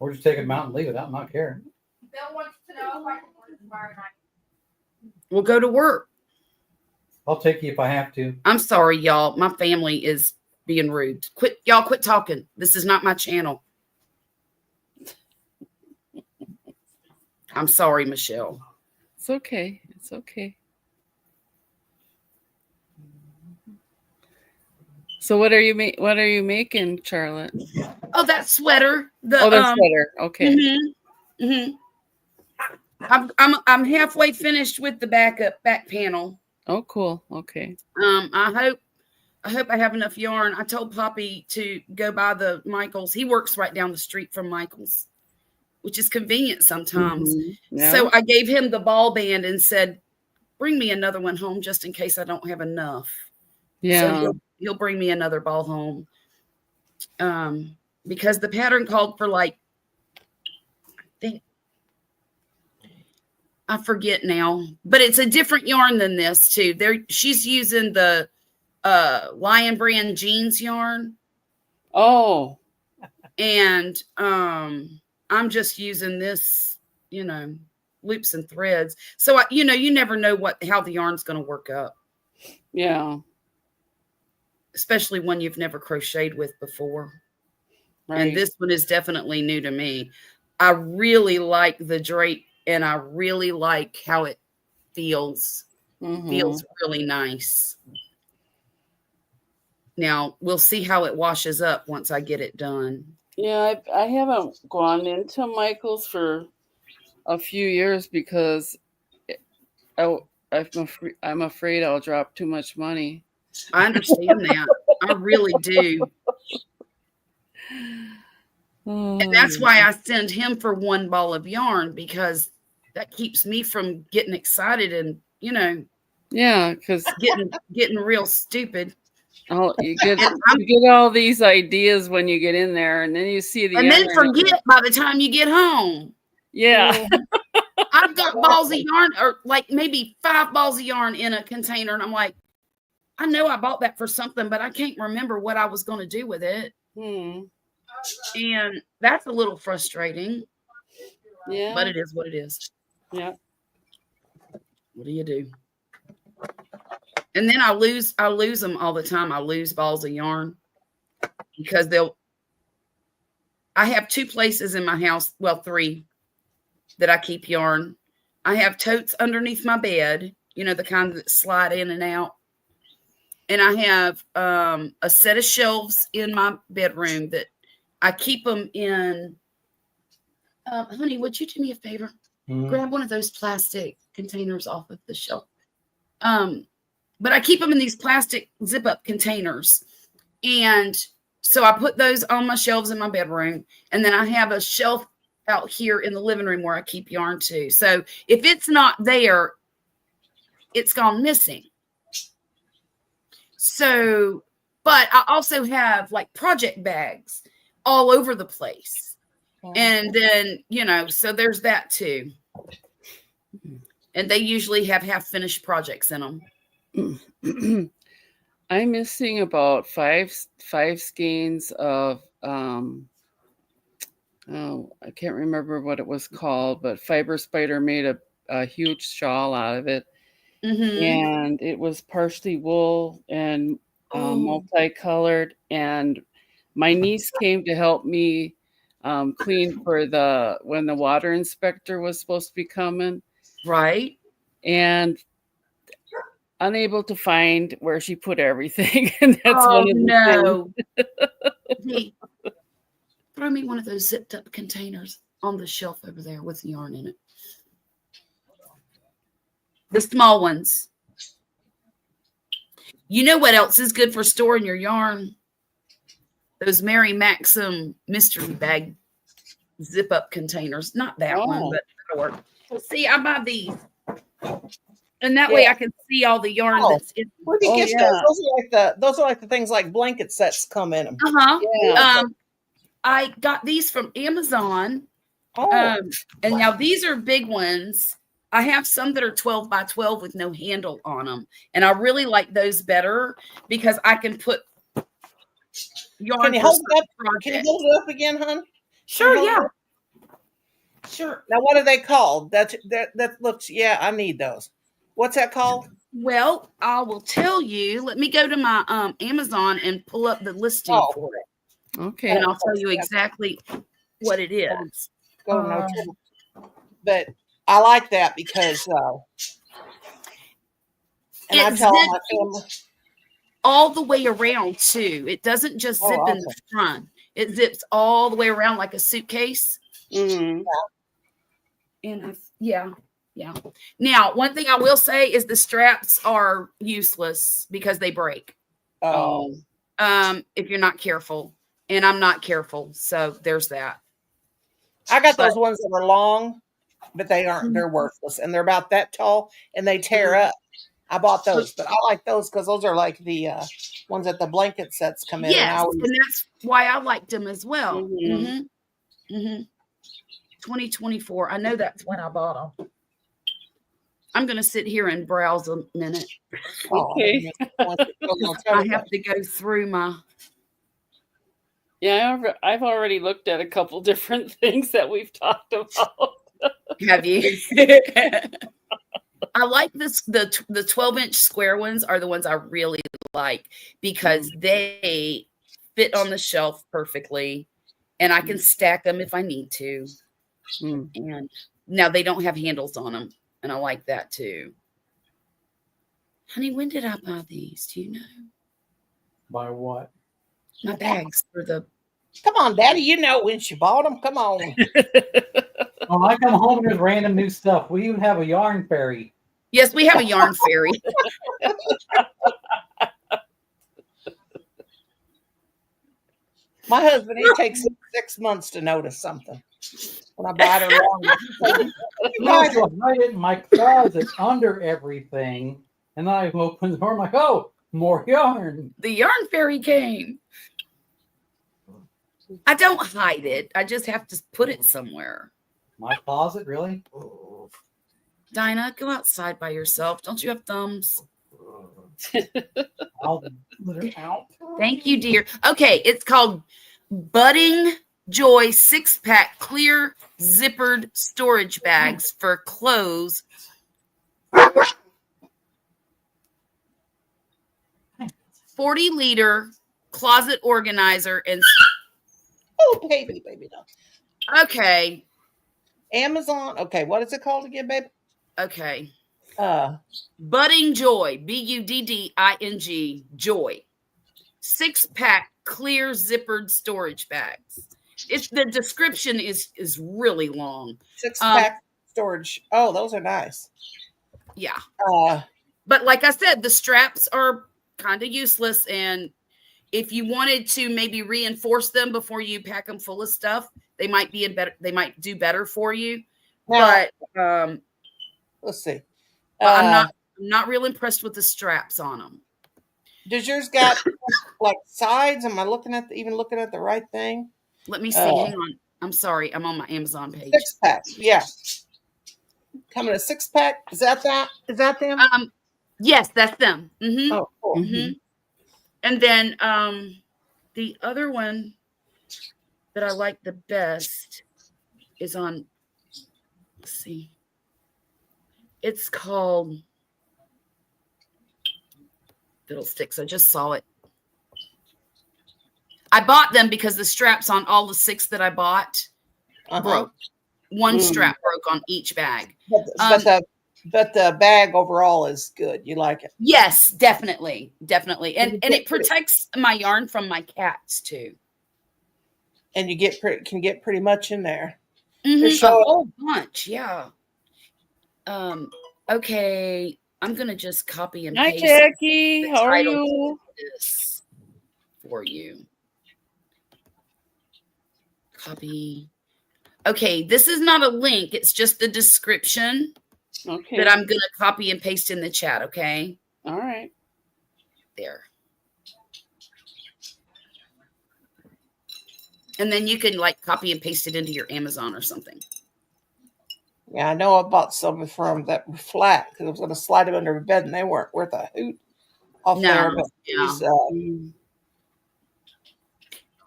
Or just take them out and leave it out and not care. Bill wants to know if I can work tomorrow night. We'll go to work. I'll take you if I have to. I'm sorry, y'all. My family is being rude. Y'all quit talking. This is not my channel. I'm sorry, Michelle. It's okay. It's okay. So what are you making, Charlotte? Oh, that sweater. The sweater. Okay. I'm halfway finished with the back panel. Oh, cool. Okay. I hope I have enough yarn. I told Poppy to go by the Michaels. He works right down the street from Michaels, which is convenient sometimes. Yeah. So I gave him the ball band and said, bring me another one home just in case I don't have enough. Yeah. So he'll bring me another ball home. Because the pattern called for like, I forget now, but it's a different yarn than this too. She's using the Lion Brand jeans yarn. Oh. And I'm just using this, loops and threads. So you never know how the yarn's going to work up. Yeah. Especially one you've never crocheted with before. Right. And this one is definitely new to me. I really like the drape and I really like how it feels. Feels really nice. Now we'll see how it washes up once I get it done. Yeah, I haven't gone into Michael's for a few years because I'm afraid I'll drop too much money. I understand that. I really do. And that's why I send him for one ball of yarn, because that keeps me from getting excited and, yeah, because getting real stupid. You get all these ideas when you get in there, and then you see the and then forget by the time you get home. Yeah. I've got balls of yarn, or like maybe 5 balls of yarn in a container, and I'm like, I know I bought that for something, but I can't remember what I was going to do with it. And that's a little frustrating. Yeah. But it is what it is. Yeah. What do you do? And then I lose them all the time. I lose balls of yarn because I have 2 places in my house, well, 3, that I keep yarn. I have totes underneath my bed, the kind that slide in and out. And I have a set of shelves in my bedroom that I keep them in. Honey, would you do me a favor? Grab one of those plastic containers off of the shelf. But I keep them in these plastic zip-up containers. And so I put those on my shelves in my bedroom. And then I have a shelf out here in the living room where I keep yarn too. So if it's not there, it's gone missing. So, but I also have like project bags all over the place. And then, so there's that too. And they usually have half-finished projects in them. I'm missing about five skeins of I can't remember what it was called, but Fiber Spider made a huge shawl out of it. And it was partially wool and multicolored. And my niece came to help me clean for when the water inspector was supposed to be coming. Right. And unable to find where she put everything. And that's one of the Hey, throw me one of those zipped up containers on the shelf over there with yarn in it. The small ones. You know what else is good for storing your yarn? Those Mary Maxim mystery bag zip up containers. Not that one, but that'll work. So see, I buy these. And that way I can see all the yarn that's in. Where do you get those? Those are like the things like blanket sets come in them. Yeah. I got these from Amazon. And now these are big ones. I have some that are 12 by 12 with no handle on them. And I really like those better because I can put yarn. Can you hold it up? Can you hold it up again, hon? Sure, yeah. Sure. Now, what are they called? That looks, I need those. What's that called? Well, I will tell you. Let me go to my Amazon and pull up the listing for it, Okay. and I'll tell you exactly what it is. Go no trouble. But I like that because, and I It tell my zips family, all the way around too. It doesn't just zip in the front. It zips all the way around like a suitcase. Mm-hmm. And yeah. Now, one thing I will say is the straps are useless because they break. oh, If you're not careful. And I'm not careful. So there's that. I got those ones that are long, but they aren't, they're worthless. And they're about that tall and they tear up. I bought those, but I like those because those are like the ones that the blanket sets come in. Yes, and that's why I liked them as well. Mhm. 2024. I know that's when I bought them. I'm going to sit here and browse a minute. Okay. I have to go through my. Yeah, I've already looked at a couple different things that we've talked about. Have you? I like this. The 12-inch square ones are the ones I really like because they fit on the shelf perfectly, and I can stack them if I need to. And now they don't have handles on them, and I like that too. Honey, when did I buy these? Do you know? By what? My bags for the. Come on, Daddy. You know when she bought them. Come on. Well, I come home and there's random new stuff. We even have a yarn fairy. Yes, we have a yarn fairy. My husband, he takes 6 months to notice something. When I buy it along, I hide it in my closet under everything, and then I open the door. I'm like, oh, more yarn. The yarn fairy came. I don't hide it. I just have to put it somewhere. My closet, really? Dinah, go outside by yourself. Don't you have thumbs? I'll let it out. Thank you, dear. Okay, it's called Budding Joy 6-pack clear zippered storage bags for clothes. 40-liter closet organizer and. oh, baby, no. Okay. Amazon. Okay, what is it called again, baby? Okay. Budding Joy, BUDDING, Joy. 6-pack clear zippered storage bags. It's the description is really long. 6-pack storage. Oh, those are nice. Yeah. But like I said, the straps are kind of useless, and if you wanted to maybe reinforce them before you pack them full of stuff, they might be they might do better for you. Now, but let's see. I'm not real impressed with the straps on them. Does yours got like sides? Am I looking at the right thing? Let me see. Hang on. I'm sorry. I'm on my Amazon page. 6-pack. Yeah. Coming a 6-pack. Is that them? Yes, that's them. Mm-hmm. Oh, cool. Mm-hmm. And then the other one that I like the best is on. Let's see. It's called Fiddlesticks. I just saw it. I bought them because the straps on all the 6 that I bought broke. One strap broke on each bag. But the bag overall is good. You like it? Yes, definitely. And it protects my yarn from my cats too. And you can get pretty much in there. Mm-hmm. A whole bunch, yeah. Okay, I'm gonna just copy and paste. Hi, Jackie. How are you? This for you. Copy. Okay, this is not a link. It's just the description. Okay. That I'm gonna copy and paste in the chat. Okay. All right. There. And then you can like copy and paste it into your Amazon or something. Yeah, I know I bought some from that were flat because I was going to slide them under the bed and they weren't worth a hoot off there. But these,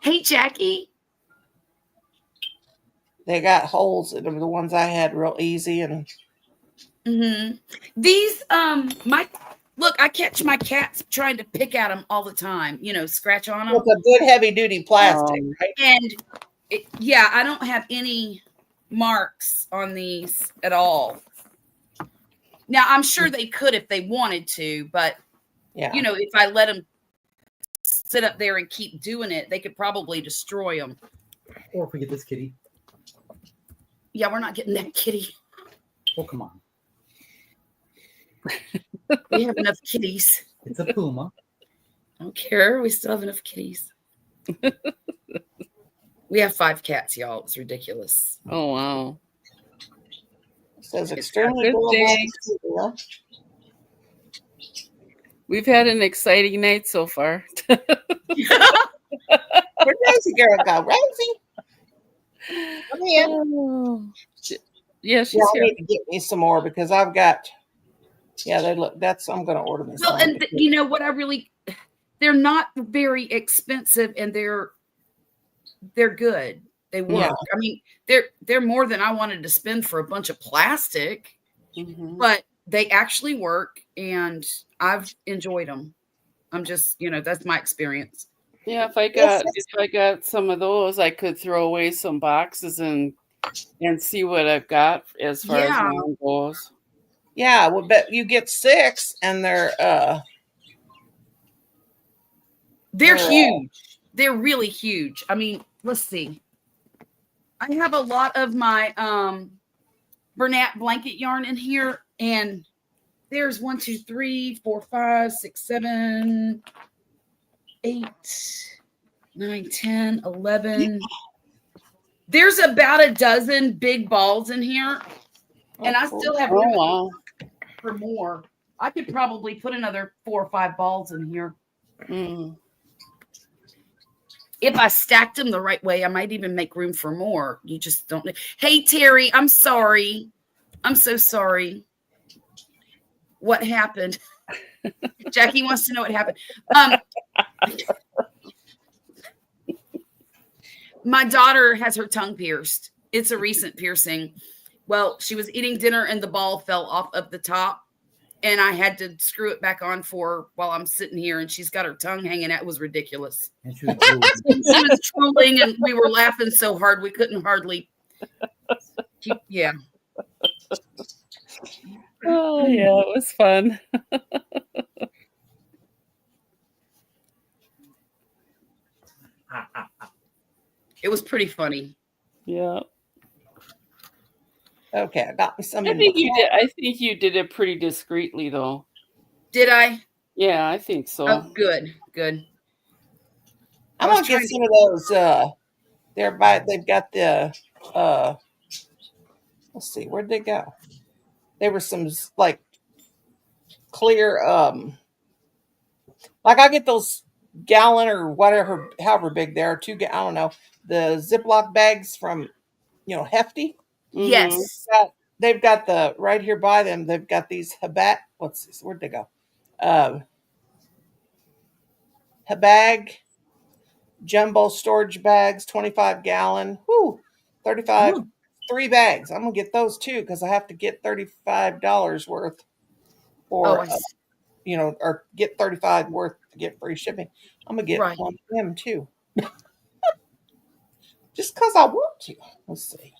hey, Jackie. They got holes in them. The ones I had real easy and. These Look, I catch my cats trying to pick at them all the time. Scratch on them. With a good heavy duty plastic, right? And yeah, I don't have any marks on these at all. Now, I'm sure they could if they wanted to, but Yeah. if I let them sit up there and keep doing it, they could probably destroy them. Or if we get this kitty. Yeah, we're not getting that kitty. Oh, come on. We have enough kitties. It's a puma. I don't care. We still have enough kitties. We have 5 cats, y'all. It's ridiculous. Oh, wow. It says It's extremely good day. durable. We've had an exciting night so far. Where'd Rosie girl go? Rosie? Come here. Oh. Yeah, she's Yeah, I here. need to get me some more because I've got. Yeah, they look. I'm going to order me some. Well, and you know what? They're not very expensive, and they're good. They work. Yeah. I mean, they're more than I wanted to spend for a bunch of plastic, Mhm. but they actually work, and I've enjoyed them. I'm just, that's my experience. Yeah, if I got some of those, I could throw away some boxes and see what I've got as far as Yeah. mine goes. Yeah, well, but you get 6, and they're They're Yeah. huge. They're really huge. I mean, let's see. I have a lot of my Bernat blanket yarn in here, and there's 1, 2, 3, 4, 5, 6, 7, 8, 9, 10, 11. There's about a dozen big balls in here, and I still have room wow. for more. I could probably put another 4 or 5 balls in here. Mm. If I stacked them the right way, I might even make room for more. You just don't know. Hey, Terry, I'm sorry. I'm so sorry. What happened? Jackie wants to know what happened. My daughter has her tongue pierced. It's a recent piercing. Well, she was eating dinner and the ball fell off of the top, and I had to screw it back on for her while I'm sitting here, and she's got her tongue hanging out. It was ridiculous. And she was drooling. She was trolling, and we were laughing so hard we couldn't hardly keep. Yeah. Oh, yeah, it was fun. It was pretty funny. Yeah. okay. I got me some. I in think the- you did. I think you did it pretty discreetly, though. Did I? Yeah, I think so. Oh, good. Good. I'm I gonna was get trying some of those. They've got the. Let's see, where'd they go? There were some like clear. Like I get those gallon or whatever, however big they are. I don't know, the Ziploc bags from, Hefty. Mhm. Yes. They've got the right here by them. They've got these What's this? Where'd they go? Habag jumbo storage bags, 25 gallon. Whoo, 35, Ooh. 3 bags. I'm gonna get those too because I have to get $35 worth, Oh, or I see. or get 35 worth to get free shipping. I'm gonna get Right. one of them too, just because I want to. Let's see.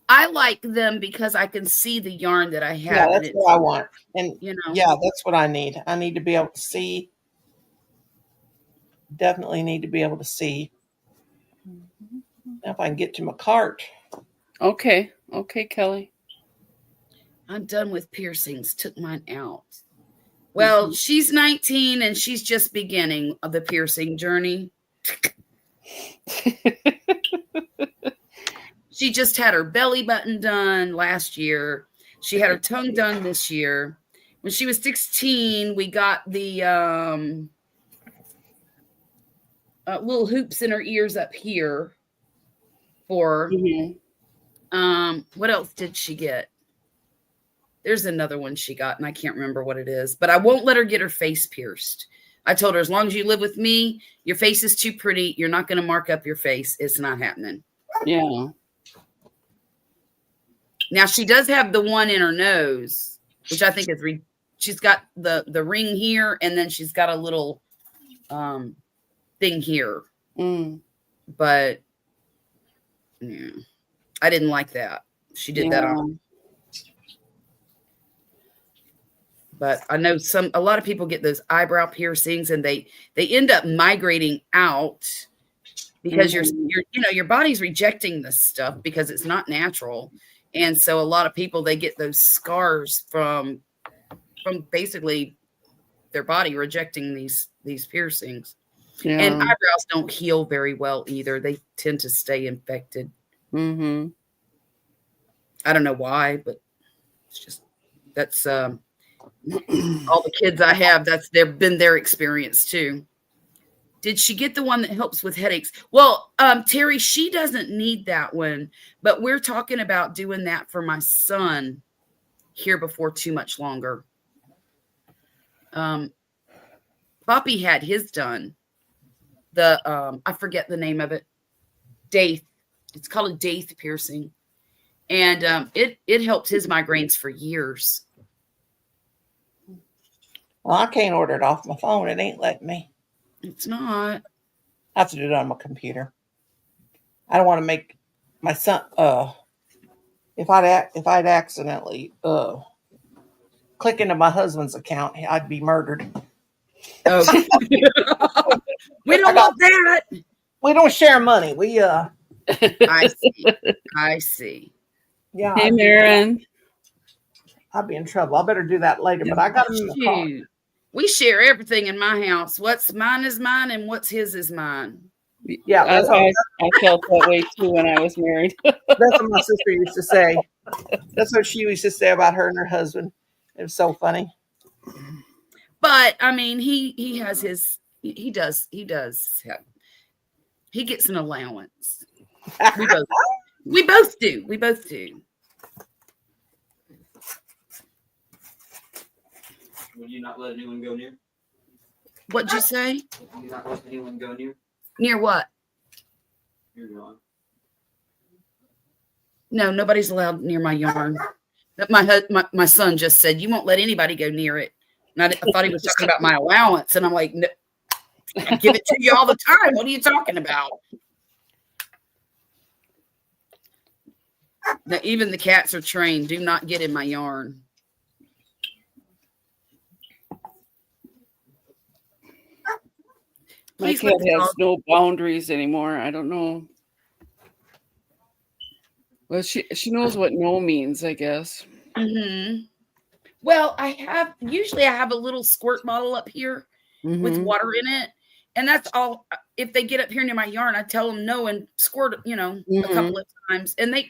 I like them because I can see the yarn that I have. Yeah, and that's it's, what I want, and you know. yeah, that's what I need. I need to be able to see. Definitely need to be able to see. Now, if I can get to my cart. Okay. Okay, Kelly. I'm done with piercings. Took mine out. Well, she's 19 and she's just beginning of the piercing journey. She just had her belly button done last year. She had her tongue done this year. When she was 16, we got the little hoops in her ears up here for her. Mhm. What else did she get? There's another one she got, and I can't remember what it is, but I won't let her get her face pierced. I told her, as long as you live with me, your face is too pretty. You're not going to mark up your face. It's not happening. Yeah. Now, she does have the one in her nose, which I think is she's got the ring here, and then she's got a little thing here. But yeah, I didn't like that. She did that on. But I know a lot of people get those eyebrow piercings, and they end up migrating out because your body's rejecting this stuff because it's not natural. And so a lot of people, they get those scars from basically their body rejecting these piercings. Yeah. And eyebrows don't heal very well either. They tend to stay infected. I don't know why, but it's just that's all the kids I have, they've been their experience too. Did she get the one that helps with headaches? Well, Terry, she doesn't need that one, but we're talking about doing that for my son here before too much longer. Poppy had his done. I forget the name of it. Daith. It's called a Daith piercing. And it helped his migraines for years. Well, I can't order it off my phone. It ain't letting me. It's not. I have to do it on my computer. I don't want to make my son. If I'd accidentally click into my husband's account, I'd be murdered. Oh, we don't want that. We don't share money. We I see. Yeah. Hey, Maren. I'd be in trouble. I better do that later. But I got him in the car. We share everything in my house. What's mine is mine, and what's his is mine. Yeah, I felt that way too when I was married. That's what my sister used to say. That's what she used to say about her and her husband. It was so funny. But I mean, he has his. He does. He gets an allowance. We both do. We both do. Would you not let anyone go near? What'd you say? Would you not let anyone go near? Near what? Your yarn. No, nobody's allowed near my yarn. My son just said, you won't let anybody go near it. And I thought he was talking about my allowance. And I'm like, no, I give it to you all the time. What are you talking about? Now, even the cats are trained. Do not get in my yarn. My cat has no boundaries anymore. I don't know. Well, she knows what no means, I guess. Well, I usually have a little squirt bottle up here with water in it. And that's all. If they get up here near my yarn, I tell them no and squirt, a couple of times. And they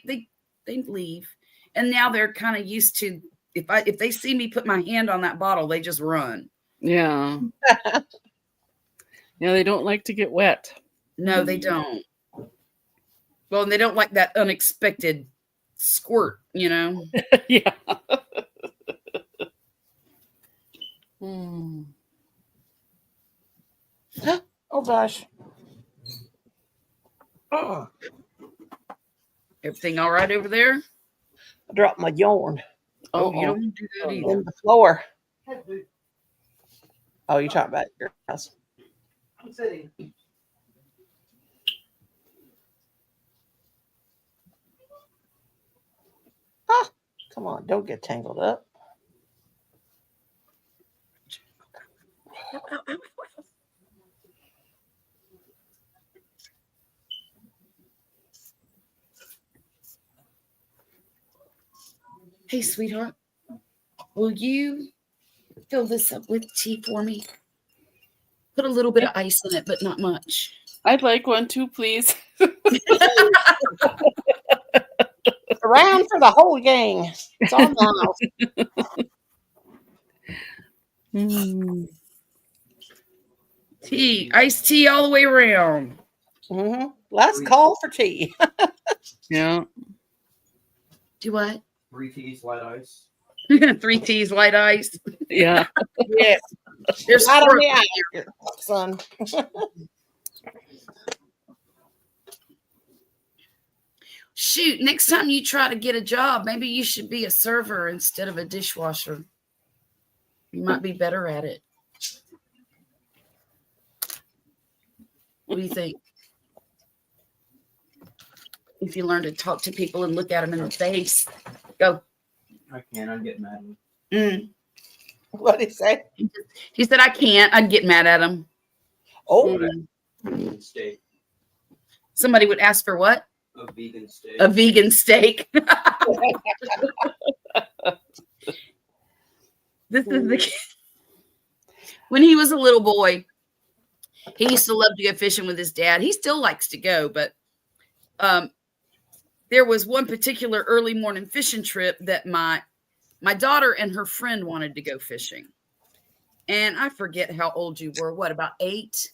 leave. And now they're kind of used to, if they see me put my hand on that bottle, they just run. Yeah. Yeah, they don't like to get wet. No, they don't. Well, and they don't like that unexpected squirt, Yeah. Oh gosh. Oh. Everything all right over there? I dropped my yarn. Oh, you don't do that either. On the floor. Oh, you're talking about your house. I'm sitting. Ah, come on, don't get tangled up. Hey, sweetheart, will you fill this up with tea for me? Put a little bit of ice in it, but not much. I'd like one too, please. Around for the whole gang. It's all the house. Tea, iced tea all the way around. Last call for tea. Yeah. Do what? 3 teas, light ice. 3 teas, light ice. Yeah. Yes. There's I 4 don't need son. Shoot, next time you try to get a job, maybe you should be a server instead of a dishwasher. You might be better at it. What do you think? If you learn to talk to people and look at them in the face. Go. I can't. I'd get mad at Mm. What did he say? He said, I can't. I'd get mad at him. Oh, vegan steak. Somebody would ask for what? A vegan steak. A vegan steak. This is the kid. When he was a little boy, he used to love to go fishing with his dad. He still likes to go, but there was one particular early morning fishing trip that my daughter and her friend wanted to go fishing. And I forget how old you were. What, about 8?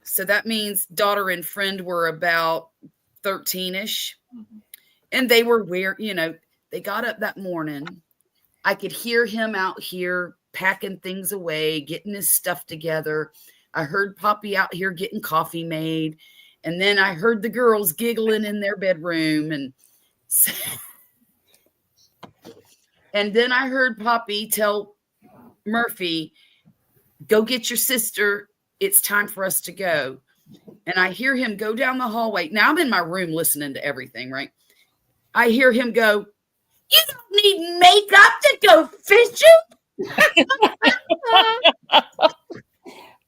So that means daughter and friend were about 13-ish. Mm-hmm. And they were they got up that morning. I could hear him out here packing things away, getting his stuff together. I heard Poppy out here getting coffee made. And then I heard the girls giggling in their bedroom. And then I heard Poppy tell Murphy, go get your sister. It's time for us to go. And I hear him go down the hallway. Now I'm in my room listening to everything, right? I hear him go, you don't need makeup to go fishing.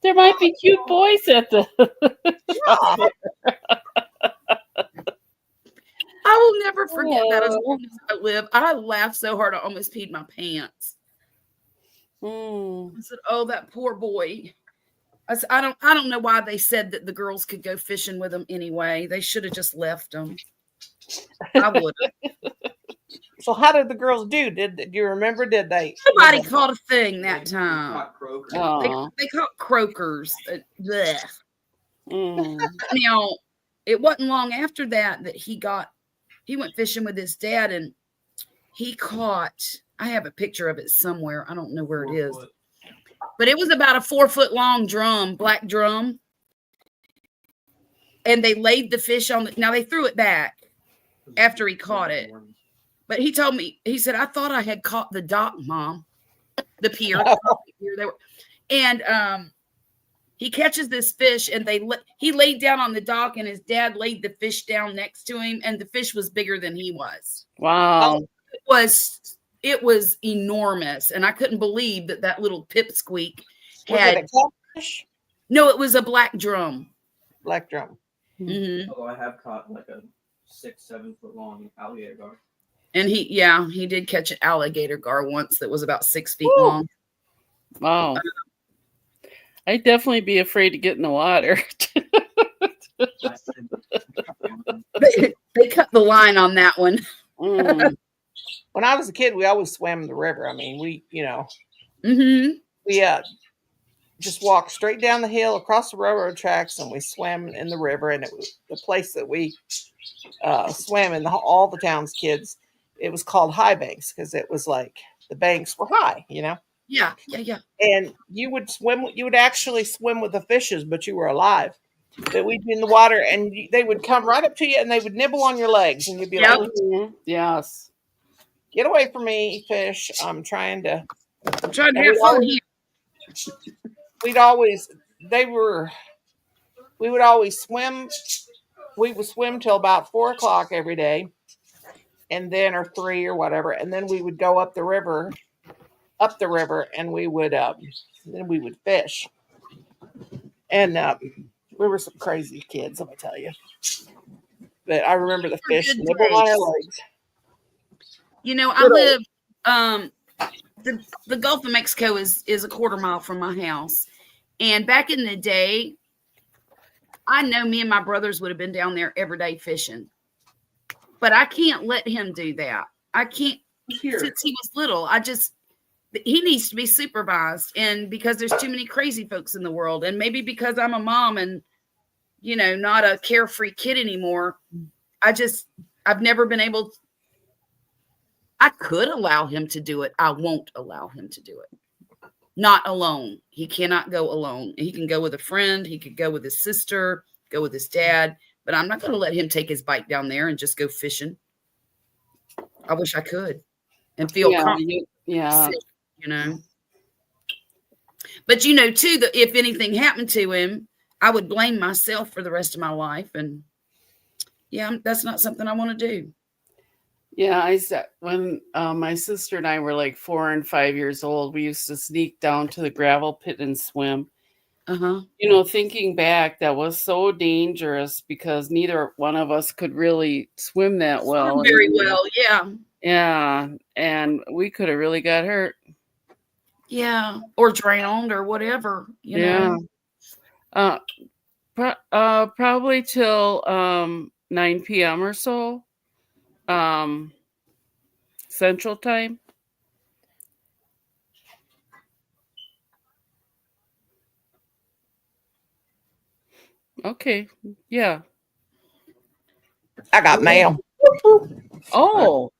There might be cute boys at the. I will never forget that as long as I live. I laughed so hard I almost peed my pants. I said, oh, that poor boy. I said, I don't know why they said that the girls could go fishing with them anyway. They should have just left them. I would have. so how did the girls do? Did you remember? Did they? Nobody caught a thing that time. Caught croakers. They caught croakers. Blech. Mm. Now, it wasn't long after that he went fishing with his dad, and he caught, I have a picture of it somewhere. I don't know where it is. But it was about a 4-foot long drum, black drum. And they laid the fish on now they threw it back after he caught it. But he told me, he said, I thought I had caught the dock, Mom. The pier. They were, and he catches this fish, and he laid down on the dock, and his dad laid the fish down next to him, and the fish was bigger than he was. Wow. It was enormous, and I couldn't believe that little pipsqueak Was had. it a catfish? No, it was a black drum. Black drum. Mm-hmm. Although I have caught like a 6-7 foot long alligator gar. And he did catch an alligator gar once that was about 6 feet Woo. long. Wow. I'd definitely be afraid to get in the water. They cut the line on that one. Mm. When I was a kid, we always swam the river. I mean, we Mm-hmm. we just walked straight down the hill across the railroad tracks, and we swam in the river. And it was the place that we swam in. All the town's kids. It was called High Banks because it was like the banks were high, Yeah. And you would swim. You would actually swim with the fishes, but you were alive. That we'd be in the water, and they would come right up to you, and they would nibble on your legs, and you'd be Yep. like, Yes. "Get away from me, fish! I'm trying to." I'm trying to have fun here. We would always swim. We would swim till about 4:00 every day, and then or 3 or whatever, and then we would go up the river, and we would fish. And we were some crazy kids, let me tell you. But I remember the fish Good nibble on our days. legs. I live the Gulf of Mexico is a quarter mile from my house. And back in the day, I know me and my brothers would have been down there every day fishing. But I can't let him do that. I can't since he was little. He needs to be supervised. And because there's too many crazy folks in the world, and maybe because I'm a mom and not a carefree kid anymore, I've never been able. I could allow him to do it. I won't allow him to do it. Not alone. He cannot go alone. He can go with a friend. He could go with his sister, go with his dad. But I'm not going to let him take his bike down there and just go fishing. I wish I could and feel confident. Yeah. But you know, too, that if anything happened to him, I would blame myself for the rest of my life. And yeah, that's not something I want to do. Yeah, I said when my sister and I were like 4 and 5 years old, we used to sneak down to the gravel pit and swim. Uh-huh. Thinking back, that was so dangerous because neither one of us could really swim that well. Very well, yeah. Yeah, and we could have really got hurt. Yeah. Or drowned or whatever, Yeah. Probably till 9 p.m. or so, Central Time. Okay. Yeah. I got mail. Oh,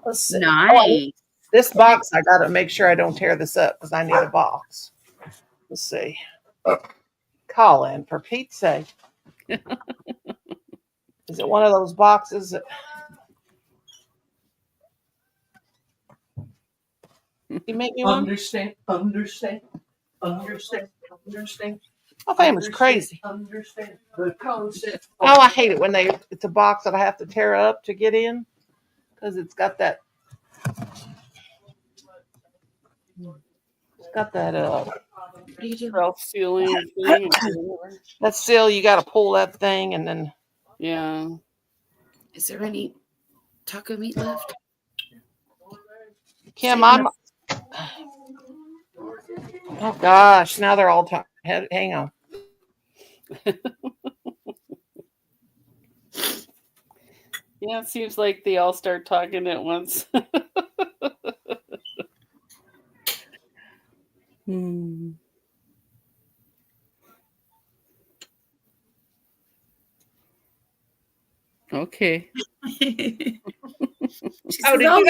Let's see. Nice. This box, I got to make sure I don't tear this up because I need a box. Let's see. Colin, for Pete's sake. Is it one of those boxes that... You make me one? Understand. My family's crazy. Understand the concept. Oh, I hate it when it's a box that I have to tear up to get in because it's got that self-sealing thing. that seal. You got to pull that thing and then. Yeah. Is there any taco meat left? Kim, I'm. Oh gosh, now they're all talking. Hang on. Yeah, it seems like they all start talking at once. Okay. Oh,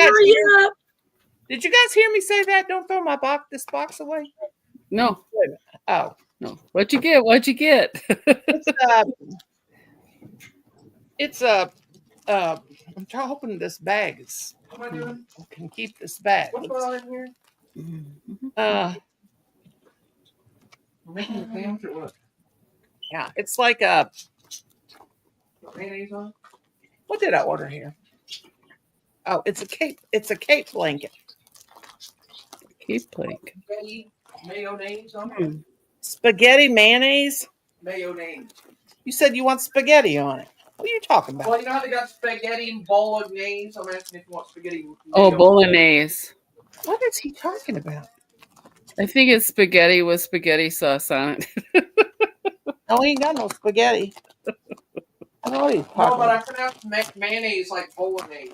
did you guys hear me say that? Don't throw this box away. No. Oh, no. What'd you get? What'd you get? I'm hoping this bag is. Can keep this bag. What's all in here? Making the clams or what? Yeah, it's like a. Mayonnaise on? What did I order here? Oh, it's a cape. It's a cape blanket. Cape blanket. Spaghetti mayonnaise on it? Spaghetti mayonnaise? Mayonnaise. You said you want spaghetti on it. What are you talking about? Well, you know how they got spaghetti and bolognese? I'm asking if you want spaghetti. Oh, bolognese. What is he talking about? I think it's spaghetti with spaghetti sauce on it. No, he ain't got no spaghetti. I know what he's talking No, but I about. pronounced mayonnaise like bolognese.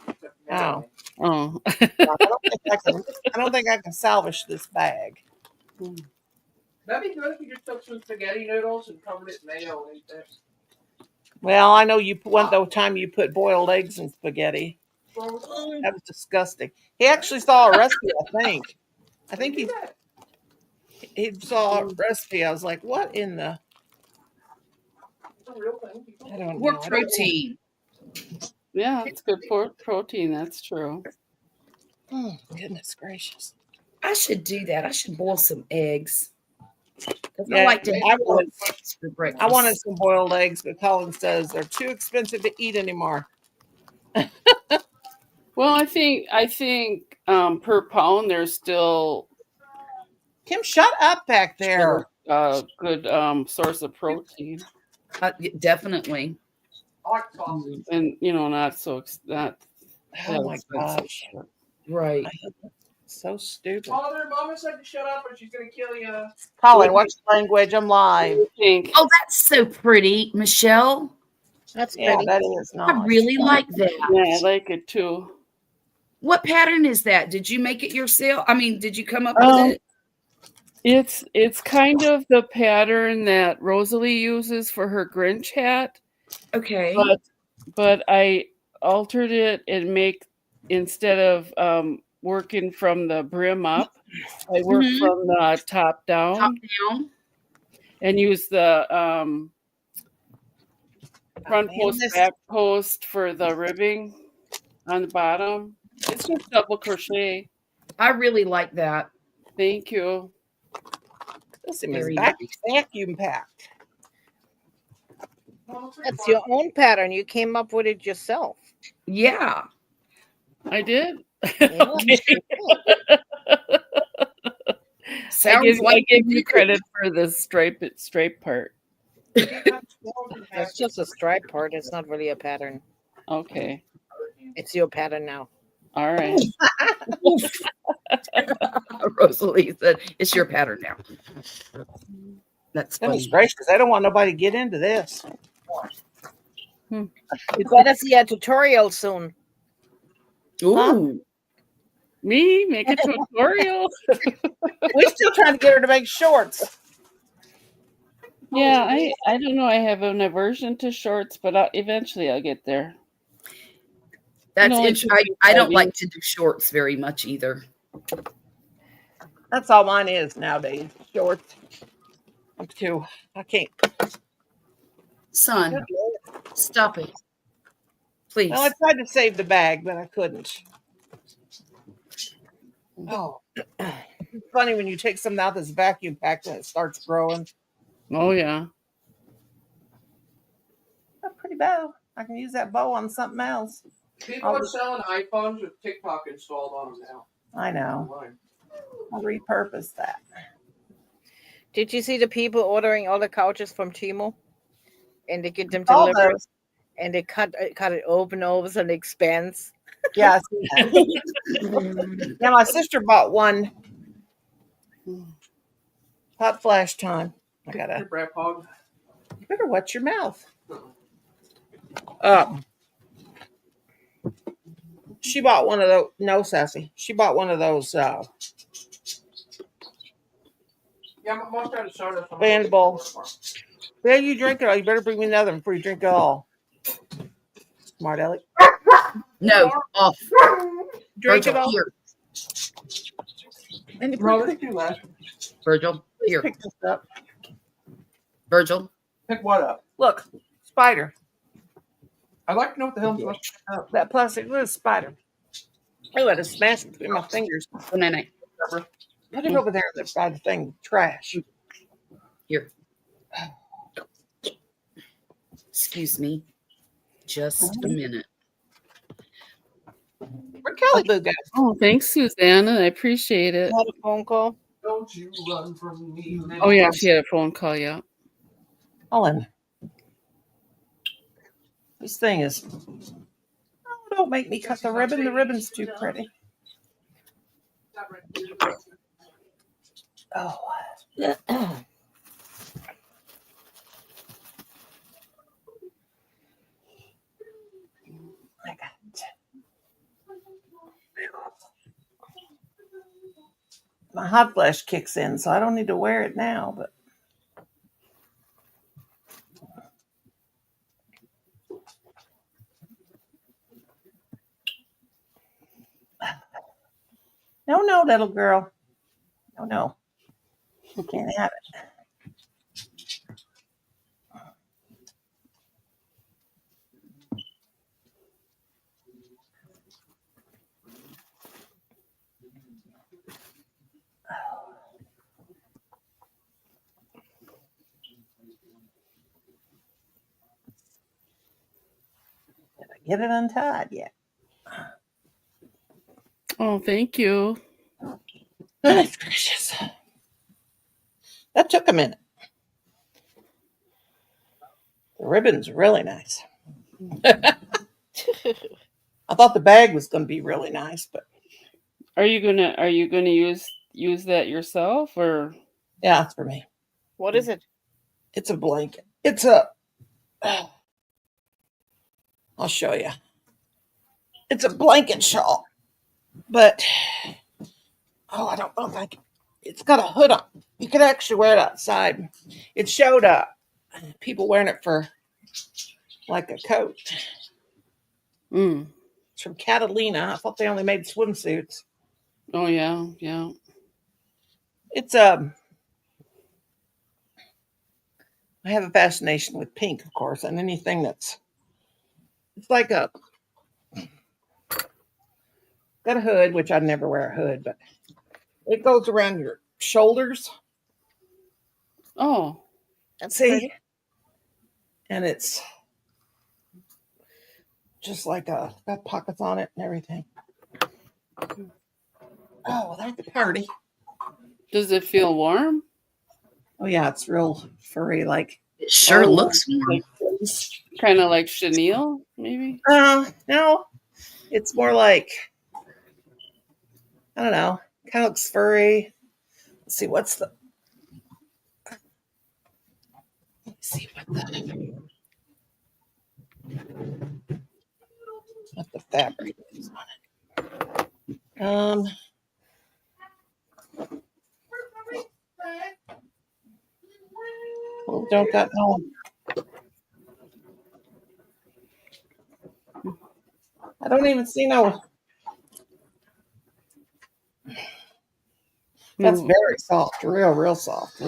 Oh. Oh. I don't think I can salvage this bag. That'd be good if you just took some spaghetti noodles and covered it in mayo and ate that. Well, I know you one time you put boiled eggs in spaghetti. That was disgusting. He actually saw a recipe, I think he saw a recipe. I was like, what in the... I don't know. More protein. Yeah, it's good for protein. That's true. Oh, goodness gracious. I should do that. I should boil some eggs. Yeah, I like to have eggs for breakfast. I wanted some boiled eggs, but Colin says they're too expensive to eat anymore. Well, I think per pound there's still Kim, shut up back there. a good source of protein. Definitely. I like sausage. And not Oh my gosh. Right. So stupid. Mama said to shut up or she's gonna kill you. Colin, what's the language? I'm live. Oh, that's so pretty, Michelle. That's pretty. That is nice. I really like that. Yeah, I like it too. What pattern is that? Did you make it yourself? I mean, did you come up with it? It's kind of the pattern that Rosalie uses for her Grinch hat. Okay. But I altered it and instead of working from the brim up, I work from the top down. Top down. And use the front post, back post for the ribbing on the bottom. It's just double crochet. I really like that. Thank you. This thing is Very nice. vacuum packed. That's your own pattern. You came up with it yourself. Yeah. I did. Yeah, Okay. Sounds I like give you credit for the stripe part. that's just a stripe part. It's not really a pattern. Okay. It's your pattern now. All right. Rosalie said, it's your pattern now. That's Goodness funny. gracious, I don't want nobody to get into this. You better see a tutorial soon. Ooh. Me make a tutorial. We're still trying to get her to make shorts. Yeah, I don't know. I have an aversion to shorts, but eventually I'll get there. That's No, I don't like to do shorts very much either. That's all mine is nowadays. Shorts. I'm too. I can't. Son, stop it. Please. Well, I tried to save the bag, but I couldn't. Oh, it's funny when you take something out that's vacuum packed and it starts growing. Oh yeah. That's pretty bow. I can use that bow on something else. People are selling iPhones with TikTok installed on them now. I know. Online. I'll repurpose that. Did you see the people ordering all the couches from Timo? And they get them All delivered, those. and they cut it open over so it expands. Yeah, I see that. Yeah, my sister bought one. Hot flash time. I gotta. Brad Hog. You better watch your mouth. She bought one of those. No, Sassy. She bought one of those Yeah, my mom tried to start us on Bandable. Yeah, you drink it all. You better bring me another one before you drink it all. Smart Alex. No, off. Drink Virgil, it all. here. And No, they do last. Virgil, here. pick this up. Virgil. Pick what up? Look, spider. I'd like to know what the hell I'm supposed to pick up. That plastic little spider. Oh, I had to smash it between my fingers. Banana. Put it over there by the thing. Trash. Here. Excuse me. Just a minute. Where'd Kelly Boo go? Oh, thanks, Susanna. I appreciate it. Had a phone call. Don't you run from me. Oh yeah, she had a phone call. Yeah. Ellen. This thing is. Oh, don't make me cut the ribbon. The ribbon's too pretty. Oh. I got it. My hot flash kicks in, so I don't need to wear it now, but no, little girl. No. You can't have it. Did I get it untied yet? Oh, thank you. Goodness gracious. That took a minute. The ribbon's really nice. I thought the bag was going to be really nice, but Are you gonna use that yourself or? yeah, it's for me. What is it? It's a blanket. It's a. I'll show you. It's a blanket shawl, but I don't know if I can. It's got a hood on. You could actually wear it outside. It showed people wearing it for like a coat. Mm. It's from Catalina. I thought they only made swimsuits. Oh yeah, yeah. It's I have a fascination with pink, of course, and anything it's like got a hood, which I'd never wear a hood, but it goes around your shoulders. Oh, That's See? pretty. And it's just like got pockets on it and everything. Oh, that's a party. does it feel warm? Oh yeah, it's real furry, like It sure Oh, looks warm. kind of like chenille, maybe. no, it's more like I don't know. Kind of looks furry. Let's see what's the. Let's see what the fabric is on it. Well, don't got no. I don't even see no. That's No. very soft, real soft,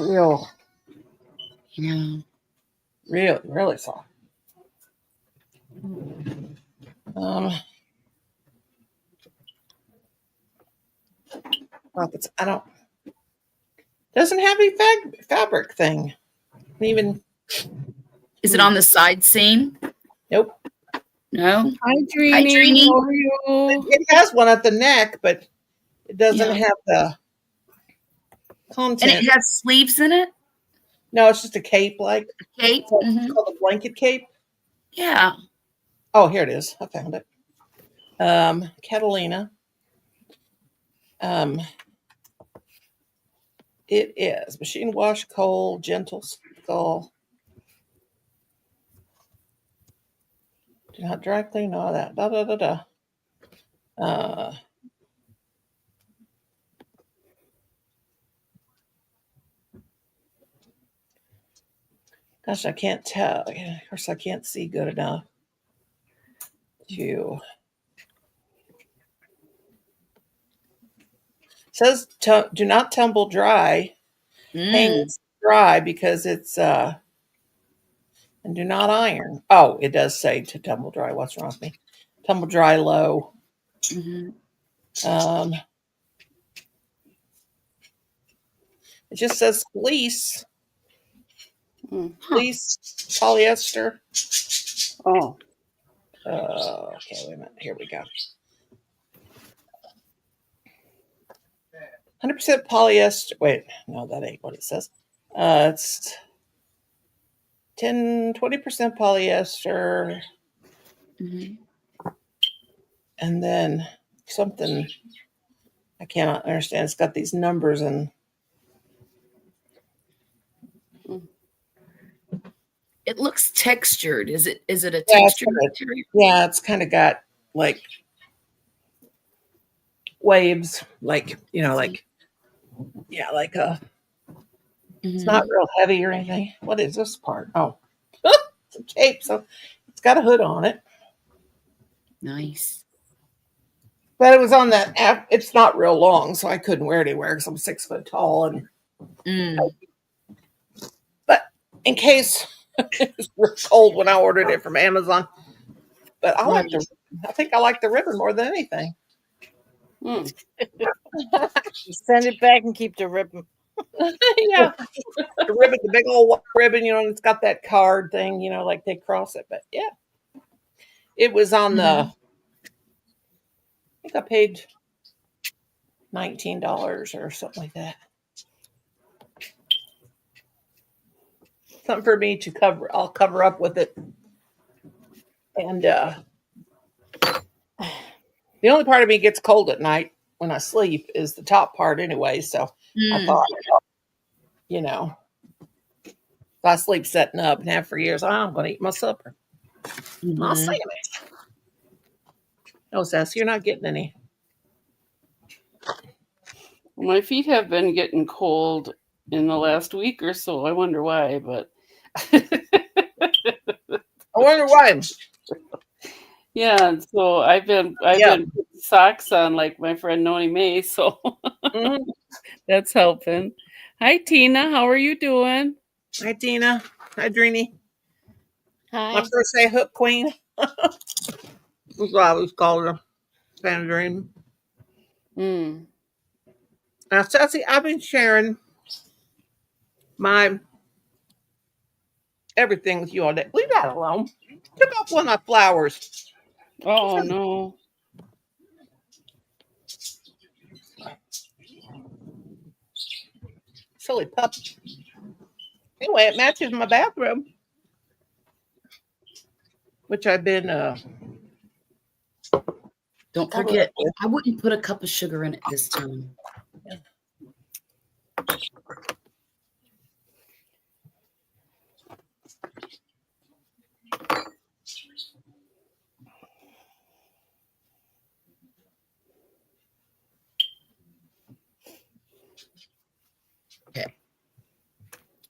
Yeah. really soft. Well, I don't. Doesn't have any fabric thing. Even Is it on the side seam? nope. No. Hi, Hi, Trini. Trini. How are you? It has one at the neck, but it doesn't Yeah. have the And content. it has sleeves in it? No, it's just a cape, like Cape? it's called a blanket cape. Yeah. Oh, here it is. I found it. Catalina. It is machine wash, cold, gentle skull. Do not dry clean, all that. Da da da da. Gosh, I can't tell. Of course, I can't see good enough to. It says do not tumble dry. Hangs dry because it's and do not iron. Oh, it does say to tumble dry. What's wrong with me? Tumble dry low. Mhm. It just says fleece. Mm. Fleece polyester. Oh, Okay, wait a minute. Here we go. 100% polyester. Wait, no, that ain't what it says. It's 20% polyester, Mhm. and then something I cannot understand. It's got these numbers and It looks textured. Is it a Yeah, textured material? yeah, it's kind of got like waves, like like like it's not real heavy or anything. What is this part? Oh, it's a cape, so it's got a hood on it. Nice. But it was on that app. It's not real long, so I couldn't wear it anywhere because I'm 6 foot tall. But in case it was real cold when I ordered it from Amazon. But I think I like the ribbon more than anything. mm. Send it back and keep the ribbon. Yeah, the ribbon, the big old white ribbon, and it's got that card thing, like they cross it. But yeah, it was on the. I think I paid $19 or something like that. Something for me to cover. I'll cover up with it. And the only part of me gets cold at night when I sleep is the top part anyway. So I thought, if I sleep setting up and have for years, I'm going to eat my supper. I'll see you. No, Sass, you're not getting any. My feet have been getting cold in the last week or so. I wonder why, but I wonder why. yeah. So I've been putting socks on like my friend Noni May, so that's helping. Hi Tina, how are you doing? Hi Tina. Hi Dreamy. Hi. My crochet hook queen. That's what I always called her. Fan Dream. Now, Sassy, I've been sharing my everything with you all day. Leave that alone. Took off one of my flowers. Oh no. Silly pup. Anyway, it matches my bathroom, which I've been Don't covered forget, up with. I wouldn't put a cup of sugar in it this time. Okay.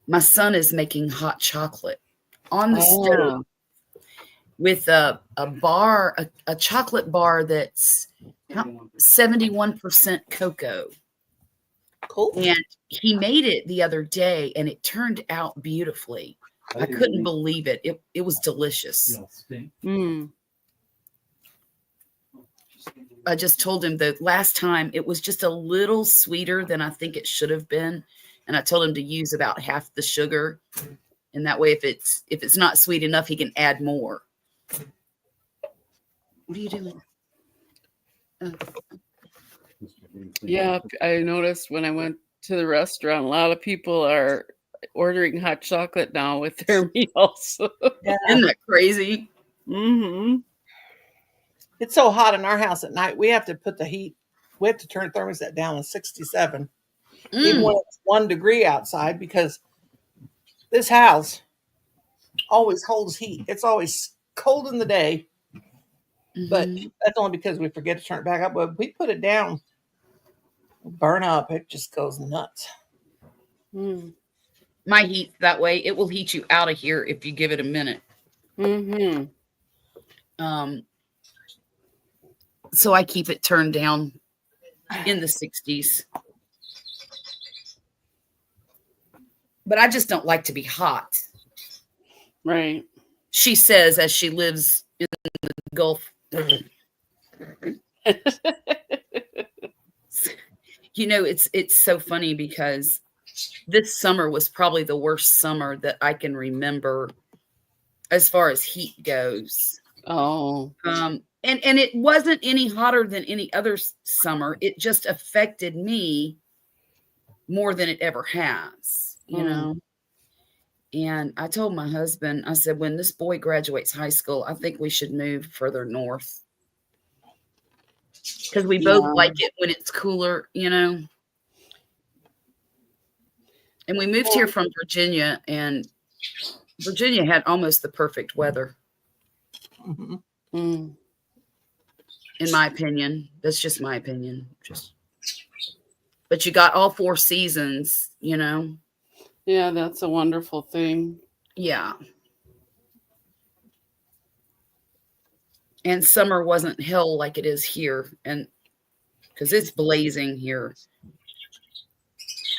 My son is making hot chocolate on the stove Oh. with a bar, a chocolate bar that's 71% cocoa. Cool. And he made it the other day and it turned out beautifully. I couldn't believe it. It was delicious. Mm. I just told him that last time it was just a little sweeter than I think it should have been. And I told him to use about half the sugar. And that way, if it's not sweet enough, he can add more. What are you doing? Yeah, I noticed when I went to the restaurant, a lot of people are ordering hot chocolate now with their meals. Isn't that crazy? Mm-hmm. It's so hot in our house at night. We have to put the heat. We have to turn the thermostat down to 67, even when it's 1 degree outside, because this house always holds heat. It's always cold in the day, but that's only because we forget to turn it back up. But if we put it down, burn up. It just goes nuts. Mm. My heat's that way. It will heat you out of here if you give it a minute. Mm-hmm. So I keep it turned down in the 60s. But I just don't like to be hot. Right. She says as she lives in the Gulf. You know, it's so funny because this summer was probably the worst summer that I can remember as far as heat goes. Oh. And it wasn't any hotter than any other summer. It just affected me more than it ever has, you know? And I told my husband, I said, when this boy graduates high school, I think we should move further north. Because we both like it when it's cooler, you know? And we moved here from Virginia, and Virginia had almost the perfect weather. Mm-hmm. Mm. In my opinion. That's just my opinion. But you got all 4 seasons, you know? Yeah, that's a wonderful thing. Yeah. And summer wasn't hell like it is here. And because it's blazing here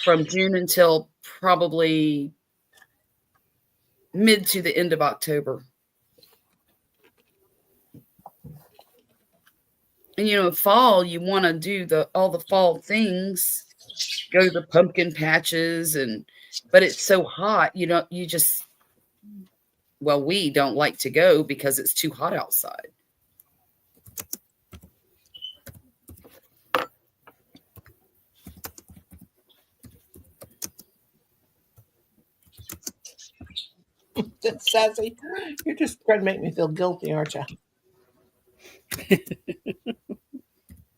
from June until probably mid to the end of October. And you know, fall, you want to do all the fall things, go to the pumpkin patches, but it's so hot, you know, we don't like to go because it's too hot outside. That's sassy. You're just trying to make me feel guilty, aren't you?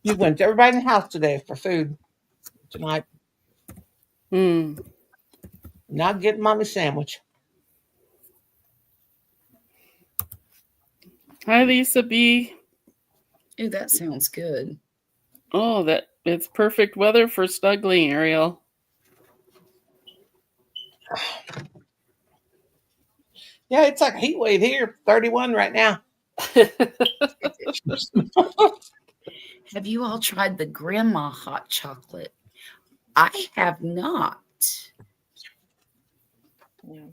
You went to everybody in the house today for food tonight. Not getting mommy's sandwich. Hi, Lisa B. Ooh, that sounds good. Oh, it's perfect weather for snuggling, Ariel. Yeah, it's like a heat wave here. 31 right now. Have you all tried the grandma hot chocolate? I have not. Yeah.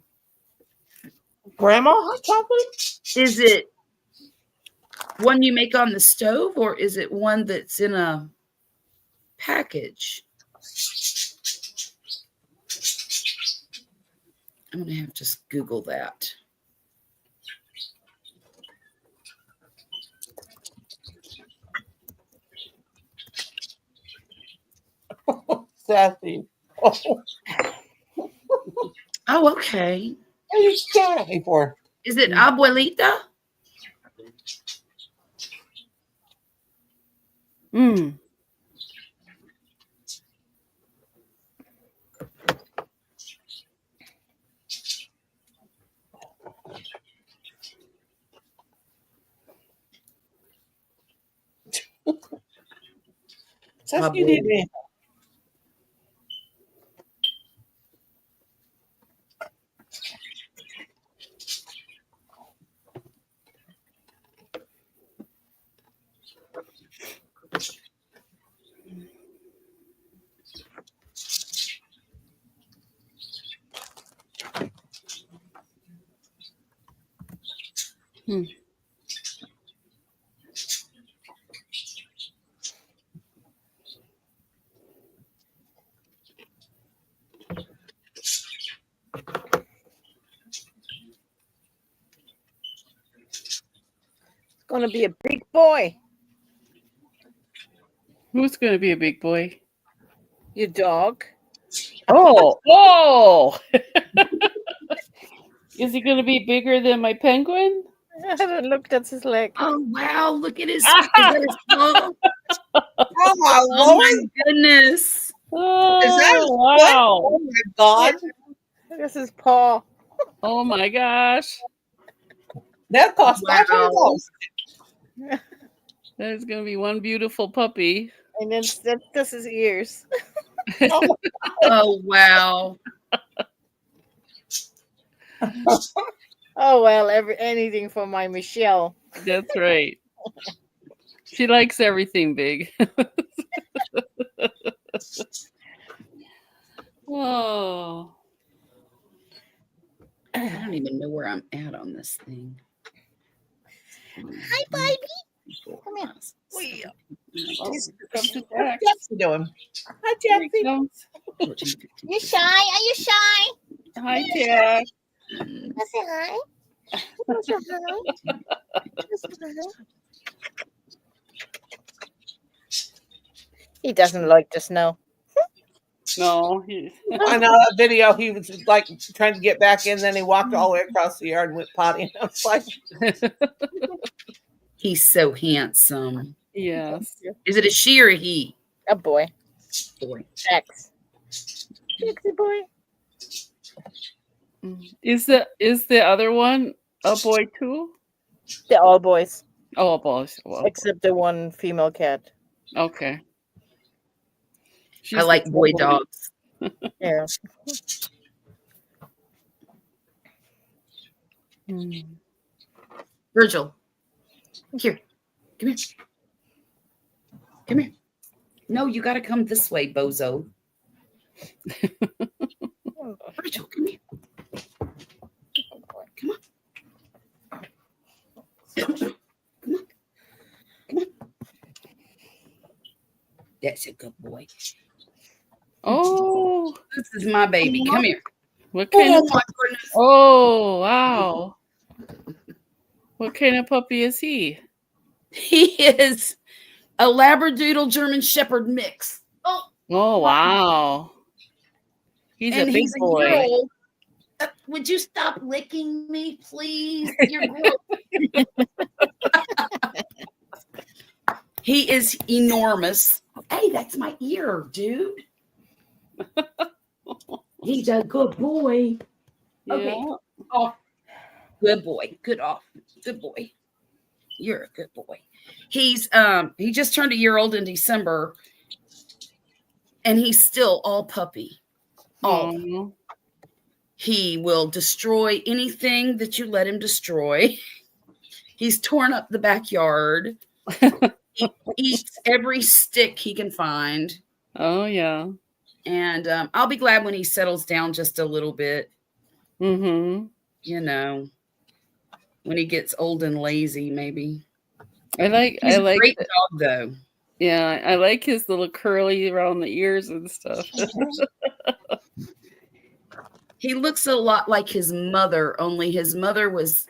Grandma hot chocolate? Is it one you make on the stove, or is it one that's in a package? I'm gonna have to just Google that. Sassy. Oh, Oh, okay. what are you staring at me for? Is it abuelita? Mm. Sassy, you need me. Hmm. It's gonna be a big boy. Who's going to be a big boy? Your dog. Oh, oh! Is he going to be bigger than my penguin? I haven't looked at his leg. Oh wow! Look at his. Is that his paw? Oh my Oh lord! my goodness! Oh, Is that his foot? wow! Oh my god! This is paw. Oh my gosh! That cost Wow. $500. That is going to be one beautiful puppy. And then that's his ears. Oh, Oh wow! Oh well, anything for my Michelle. That's right. She likes everything big. Oh. I don't even know where I'm at on this thing. Hi, baby. Come here. Come to Jack. what's Jackson doing? Hi, Here he Jackson. comes. You shy? Are you shy? Hi, Jack. Say hi. Say hi. He doesn't like the snow. No, I know that video. He was like trying to get back in, then he walked all the way across the yard and went potty. And I was like, He's so handsome. yes. Is it a she or a he? A boy. Boy. X. Sexy boy. Is the other one a boy too? They're all boys, Oh, a boy. Well, except the one female cat. okay. I like boy dogs. Yeah. Mm. Virgil, here, come here. Come here. No, you got to come this way, bozo. Virgil, come here. Come on. Come on. Come on. That's a good boy. Oh, This is my baby. Come here. what kind Oh of? my goodness. Oh, wow. What kind of puppy is he? He is a Labradoodle German Shepherd mix. Oh, Oh, wow. He's a and big he's a boy. year old. Would you stop licking me, please? You're gross. He is enormous. Hey, that's my ear, dude. He's a good boy. Okay. Yeah. Oh, good boy. Good off. Good boy. You're a good boy. He's he just turned a year old in December, and he's still all puppy. All. Oh. He will destroy anything that you let him destroy. He's torn up the backyard. He eats every stick he can find. Oh, yeah. And I'll be glad when he settles down just a little bit. Mm-hmm. You know, when he gets old and lazy, maybe. He's He's a great the- dog, though. Yeah, I like his little curly around the ears and stuff. He looks a lot like his mother, only his mother was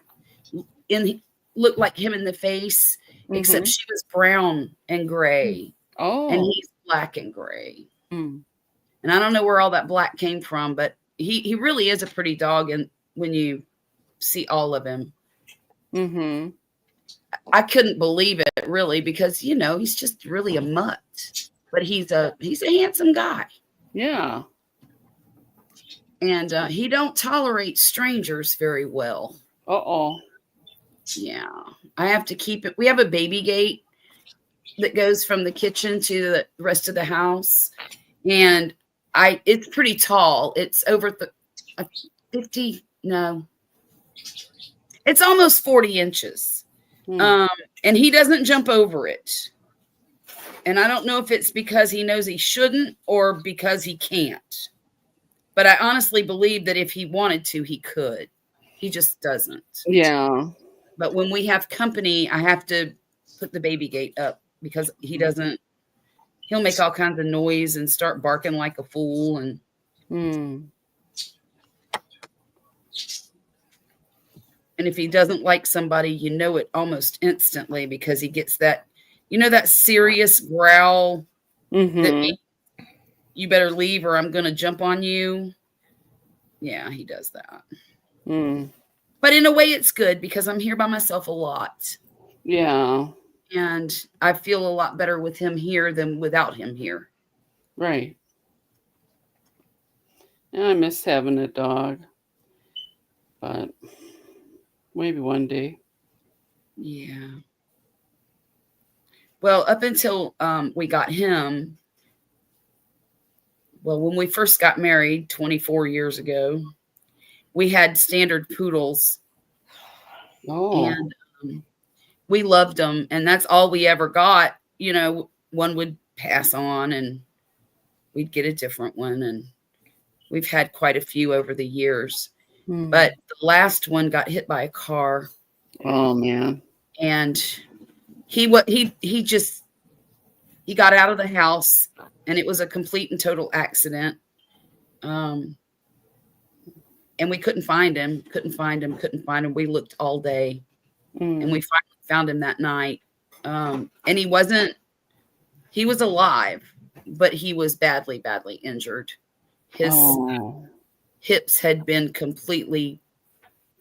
looked like him in the face, except she was brown and gray, and Oh. he's black and gray. Mm. And I don't know where all that black came from, but he really is a pretty dog, and when you see all of him. Mm-hmm. I couldn't believe it really because he's just really a mutt, but he's a handsome guy. Yeah. And he don't tolerate strangers very well. Uh-oh. Yeah, I have to keep it. We have a baby gate that goes from the kitchen to the rest of the house, and it's pretty tall. It's over 50. No, it's almost 40 inches. Mm. And he doesn't jump over it. And I don't know if it's because he knows he shouldn't or because he can't. But I honestly believe that if he wanted to, he could. He just doesn't. Yeah. But when we have company, I have to put the baby gate up because he'll make all kinds of noise and start barking like a fool. And And if he doesn't like somebody, you know it almost instantly because he gets that, that serious growl that means you better leave or I'm going to jump on you. Yeah, he does that. But in a way, it's good because I'm here by myself a lot. Yeah. And I feel a lot better with him here than without him here. Right. Yeah, I miss having a dog. But maybe one day. Yeah. Well, up until we got him, when we first got married 24 years ago, we had standard poodles. Oh. And we loved them. And that's all we ever got. One would pass on and we'd get a different one. And we've had quite a few over the years. But the last one got hit by a car. Oh, man. And he got out of the house and it was a complete and total accident. And we couldn't find him. We looked all day and we finally found him that night. And he was alive, but he was badly, badly injured. His hips had been completely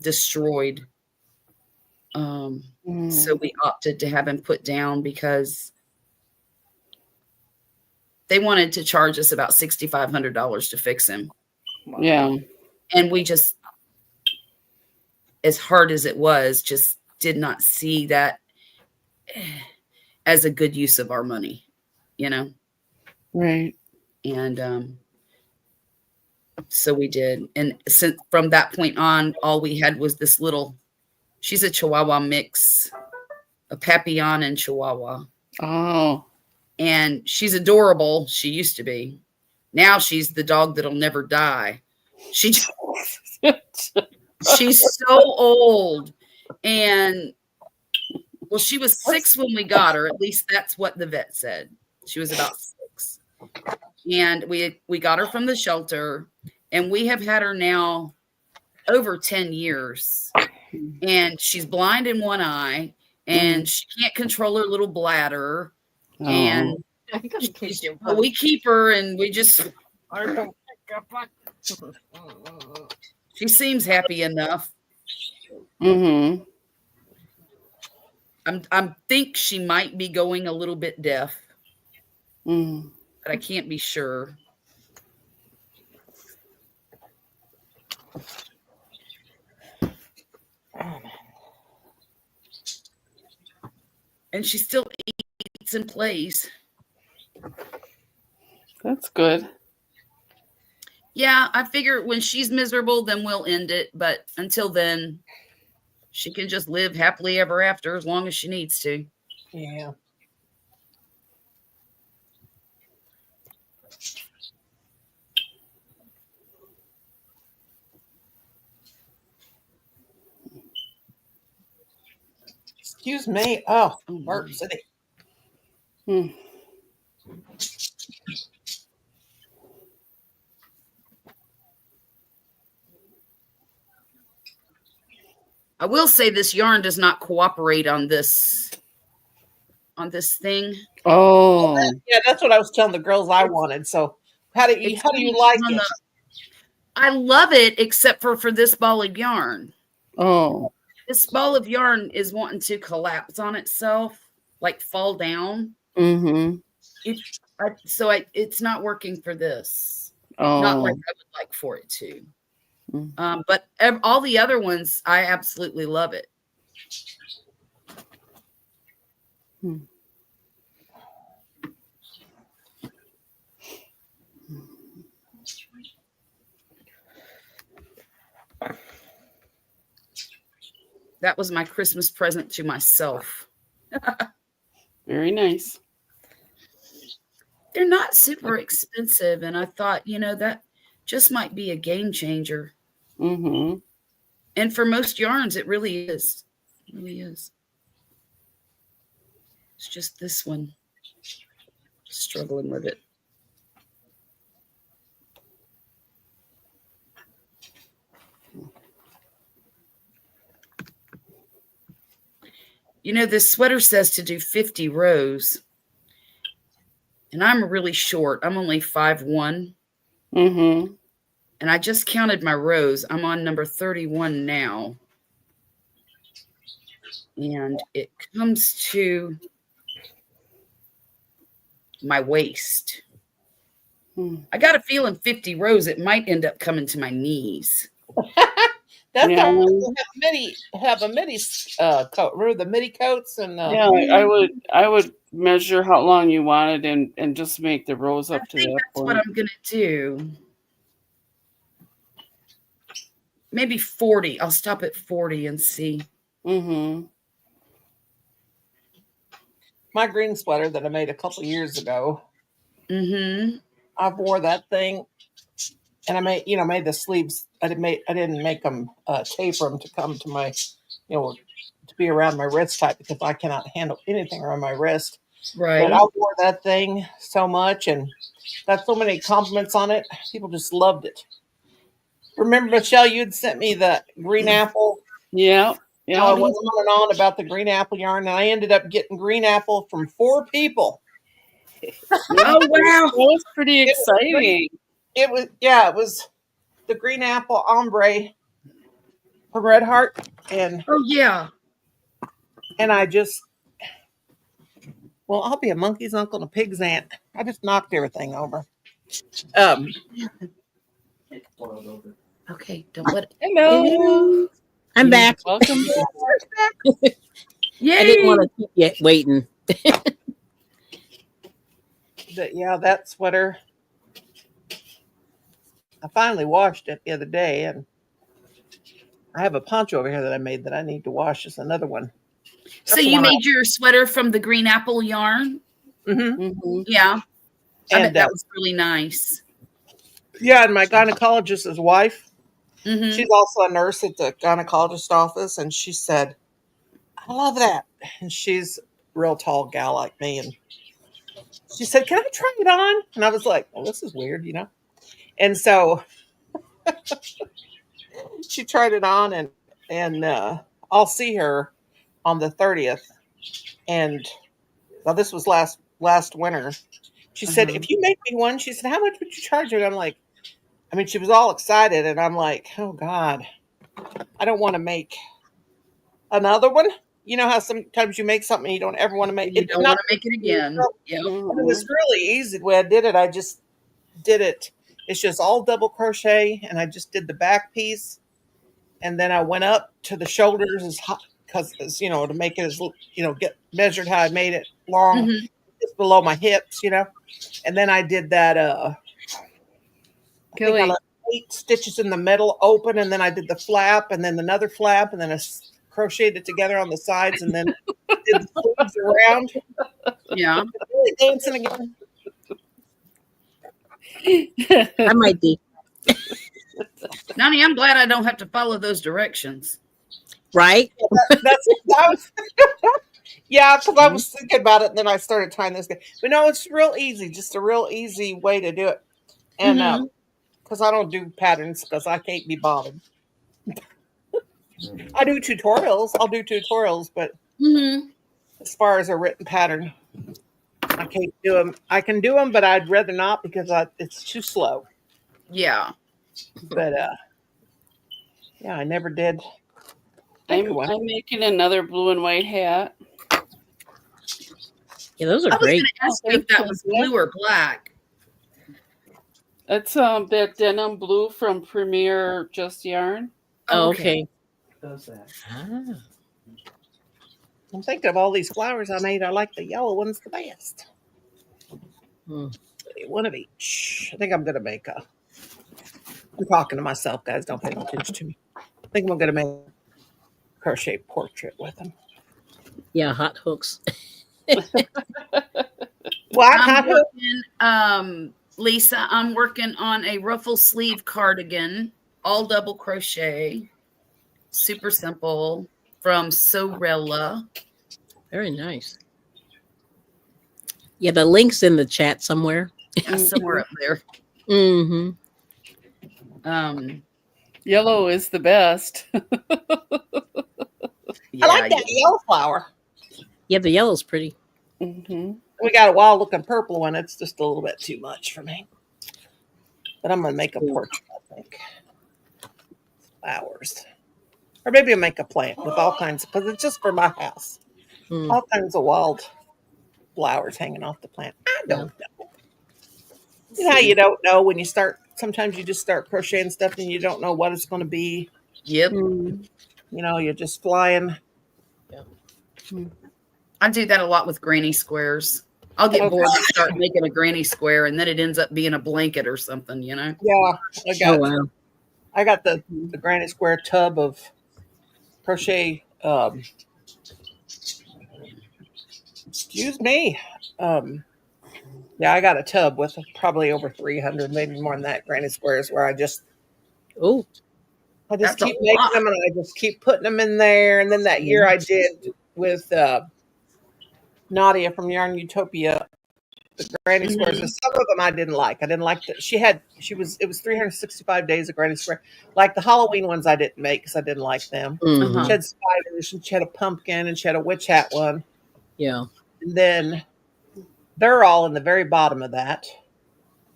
destroyed. So we opted to have him put down because they wanted to charge us about $6,500 to fix him. Yeah. And we just, as hard as it was, just did not see that as a good use of our money, Right. And so we did. And since from that point on, all we had was this she's a Chihuahua mix, a Papillon and Chihuahua. Oh. And she's adorable. She used to be. Now she's the dog that'll never die. She's so old. And she was 6 when we got her. At least that's what the vet said. She was about 6. And we got her from the shelter. And we have had her now over 10 years. And she's blind in one eye. And she can't control her little bladder. And we keep her and we just she seems happy enough. I think she might be going a little bit deaf, but I can't be sure. And she still eats and plays. That's good. Yeah, I figure when she's miserable, then we'll end it. But until then, she can just live happily ever after as long as she needs to. Yeah. Excuse me. Oh, Burp City. I will say this yarn does not cooperate on this thing. Oh. Yeah, that's what I was telling the girls I wanted. So how do you like it? I love it, except for this ball of yarn. Oh. This ball of yarn is wanting to collapse on itself, like fall down. Mm-hmm. It's not working for this. Not like Oh. I would like for it to. Mm. But all the other ones, I absolutely love it. Hmm. That was my Christmas present to myself. Very nice. They're not super expensive, and I thought, that just might be a game changer. Mm-hmm. And for most yarns, it really is. It really is. It's just this one. Struggling with it. This sweater says to do 50 rows. And I'm really short. I'm only 5'1". Mm-hmm. And I just counted my rows. I'm on number 31 now. And it comes to my waist. I got a feeling 50 rows, it might end up coming to my knees. That's Yeah. have a midi coat. Remember the midi coats and Yeah, I would measure how long you wanted and just make the rows up to that That's point. what I'm gonna do. Maybe 40. I'll stop at 40 and see. Mm-hmm. my green sweater that I made a couple years ago. Mm-hmm. I wore that thing, and I made the sleeves. I didn't make them taper them to come to my, to be around my wrist type because I cannot handle anything around my wrist. Right. But I wore that thing so much and got so many compliments on it. People just loved it. Remember, Michelle, you'd sent me the green apple. Yeah. Yeah. I went on and on about the green apple yarn, and I ended up getting green apple from 4 people. Oh, wow. That was pretty exciting. It was the green apple ombre from Red Heart, and Oh, yeah. I just, well, I'll be a monkey's uncle and a pig's aunt. I just knocked everything over. Okay, don't let it. Hello. I'm back. Welcome. Yay! I didn't want to keep you waiting. That sweater, I finally washed it the other day, and I have a poncho over here that I made that I need to wash. It's another one. So you made your sweater from the green apple yarn? Mm-hmm. Mm-hmm. Yeah. I And bet that was really nice. yeah, and my gynecologist's wife, Mm-hmm. she's also a nurse at the gynecologist office, and she said, I love that. And she's a real tall gal like me, and she said, can I try it on? And I was like, well, this is weird, And so she tried it on, and I'll see her on the 30th. And well, this was last winter. She said, if you make me one, she said, how much would you charge me? And I'm like, she was all excited, and I'm like, oh God, I don't want to make another one. You know how sometimes you make something you don't ever want to make. You don't want to make it again. It was really easy the way I did it. I just did it. It's just all double crochet, and I just did the back piece, and then I went up to the shoulders because to make it as get measured how I made it long, just below my hips, and then I did that. I think I left 8 stitches in the middle open, and then I did the flap, and then another flap, and then I crocheted it together on the sides, and then did the sleeves around. Yeah. Really dancing again. I might be. Nani, I'm glad I don't have to follow those directions. Right? Yeah, because I was thinking about it, and then I started tying this. But no, it's real easy. Just a real easy way to do it. And because I don't do patterns because I can't be bothered. I do tutorials. I'll do tutorials, but as far as a written pattern, I can't do them. I can do them, but I'd rather not because it's too slow. Yeah. But yeah, I never did. Make I'm one. I'm making another blue and white hat. Yeah, those I are was going great. to ask you if that was blue or black. It's that denim blue from Premier Just Yarn. Oh, okay. Does that? Ah. I'm thinking of all these flowers I made. I like the yellow ones the best. Hmm. One of each. I think I'm gonna make a. I'm talking to myself, guys. Don't pay attention to me. I think I'm gonna make a crochet portrait with them. Yeah, hot hooks. What? I'm Hot hook? working, Lisa, I'm working on a ruffle sleeve cardigan, all double crochet, super simple, from Sorella. Very nice. Yeah, the link's in the chat somewhere. Yeah, somewhere up there. Mm-hmm. Yellow is the best. Yeah, I like that yellow flower. Yeah, the yellow's pretty. Mm-hmm. We got a wild looking purple one. It's just a little bit too much for me. But I'm gonna make a portrait, I think. Flowers. Or maybe I'll make a plant with all kinds because it's just for my house. Mm. All kinds of wild flowers hanging off the plant. I don't know. You know how you don't know when you start, sometimes you just start crocheting stuff and you don't know what it's going to be. Yep. Mm. You know, you're just flying. I do that a lot with granny squares. I'll get bored and start making a granny square, and then it ends up being a blanket or something, you know? Yeah, Oh, wow. I got the granite square tub of crochet. Excuse me. Yeah, I got a tub with probably over 300, maybe more than that, granite squares where I just Oh, That's a keep making lot. them and I just keep putting them in there. And then that year I did with Nadia from Yarn Utopia, the granny squares. And some of them I didn't like. I didn't like that. It was 365 days of granny square. Like the Halloween ones I didn't make because I didn't like them. mhm. She had spiders and she had a pumpkin and she had a witch hat one. Yeah. And then they're all in the very bottom of that.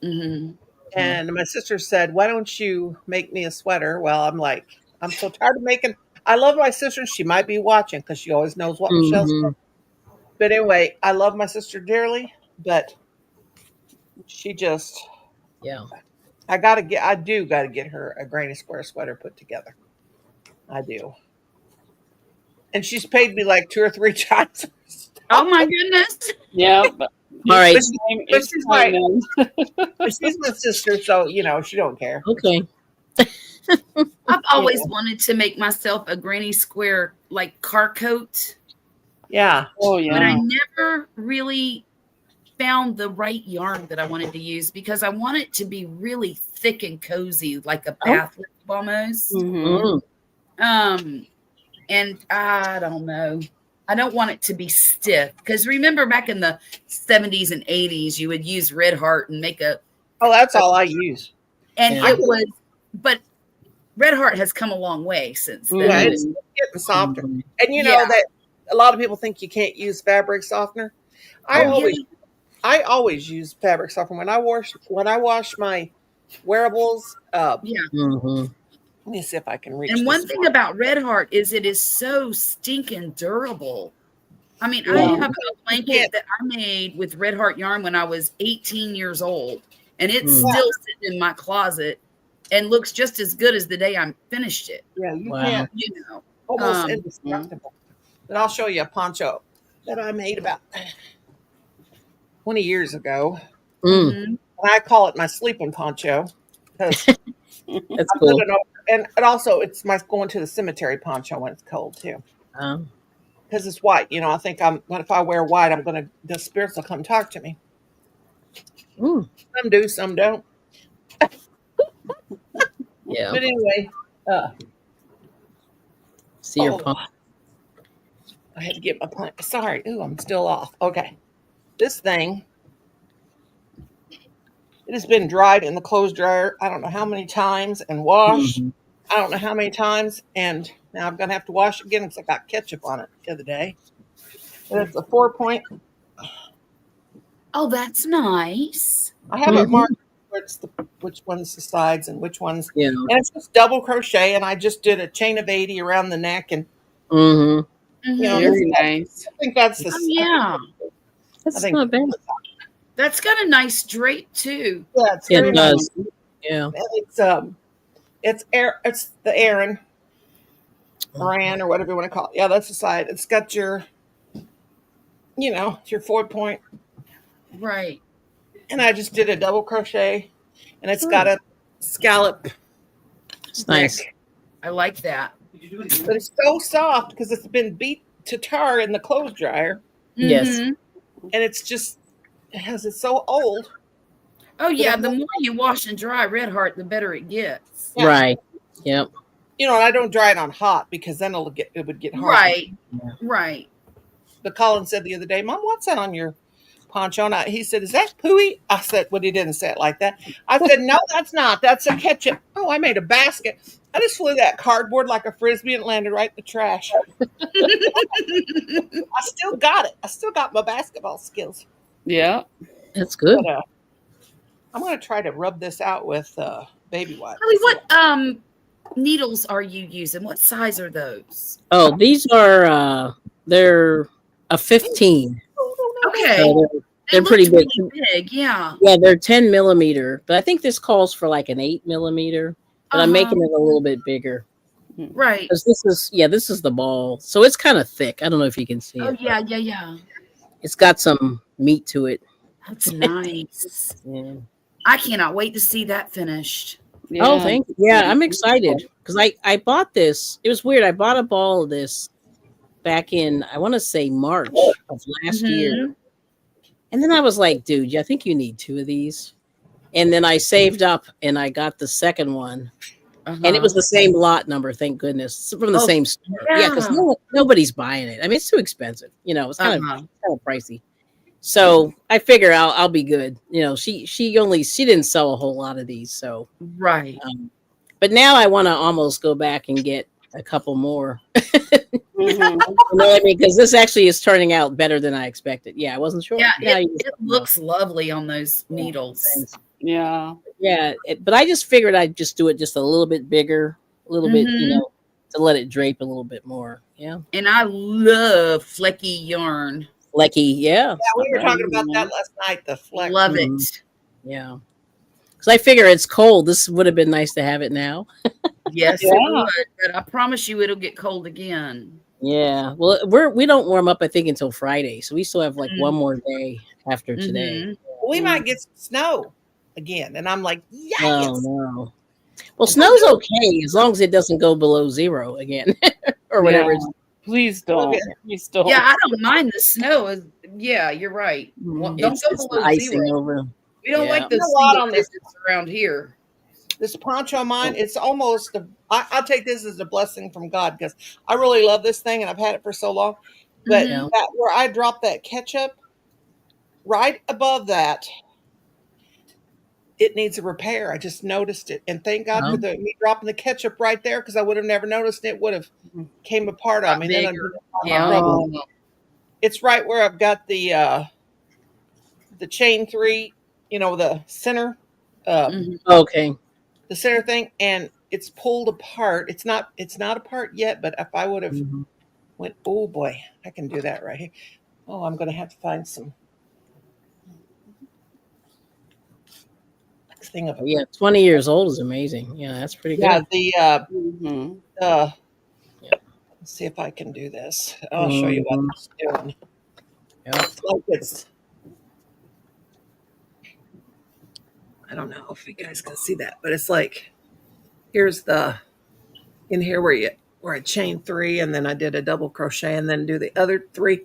Mm-hmm. And my sister said, "Why don't you make me a sweater?" Well, I'm like, I'm so tired of making. I love my sister. She might be watching because she always knows what Michelle's Mhm. doing. But anyway, I love my sister dearly, but she just, Yeah. I do got to get her a granny square sweater put together. I do. And she's paid me like 2 or 3 times. Oh my goodness. Yeah. But All right. But she's my sister, so you know she don't care. Okay. I've always wanted to make myself a granny square like car coat, Yeah. Oh but I yeah. never really found the right yarn that I wanted to use because I want it to be really thick and cozy, like a bath robe almost. Mm-hmm. Mm. And I don't know. I don't want it to be stiff because remember back in the 70s and 80s, you would use Red Heart and make a. Oh, that's all I use. And Yeah. it was, but Red Heart has come a long way since then. Yeah, it's getting softer. Mhm. And you know Yeah. that a lot of people think you can't use fabric softener. I always use fabric softener when I wash my wearables. Mhm. Let me see if I can reach. And this one thing about Red Heart is it is so stinking durable. I mean, I Yeah. have a blanket that I made with Red Heart yarn when I was 18 years old, and it's still sitting in my closet and looks just as good as the day I finished it. Yeah, you Wow. can't. You know, Almost indestructible. But I'll show you a poncho that I made about 20 years ago. Mm. Mhm. And I call it my sleeping poncho because That's cool. and also it's my going to the cemetery poncho when it's cold too. Because it's white. You know, I think if I wear white, the spirits will come talk to me. Mm. Some do, some don't. Yeah. But anyway, See your pump. I had to get my plant. Sorry. Ooh, I'm still off. Okay. This thing, it has been dried in the clothes dryer I don't know how many times and washed. Mhm. I don't know how many times. And Now I'm gonna have to wash it again because I got ketchup on it the other day. And it's a 4-point. Oh, that's nice. I have it Mhm. marked where it's which one's the sides and which ones. Yeah. And it's just double crochet, and I just did a chain of 80 around the neck, and Mm-hmm. you know, Very nice. I think that's the. Oh, yeah. I That's think not bad. That's got a nice drape too. yeah, it's very It nice. does. Yeah. And it's the Aaron Moran or whatever you want to call it. Yeah, that's the side. It's got your, your 4-point, Right. and I just did a double crochet, and it's got a scallop It's nice. neck. I like that. But it's so soft because it's been beat to tar in the clothes dryer, Yes. Mhm. and it's so old. Oh yeah, the more you wash and dry Red Heart, the better it gets. Yeah. Right. Yep. And I don't dry it on hot because then it would get hard. Right. Right. But Colin said the other day, Mom, what's that on your poncho? And he said, is that pooey? I said, well, he didn't say it like that. I said, no, that's not. That's a ketchup. Oh, I made a basket. I just flew that cardboard like a frisbee and landed right in the trash. I still got it. I still got my basketball skills. Yeah. That's good. But I'm going to try to rub this out with baby wipes. Kelly, what needles are you using? What size are those? Oh, these are they're a 15. Okay. So They they're looked pretty big. really big. Yeah. Yeah, they're 10 millimeter, but I think this calls for like an 8 millimeter. But I'm making it a little bit bigger Right. because this is the ball, so it's kind of thick. I don't know if you can see Oh it. yeah, yeah, yeah. It's got some meat to it. That's nice. Yeah. I cannot wait to see that finished. Yeah. Oh, thank you. Yeah, I'm excited because I bought this. It was weird. I bought a ball of this back in, I want to say March of last year. And then I was like, dude, I think you need 2 of these. And then I saved up and I got the second one. And it was the same lot number, thank goodness, from the same store. Yeah, because nobody's buying it. I mean, it's too expensive. It's kind of pricey. So I figure I'll be good. She didn't sell a whole lot of these. So right. But now I want to almost go back and get a couple more. You know what I mean? Because this actually is turning out better than I expected. Yeah, I wasn't sure. Yeah, Now it looks lovely on those needles. Yeah. Yeah, but I just figured I'd just do it just a little bit bigger, a little bit, to let it drape a little bit more. Yeah. And I love flecky yarn. Flecky, yeah. Yeah, we were talking about that last night, the flex. Love it. Yeah. Because I figure it's cold. This would have been nice to have it now. Yes, Yeah. it would. But I promise you it'll get cold again. Yeah. Well, we don't warm up, I think, until Friday. So we still have like one more day after today. We might get some snow again. And I'm like, yes. Oh, no. Well, snow's okay as long as it doesn't go below 0 again or whatever. Yeah. Please don't. Please don't. Yeah, I don't mind the snow. Yeah, you're right. Well, don't It's go below icing 0. over. We don't like the a lot on this around here. This poncho of mine, it's almost I'll take this as a blessing from God because I really love this thing and I've had it for so long. But that, where I dropped that ketchup, right above that, it needs a repair. I just noticed it, and thank God for me dropping the ketchup right there because I would have never noticed it. Would have came apart on me. Then it's right where I've got the chain 3, the center. Okay. The center thing, and it's pulled apart. It's not apart yet, but if I would have went, oh boy, I can do that right here. Oh, I'm going to have to find some thing of it. Yeah, 20 years old is amazing. Yeah, that's pretty good. Yeah, let's see if I can do this. I'll show you what it's doing. Yeah. It's I don't know if you guys can see that, but it's like, here's in here where I chain 3 and then I did a double crochet and then do the other 3.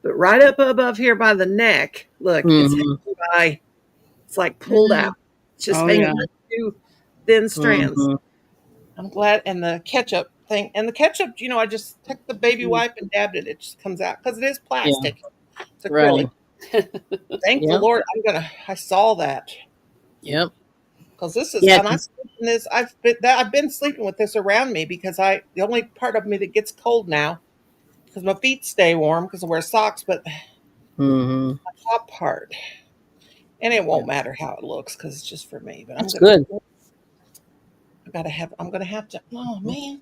But right up above here by the neck, look, it's like pulled out. It's just hanging on 2 thin strands. I'm glad. And the ketchup thing, I just took the baby wipe and dabbed it. It just comes out because it is plastic. Yeah. It's acrylic. Thank the Lord. I saw that. Yep. because this is, Yeah, and I sleep in this. I've been sleeping with this around me because the only part of me that gets cold now because my feet stay warm because I wear socks, but hmm the top part, and it won't matter how it looks because it's just for me. But That's good. I'm gonna have to. Oh man.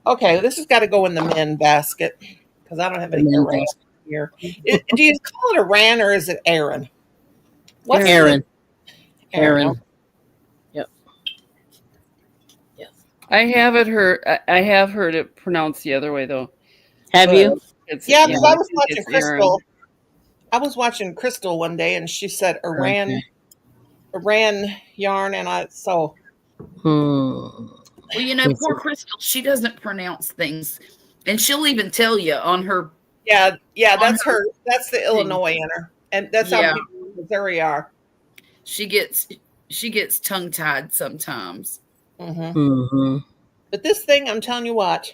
Okay, this has got to go in the men basket because I don't have The any men Aran basket. here. Do you call it Aran or is it Aaron? What's Aaron. the Aaron? Aaron. Yep. Yep. I have heard it pronounced the other way though. Have But you? it's Yeah, yeah, because I I was think watching it's Aaron. Crystal. I was watching Crystal one day, and she said Okay. Iran yarn, and Hmm. Well, Let's poor see. Crystal, she doesn't pronounce things, and she'll even tell you on her yeah, on that's her her. That's the thing. Illinois in her, and that's how Yeah, people in Missouri are. she gets she gets tongue tied sometimes. Hmm. Hmm But this thing, I'm telling you what,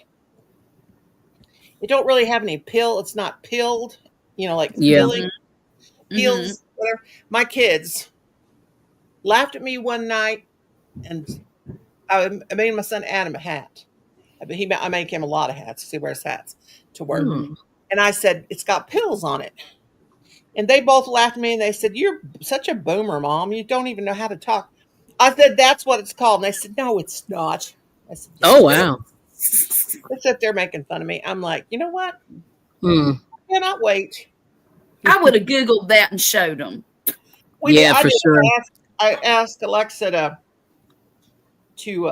it don't really have any pill. It's not pilled, like Yeah. peeling, Mm-hmm. Mm-hmm. peels, whatever. My kids laughed at me one night, and I made my son Adam a hat. I make him a lot of hats. He wears hats to work. Hmm. And I said, it's got pills on it. And they both laughed at me and they said, you're such a boomer, Mom. You don't even know how to talk. I said, that's what it's called. And they said, no, it's not. I said, Oh yes, it is. wow. They sit there making fun of me. I'm like, you know what? Hmm. I cannot wait. I would have Googled that and showed them. Yeah, I for did. sure. I asked Alexa to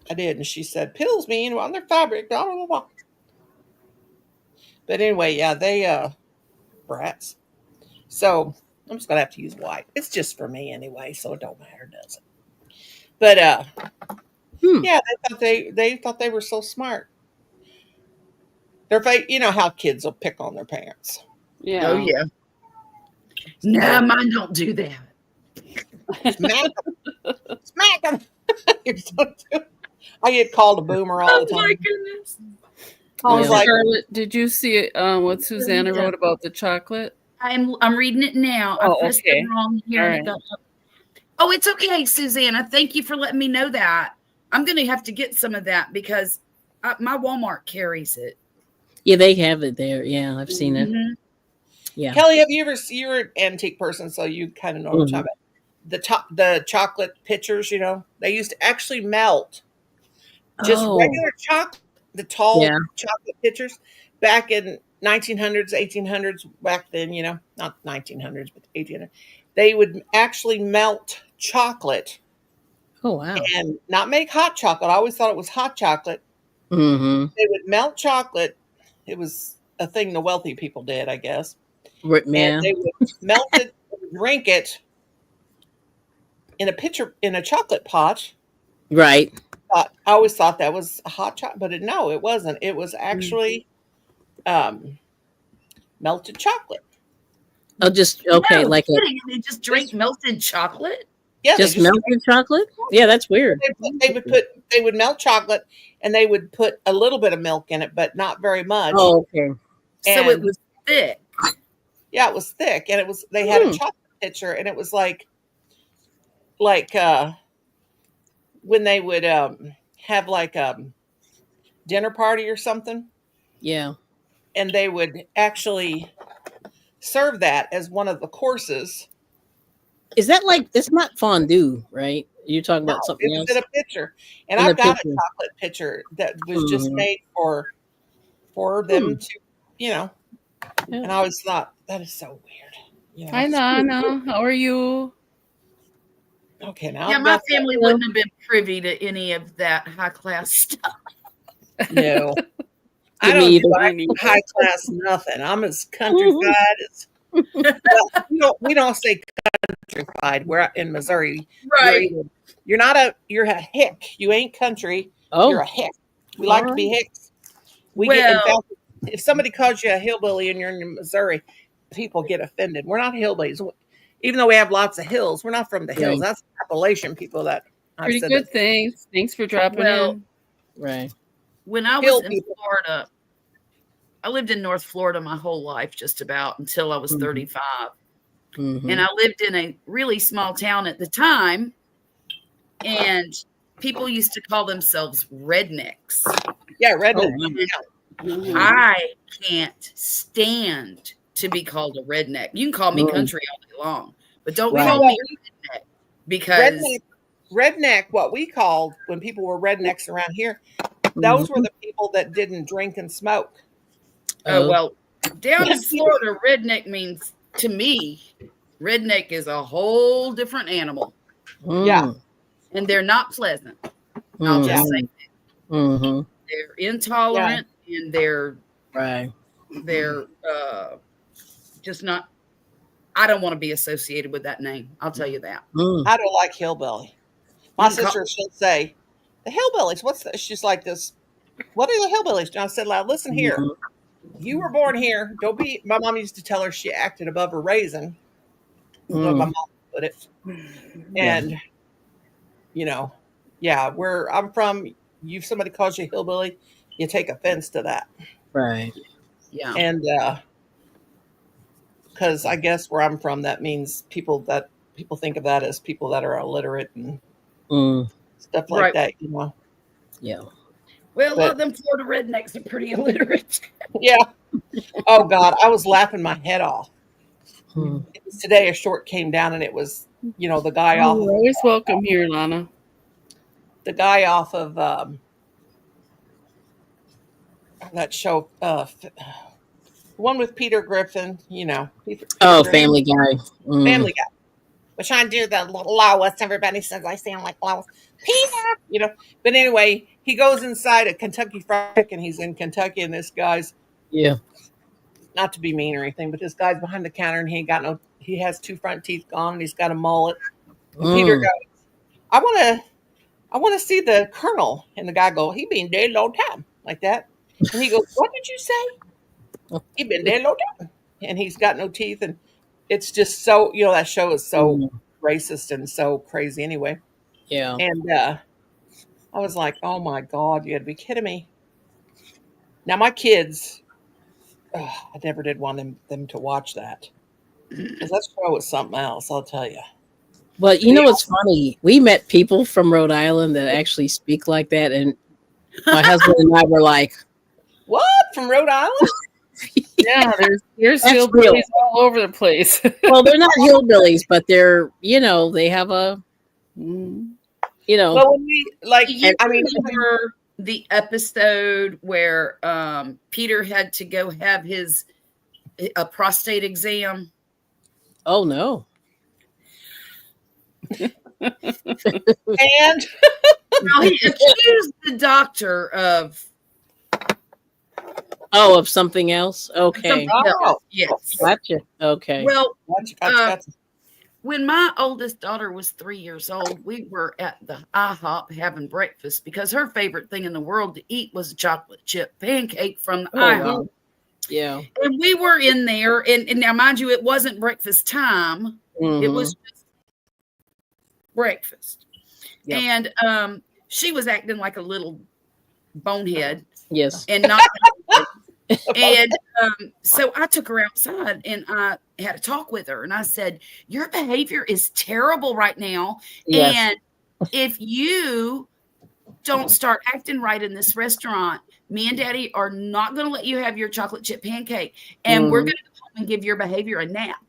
I did. And she said, pills mean on their fabric. Blah, blah, blah. But anyway, yeah, they, brats. So I'm just gonna have to use white. It's just for me anyway, so it don't matter, does it? But Hmm. yeah, they thought they were so smart. You know how kids will pick on their parents. Yeah. Oh yeah. No, mine don't do that. Smack them, smack them. I get called a boomer all the Oh my time. goodness. I was Yeah. like, Scarlett, did you see what Susanna wrote about the chocolate? I'm reading it now. I Oh, pressed okay. it wrong here All and it right. got up. Oh, it's okay, Susanna. Thank you for letting me know that. I'm going to have to get some of that because my Walmart carries it. Yeah, they have it there. Yeah, I've seen it. Mhm. Yeah. Kelly, you're an antique person, so you kind of know what I'm talking about. The chocolate pitchers, they used to actually melt just Oh. regular chocolate, the tall Yeah. chocolate pitchers back in 1900s, 1800s, back then, not 1900s, but 1800s. They would actually melt chocolate Oh wow. and not make hot chocolate. I always thought it was hot chocolate. Mm-hmm. They would melt chocolate. It was a thing the wealthy people did, I guess. And Yeah. they would melt it, drink it in a pitcher, in a chocolate pot. Right. I always thought that was a hot chocolate, but no, it wasn't. It was actually melted chocolate. Oh, just okay, No like a kidding. They just drink melted chocolate. Yeah, just melted chocolate. Yeah, that's weird. they would melt chocolate and they would put a little bit of milk in it, but not very much. Oh, okay. So it And was thick. yeah, it was thick, and they had a Hmm. chocolate pitcher, and it was like when they would have like a dinner party or something, Yeah. and they would actually serve that as one of the courses. Is that like it's not fondue, right? You're talking No, about something it was else in a pitcher, and in the I've got a picture. chocolate pitcher that was just Mhm. made for Hmm. them to, you know. Yeah. And I always thought that is so weird. Hi, Nana. How are you? Okay, now Yeah, I've my got family wouldn't have been privy to any of that high class stuff. no. I Me don't either. do high class nothing. I'm as countrified as well. We don't say countrified. We're in Missouri. Right. You're a hick. You ain't country. You're Oh, a hick. We all like to right. be hicks. In fact, Well, if somebody calls you a hillbilly and you're in Missouri, people get offended. We're not hillbillies. Even though we have lots of hills, we're not from the hills. Right. That's Appalachian people that I've Pretty said good, that. thanks. Thanks for dropping well, in. Right. when I Hill was in people. Florida, I lived in North Florida my whole life, just about until I was Mhm. 35. Mhm. And I lived in a really small town at the time, and people used to call themselves rednecks. Yeah, Oh, redneck. wow. Mhm. I can't stand to be called a redneck. You can call me Mm. country all day long, but don't Right. call me redneck because Redneck, what we called when people were rednecks around here, those were Mhm. the people that didn't drink and smoke. oh Oh. well, down in Florida, redneck means to me, redneck is a whole different animal, Yeah. Mm. and they're not pleasant. I'll Yeah. just say Mhm. they're intolerant and they're Right. just not. I don't want to be associated with that name. I'll tell you that. Mm. I don't like hillbilly. My sister, she'll say, the hillbillies, what's that? She's like this, what are the hillbillies? And I said, loud, listen here. Mhm. You were born here. Don't be, my mom used to tell her she acted above her raisin, the way my Mm. mom put it. Yeah. And, you know, yeah, where I'm from, if somebody calls you hillbilly, you take offense to that. Right. Yeah. And, because I guess where I'm from, that means people think of that as people that are illiterate and Mm. stuff like Right. that, you know. Yeah. Well, a lot But of them Florida rednecks are pretty illiterate. yeah. Oh God, I was laughing my head off. Mm. It was today a short came down and it was, the guy off You're of always welcome here, Lana. That show, the one with Peter Griffin, Peter Oh, Griffin, Family Guy. Mm. Family Guy. Which I do the Lois. Everybody says I sound like Lois. Peter, But anyway, he goes inside a Kentucky Fried Chicken. He's in Kentucky, and this guy's, Yeah. not to be mean or anything, but this guy's behind the counter, and he has two front teeth gone, and he's got a mullet. And Peter Mm. goes, I want to see the Colonel. And the guy goes, he been dead a long time, like that. And he goes, what did you say? He been dead a long time. And he's got no teeth, and it's just so, that show is so Mm. racist and so crazy anyway. Yeah. And I was like, oh my God, you got to be kidding me. Now, my kids, I never did want them to watch that. Because that show was something else, I'll tell you. Well, you know what's funny? We met people from Rhode Island that actually speak like that, and my husband and I were like, What? From Rhode Island? Yeah, there's That's hillbillies real. all over the place. well, they're not hillbillies, but they're, they have a, Mhm. Well, when we, like, Do you I mean, remember the episode where Peter had to go have a prostate exam? oh no. and Now, he accused the doctor of Oh, of something else? Okay. something else. Oh. Yes. Gotcha. Okay. Well, gotcha. when my oldest daughter was 3 years old, we were at the IHOP having breakfast because her favorite thing in the world to eat was a chocolate chip pancake from the IHOP. wow. Yeah. And we were in there, and now, mind you, it wasn't breakfast time. It Mhm. was just breakfast. Yep. And she was acting like a little bonehead Yes. and not. And so I took her outside and I had a talk with her, and I said, your behavior is terrible right now. Yes. And if you don't start acting right in this restaurant, me and Daddy are not going to let you have your chocolate chip pancake. And we're Mhm. going to go home and give your behavior a nap.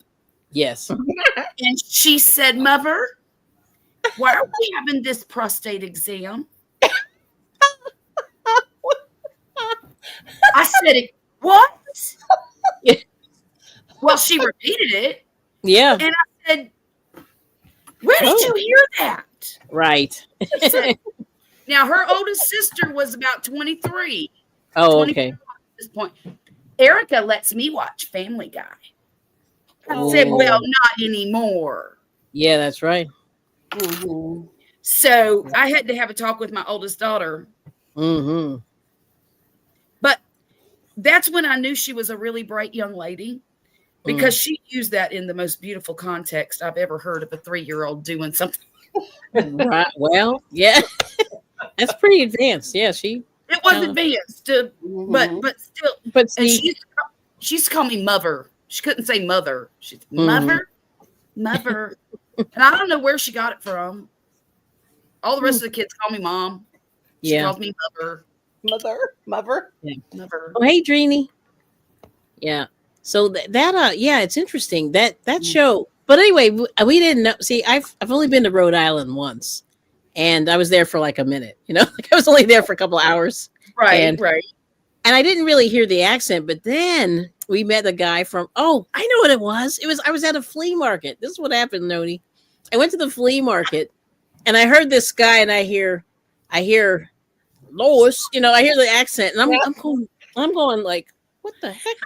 Yes. And she said, Mother, why are we having this prostate exam? I said, what? Well, she repeated it. Yeah. And I said, where did you hear that? Right. She said, now, her oldest sister was about 23. Oh, 24 okay. at this point. Erica lets me watch Family Guy. I said, well, not anymore. Yeah, that's right. Mhm. So I had to have a talk with my oldest daughter. Mm-hmm. But that's when I knew she was a really bright young lady, because she used that in the most beautiful context I've ever heard of a 3-year-old doing something. Right. Well, yeah. That's pretty advanced. Yeah, It was advanced, Mhm. but still. but And see, she used to call me mother. She couldn't say mother. She said, Mhm. mother. Mother. And I don't know where she got it from. All the rest of the kids call me mom. She Yeah. calls me mother. Mother. Mother. Oh, hey, Dreeny. Yeah. So yeah, it's interesting that show. But anyway, we didn't know. See, I've only been to Rhode Island once, and I was there for like a minute. Like I was only there for a couple of hours. Right, right. And I didn't really hear the accent, but then we met a guy from, I know what it was. I was at a flea market. This is what happened, Noni. I went to the flea market and I heard this guy and I hear Lois, I hear the accent and I'm going like, what the heck?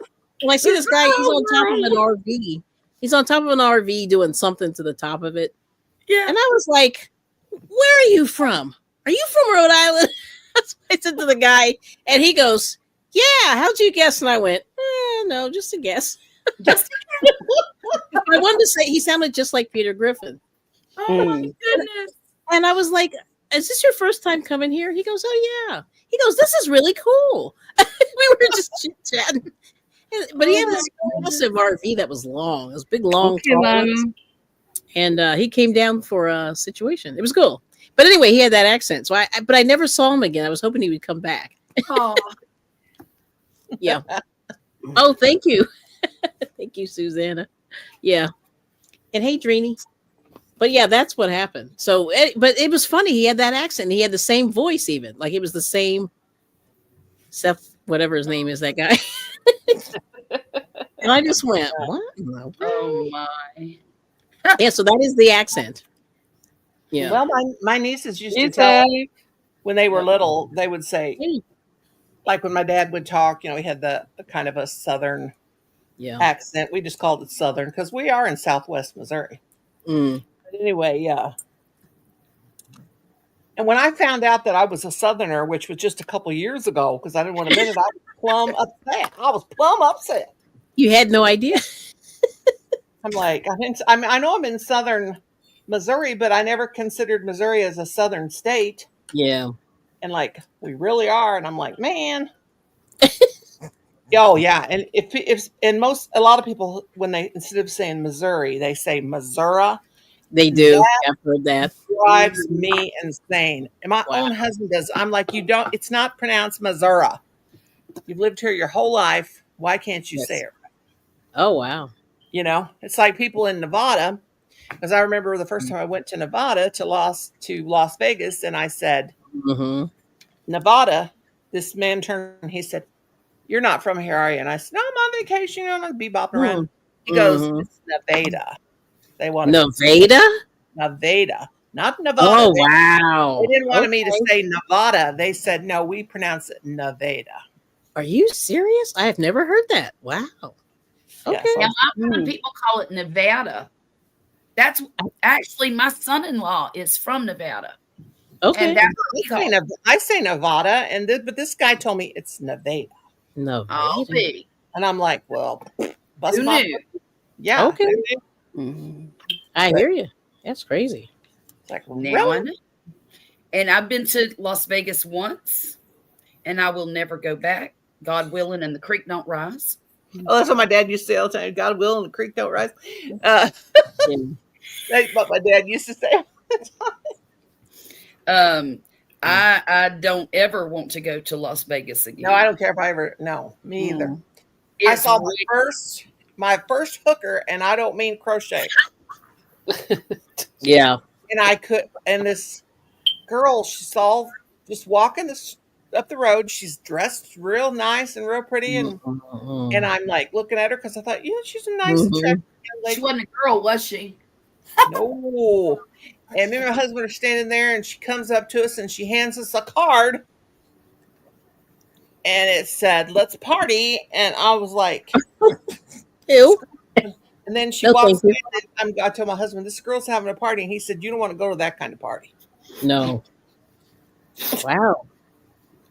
Well, I see this guy, he's on top of an RV. He's on top of an RV doing something to the top of it. Yeah. And I was like, where are you from? Are you from Rhode Island? That's what I said to the guy. And he goes, yeah, how'd you guess? And I went, no, just a guess. Just I wanted to say he sounded just like Peter Griffin. Oh my goodness. And I was like, is this your first time coming here? He goes, oh yeah. He goes, this is really cool. We were just chit-chatting. But he had this massive RV that was long. It was big, long, tall. And he came down for a situation. It was cool. But anyway, he had that accent. So but I never saw him again. I was hoping he would come back. Oh. Yeah. Oh, thank you. Thank you, Susanna. Yeah. And hey, Dreeny. But yeah, that's what happened. So, but it was funny. He had that accent. He had the same voice even. Like it was the same Seth, whatever his name is, that guy. And I just went, what? Oh my. Yeah, so that is the accent. Yeah. Well, my nieces used to tell when they were little, they would say, like when my dad would talk, he had the kind of a Southern accent. We just called it Southern because we are in Southwest Missouri. Mm. But anyway, yeah. And when I found out that I was a Southerner, which was just a couple years ago, because I didn't want to admit it, I was plumb upset. I was plumb upset. You had no idea? I'm like, I know I'm in Southern Missouri, but I never considered Missouri as a Southern state. Yeah. And like, we really are. And I'm like, man. Oh yeah. And a lot of people, when they, instead of saying Missouri, they say Missouri. They do. I've heard that. Drives me insane. And my own husband does. I'm like, it's not pronounced Missouri. You've lived here your whole life. Why can't you say it right? Oh, wow. It's like people in Nevada, because I remember the first time I went to Nevada to Las Vegas, and I said, Nevada, this man turned and he said, you're not from here, are you? And I said, no, I'm on vacation. I'm going to be bopping around. He goes, it's Nevada. They want Nevada? Nevada, not Nevada. Oh, wow. They didn't want me to say Nevada. They said, no, we pronounce it Nevada. Are you serious? I have never heard that. Wow. Okay. Yeah, I've heard people call it Nevada. That's actually my son-in-law is from Nevada. Okay. And that's what he I say Nevada, but this guy told me it's Nevada. Nevada. Oh, baby. And I'm like, well, who knew? Yeah. Okay. I hear you. That's crazy. It's like, Now I know. And I've been to Las Vegas once, and I will never go back, God willing, and the creek don't rise. Oh, that's what my dad used to say all the time. God willing, the creek don't rise. That's what my dad used to say. I don't ever want to go to Las Vegas again. No, I don't care if I ever. No, me either. I saw my first hooker, and I don't mean crochet. Yeah. And this girl, she's all just walking up the road. She's dressed real nice and real pretty, and I'm like looking at her because I thought, she's a nice, attractive young lady. She wasn't a girl, was she? No. And me and my husband are standing there, and she comes up to us and she hands us a card, and it said, "Let's party." And I was like, "Ew." And then she walks in, and I told my husband, "This girl's having a party," and he said, "You don't want to go to that kind of party." No. Wow.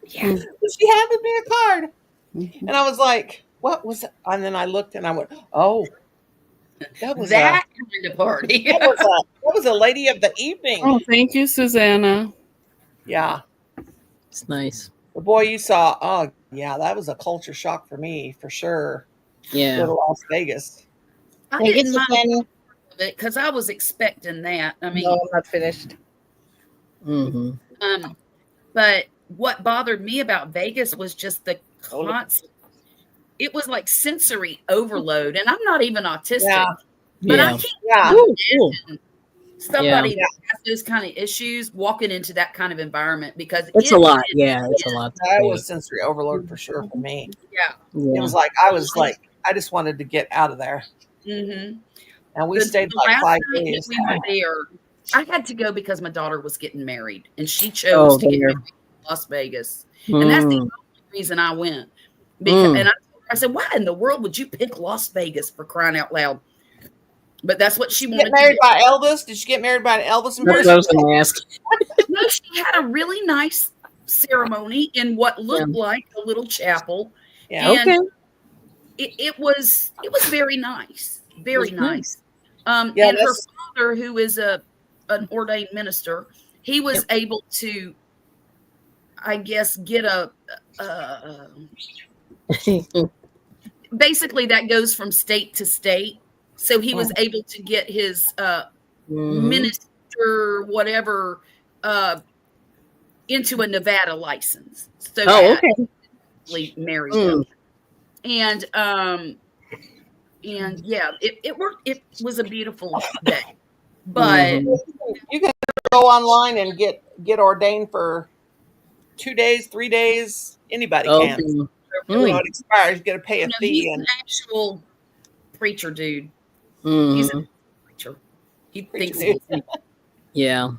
Yeah. She handed me a card, and I was like, "What was it?" And then I looked, and I went, "Oh, that was that kind of party." that was a lady of the evening. Oh, thank you, Susanna. Yeah, it's nice. The boy you saw. Oh, yeah, that was a culture shock for me, for sure. Yeah, go to Las Vegas. I didn't mind it because I was expecting that. I mean, No, I'm not finished. Hmm. But what bothered me about Vegas was just the constant. It was like sensory overload, and I'm not even autistic, Yeah. but I Yeah. can't Yeah. Ooh, cool. somebody Yeah. that has those kind of issues walking into that kind of environment because It's a it lot. really Yeah, it's a is. lot. To That take. was sensory overload for sure for me. Yeah. It Yeah. was like I was like I just wanted to get out of there, Mm-hmm. and we stayed The like last 5 night that days. we were there, I had to go because my daughter was getting married, and she chose Oh, to get there. married in Las Vegas, and that's the only reason I went. Because Mm. and I said, "Why in the world would you pick Las Vegas for crying out loud?" But that's what she Get wanted to married do. by Elvis? Did you get married by Elvis That's what I impersonator? was going to ask. No, she had a really nice ceremony in what looked like a little chapel, Yeah. and Okay. it was very nice, very nice. Yeah. And her That's father, who is an ordained minister, he was able to, I guess, get basically that goes from state to state. So he was able to get his minister whatever into a Nevada license. So Oh, that okay. he married them. And yeah, it worked. It was a beautiful day. But you can go online and get ordained for 2 days, 3 days. Anybody can. Okay. So it expires. You got to pay a he's fee. an And actual preacher dude. Mhm. He's a preacher. He thinks dude. Yeah.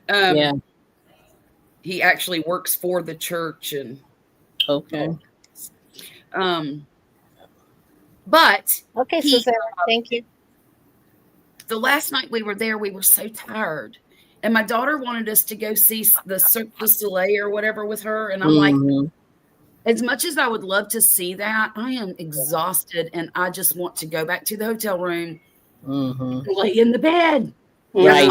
Yeah. he actually works for the church and Okay. but Okay, he, Susanna, thank you. the last night we were there, we were so tired. And my daughter wanted us to go see the Cirque du Soleil or whatever with her. And I'm like, as much as I would love to see that, I am exhausted and I just want to go back to the hotel room, lay in the bed. Right.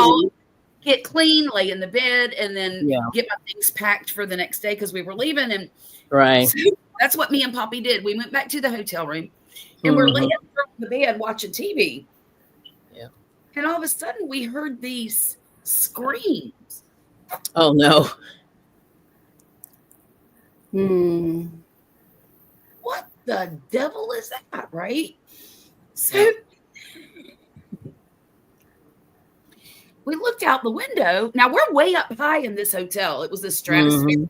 Get clean, lay in the bed, and then get my things packed for the next day because we were leaving. And Right. so that's what me and Poppy did. We went back to the hotel room and we're laying on the bed watching TV. Yeah. And all of a sudden we heard these screams. Oh no. What the devil is that, right? So we looked out the window. Now we're way up high in this hotel. It was the stratosphere.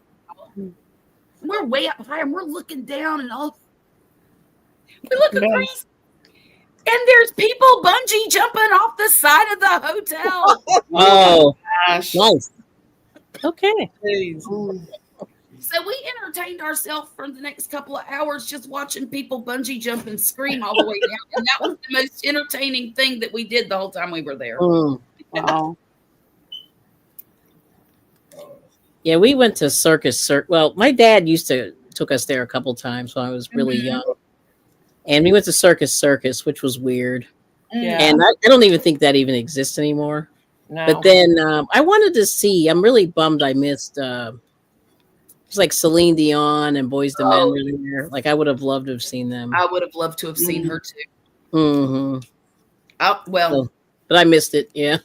We're way up high and we're looking down and all. We look across and there's people bungee jumping off the side of the hotel. Oh, Gosh. nice. Okay. So we entertained ourselves for the next couple of hours just watching people bungee jump and scream all the way down. And that was the most entertaining thing that we did the whole time we were there. Wow. Yeah, we went to Circus. Well, my dad took us there a couple times when I was really young, and we went to Circus, which was weird. Yeah. And I don't even think that even exists anymore. No. But then I wanted to see. I'm really bummed I missed. It's like Celine Dion and Boys II Men were there. Like I would have loved to have seen them. I would have loved to have seen her too. Mm-hmm. Well, but I missed it. Yeah.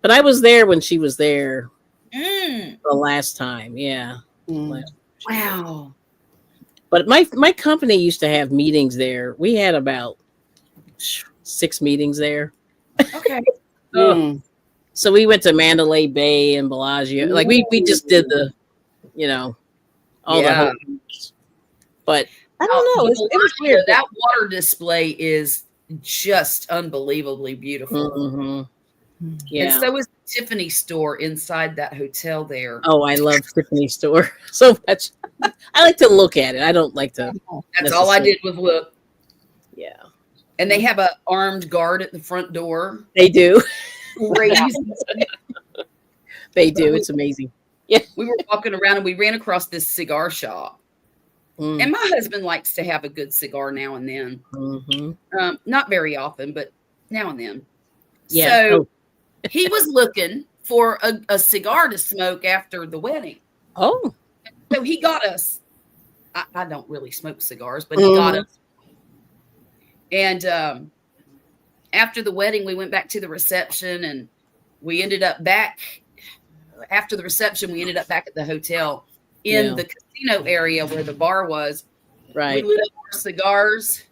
But I was there when she was there the last time. Yeah. Wow. But my company used to have meetings there. We had about 6 meetings there. Okay. So we went to Mandalay Bay and Bellagio. Like we just did the, all the hotels. But I don't know. It was weird. That water display is just unbelievably beautiful. Yeah. And so is the Tiffany store inside that hotel there. Oh, I love Tiffany store so much. I like to look at it. I don't like to. That's all I did was look. Yeah. And they have an armed guard at the front door. They do. Crazy. They do. It's amazing. Yeah. We were walking around and we ran across this cigar shop. And my husband likes to have a good cigar now and then. Not very often, but now and then. Yeah. So he was looking for a cigar to smoke after the wedding. Oh. So he got us. I don't really smoke cigars, but he got us. And after the wedding, we went back to the reception, and we ended up back after the reception. We ended up back at the hotel in the casino area where the bar was. Right. We lit up our cigars,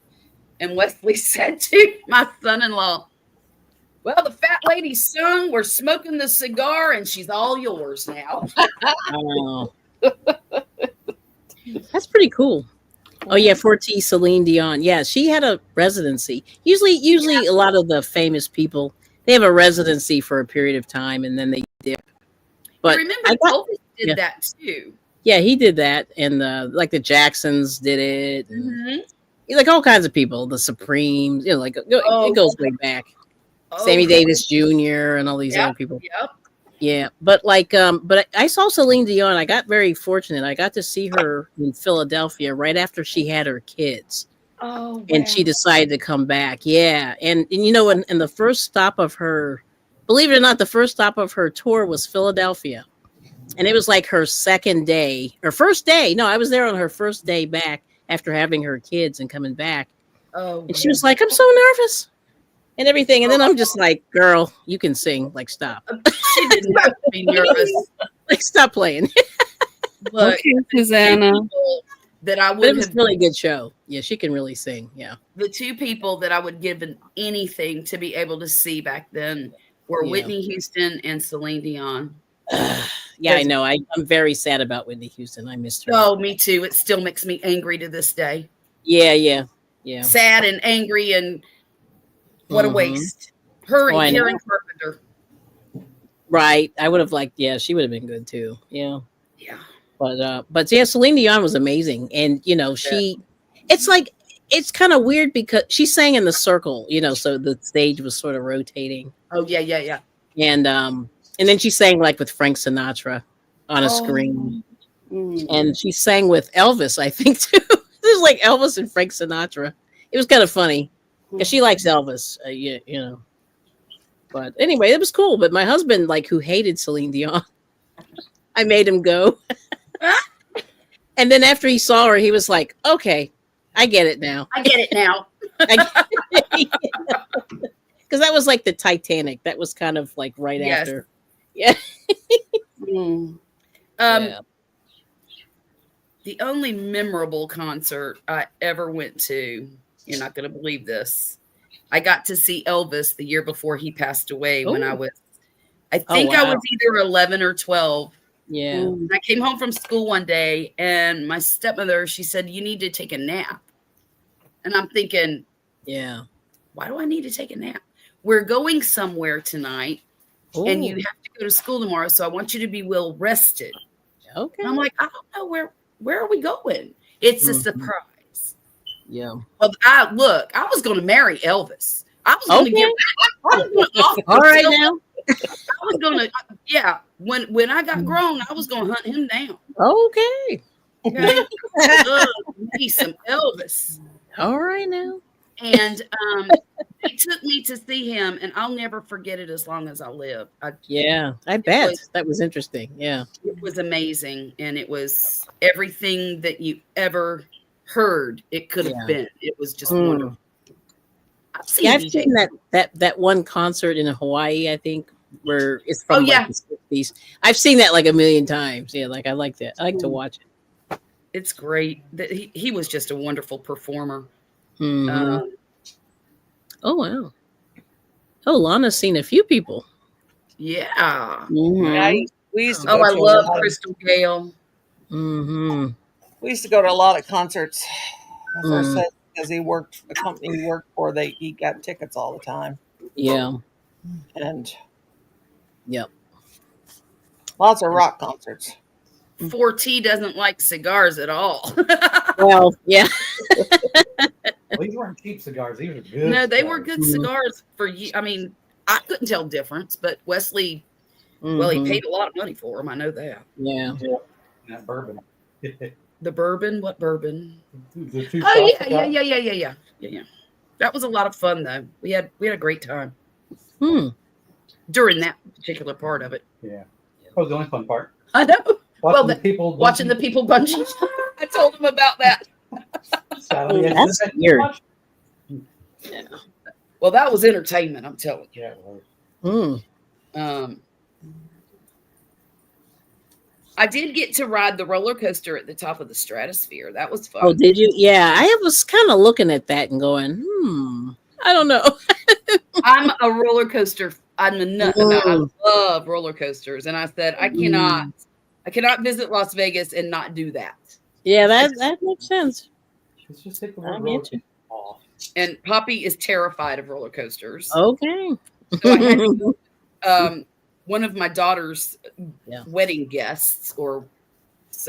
and Wesley said to my son-in-law, "Well, the fat lady sung. We're smoking the cigar, and she's all yours now." Oh. That's pretty cool. Oh yeah, 4T Celine Dion. Yeah, she had a residency. Usually a lot of the famous people, they have a residency for a period of time and then they dip. But I remember Elvis did that too. Yeah, he did that, and like the Jacksons did it. And, like all kinds of people, the Supremes. Like it goes way back. Sammy Davis Jr. and all these other people. Yep. Yeah, but but I saw Celine Dion. I got very fortunate. I got to see her in Philadelphia right after she had her kids. Oh, wow. And she decided to come back. Yeah, and and the first stop of her, believe it or not, the first stop of her tour was Philadelphia, and it was like her second day or first day. No, I was there on her first day back after having her kids and coming back. Oh, and she was like, "I'm so nervous." And everything, and then I'm just like, "Girl, you can sing. Like, stop." She didn't have to be nervous. Like, stop playing. Look, Okay, Susanna. That I But would it was have a really good show. Yeah, she can really sing. Yeah. the two people that I would give anything to be able to see back then were Whitney Houston and Celine Dion. Yeah, I know. I'm very sad about Whitney Houston. I missed her. Oh, me too. It still makes me angry to this day. Yeah. Sad and angry, and what a waste. Her and Karen Carpenter. Right. I would have liked, she would have been good too. Yeah. Yeah. But yeah, Celine Dion was amazing. And it's kind of weird because she sang in the circle, so the stage was sort of rotating. Oh, yeah. And then she sang like with Frank Sinatra on a screen. And she sang with Elvis, I think, too. It was like Elvis and Frank Sinatra. It was kind of funny. Because she likes Elvis, But anyway, it was cool. But my husband, who hated Celine Dion, I made him go. And then after he saw her, he was like, "Okay, I get it now." Because that was like the Titanic. That was kind of like right after. Yeah. The only memorable concert I ever went to, you're not going to believe this. I got to see Elvis the year before he passed away when I was either 11 or 12. Yeah. And I came home from school one day and my stepmother, she said, "You need to take a nap." And I'm thinking, why do I need to take a nap? We're going somewhere tonight and you have to go to school tomorrow. So I want you to be well rested. Okay. And I'm like, I don't know where are we going? It's a surprise. Yeah. Well, I was going to marry Elvis. I was going to get all right now. I was going to, when I got grown, I was going to hunt him down. Okay. Me some Elvis. All right now. And they took me to see him, and I'll never forget it as long as I live. I bet. That was interesting. Yeah. It was amazing, and it was everything that you ever heard it could have been. It was just wonderful. I've seen that one concert in Hawaii, I think, where it's from the 60s. I've seen that like a million times. Yeah, I like that. I like to watch it. It's great. He was just a wonderful performer. Mm-hmm. Oh wow! Oh, Lana's seen a few people. Yeah. Mm-hmm. Yeah, we used to I love Crystal Gale. Mm-hmm. We used to go to a lot of concerts. Because he worked, the company he worked for, he got tickets all the time. Yeah. And yep. Lots of rock concerts. 4T doesn't like cigars at all. Well, yeah. Well, these weren't cheap cigars. These were good. No, they were good cigars for you. I mean, I couldn't tell difference, but Wesley, well, he paid a lot of money for them. I know that. Yeah. That bourbon. The bourbon? What bourbon? Yeah. That was a lot of fun, though. We had a great time during that particular part of it. Yeah. That was the only fun part. I know. Watching the people bungee. I told him about that. That's weird. Yeah. Well, that was entertainment, I'm telling you. Yeah, it was. Mm. I did get to ride the roller coaster at the top of the Stratosphere. That was fun. Oh, did you? Yeah, I was kind of looking at that and going, I don't know. I'm a roller coaster. I'm a nut about. I Mm. love roller coasters, and I said I cannot visit Las Vegas and not do that. Yeah, that makes sense. Let's just take the I word get road you. off. And Poppy is terrified of roller coasters. Okay. So I had to, one of my daughter's Yeah. wedding guests,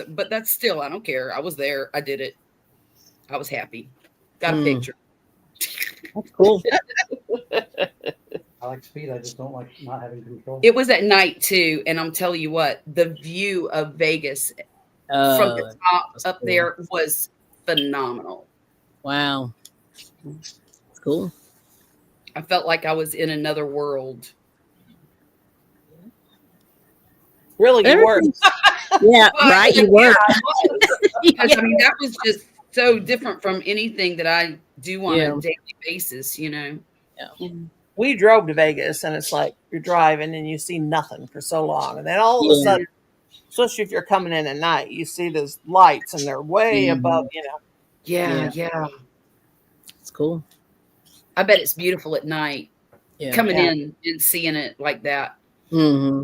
but that's still, I don't care. I was there. I did it. I was happy. Got a picture. That's cool. I like speed. I just don't like not having control. It was at night too, and I'm telling you what, the view of Vegas from the top up cool. there was phenomenal. Wow. That's cool. I felt like I was in another world. Really, you were. Yeah, right. You were. Because I mean, that was just so different from anything that I do on a daily basis, you know. Yeah. We drove to Vegas, and it's like you're driving and you see nothing for so long, and then all of a sudden, especially if you're coming in at night, you see those lights, and they're way above, you know. Yeah. It's cool. I bet it's beautiful at night. Yeah. Coming in and seeing it like that. Mm-hmm.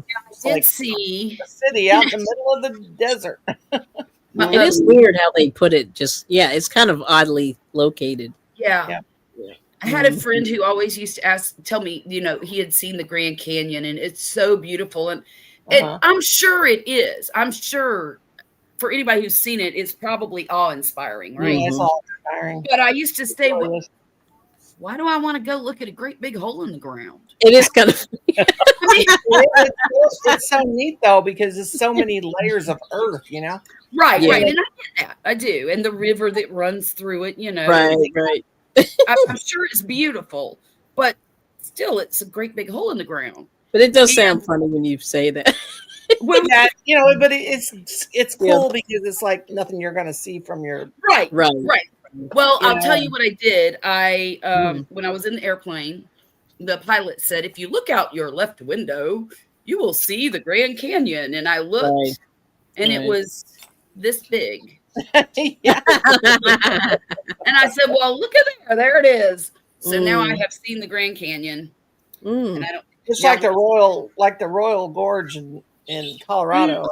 I did see a city out in the middle of the desert. It is weird how they put it. It's kind of oddly located. Yeah. I had a friend who always used to tell me, you know, he had seen the Grand Canyon and it's so beautiful. And I'm sure it is. I'm sure for anybody who's seen it, it's probably awe-inspiring, right? Yeah, it's awe-inspiring. But I used to say, why do I want to go look at a great big hole in the ground? It is kind of. It's so neat though because there's so many layers of earth, you know. Right. And I get that. I do. And the river that runs through it, you know. Right. I'm sure it's beautiful, but still, it's a great big hole in the ground. But it does sound funny when you say that. Yeah, you know, but it's cool because it's like nothing you're going to see from your right. Well, I'll tell you what I did. When I was in the airplane, the pilot said, "If you look out your left window, you will see the Grand Canyon." And I looked, and it was this big. And I said, "Well, look at there. There it is." So now I have seen the Grand Canyon. And I don't. It's like the Royal Gorge in Colorado.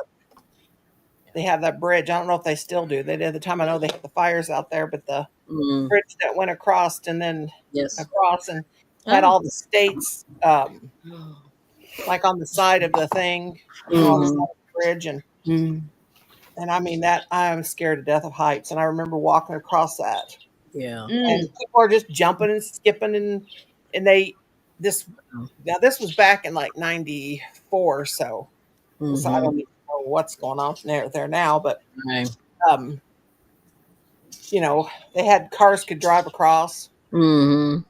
They have that bridge. I don't know if they still do. They did at the time. I know they had the fires out there, but the bridge that went across and then across and had all the states like on the side of the thing, on the side of the bridge, and I mean that I'm scared to death of heights, and I remember walking across that. Yeah, and people are just jumping and skipping, and this was back in like '94, so I don't even know what's going on there now, but you know, they had cars could drive across, or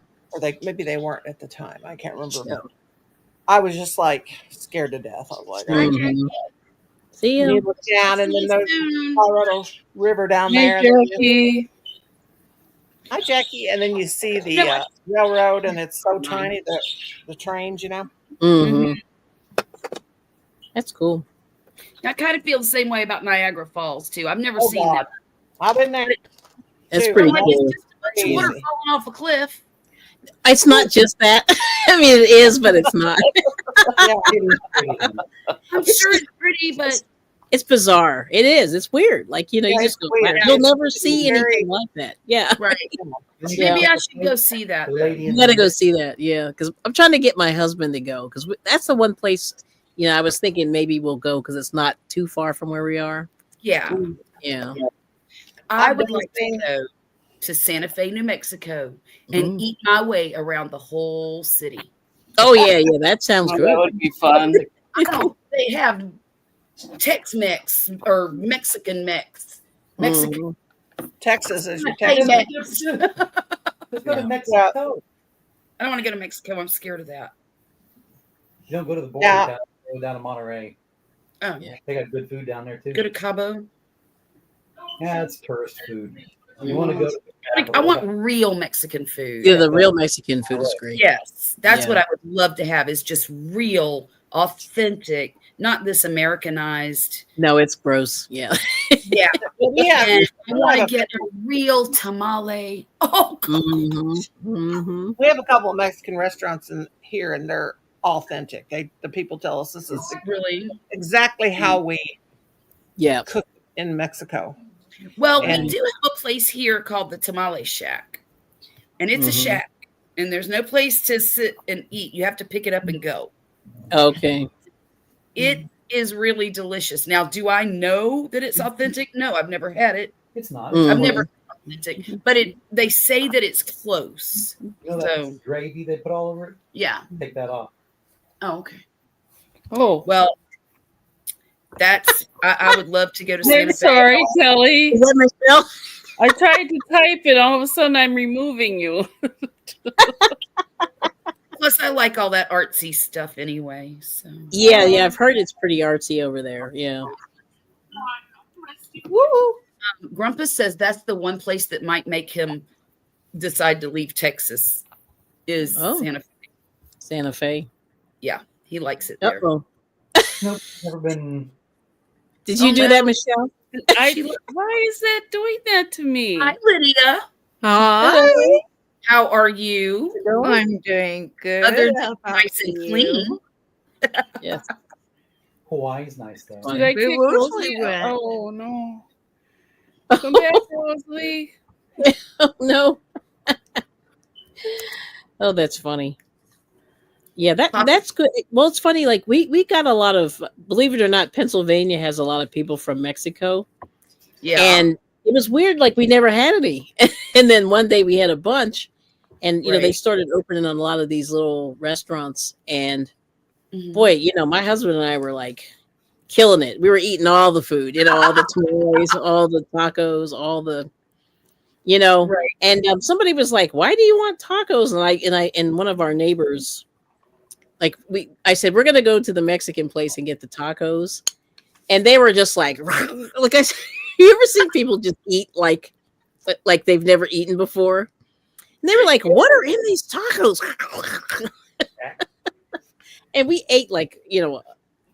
maybe they weren't at the time. I can't remember, but I was just like scared to death. I was like, see you. You look down, and then there's Colorado River down there. Hi, Jackie. And then you see the railroad, and it's so tiny, the trains, you know. That's cool. I kind of feel the same way about Niagara Falls too. I've never seen that. I've been there. That's pretty cool. It's just a bunch of water falling off a cliff. It's not just that. I mean, it is, but it's not. I'm sure it's pretty, but it's bizarre. It is. It's weird. Like, you know, you just go, you'll never see anything like that. Yeah. Right. Maybe I should go see that. You got to go see that. Yeah. Because I'm trying to get my husband to go. Because that's the one place, you know, I was thinking maybe we'll go because it's not too far from where we are. Yeah. Yeah. I would like to go to Santa Fe, New Mexico, and eat my way around the whole city. Oh, yeah. That sounds good. That would be fun. They have Tex-Mex or Mexican Mex. Mexican. Texas is your Texas. Let's go to Mexico. I don't want to go to Mexico. I'm scared of that. You don't go to the border. Go down to Monterey. Oh, yeah. They got good food down there too. Go to Cabo. Yeah, it's tourist food. You want to go to the Like, I want real Mexican food. Yeah, the real Mexican food is great. Yes, that's what Yeah. I would love to have is just real, authentic, not this Americanized. No, it's gross. Yeah. Yeah, Well, we have, and I we want to have, get a real tamale. Oh, God. we have a couple of Mexican restaurants in here, and they're authentic. The people tell us this is Really? exactly how we Yeah. cook in Mexico. Well, we And do have a place here called the Tamale Shack, and it's a Mhm. shack, and there's no place to sit and eat. You have to pick it up and go. Okay. It is really delicious. Now, do I know that it's authentic? No, I've never had it. It's not. Mhm. I've never authentic, but they say that it's close. You know that So gravy they put all over it? yeah. Take that off. Oh, okay. Oh, Well, I would love to go to I'm Santa Fe. sorry, Kelly. Is that Michelle? I tried to type it. All of a sudden, I'm removing you. Plus, I like all that artsy stuff anyway. So Yeah, yeah. I've heard it's pretty artsy over there. Yeah. woo. Grumpus says that's the one place that might make him decide to leave Texas is Oh. Santa Fe. Santa Fe. Yeah, he likes it there. Uh-oh. Nope, never been. Did you Oh, do no. that, Michelle? Why is that doing that to me? Hi, Lydia. Hi. How are you? I'm doing good. Other than How about nice and you? clean. Yes. Hawaii's nice though. Did I We kick mostly Rosie? went. Oh no! Come back, Rosalie. Oh no. Oh, that's funny. Yeah, that's good. Well, it's funny. Like we got a lot of, believe it or not, Pennsylvania has a lot of people from Mexico, Yeah. and it was weird. Like we never had any, and then one day we had a bunch, and you know they Right. started opening on a lot of these little restaurants, and Mhm. boy, you know, my husband and I were like killing it. We were eating all the food, you know, all the tamales, all the tacos, all the, you know. Right. And somebody was like, "Why do you want tacos?" And one of our neighbors, like I said, we're gonna go to the Mexican place and get the tacos, and they were just like, like I said, you ever seen people just eat like they've never eaten before? And they were like, "What are in these tacos?" And we ate like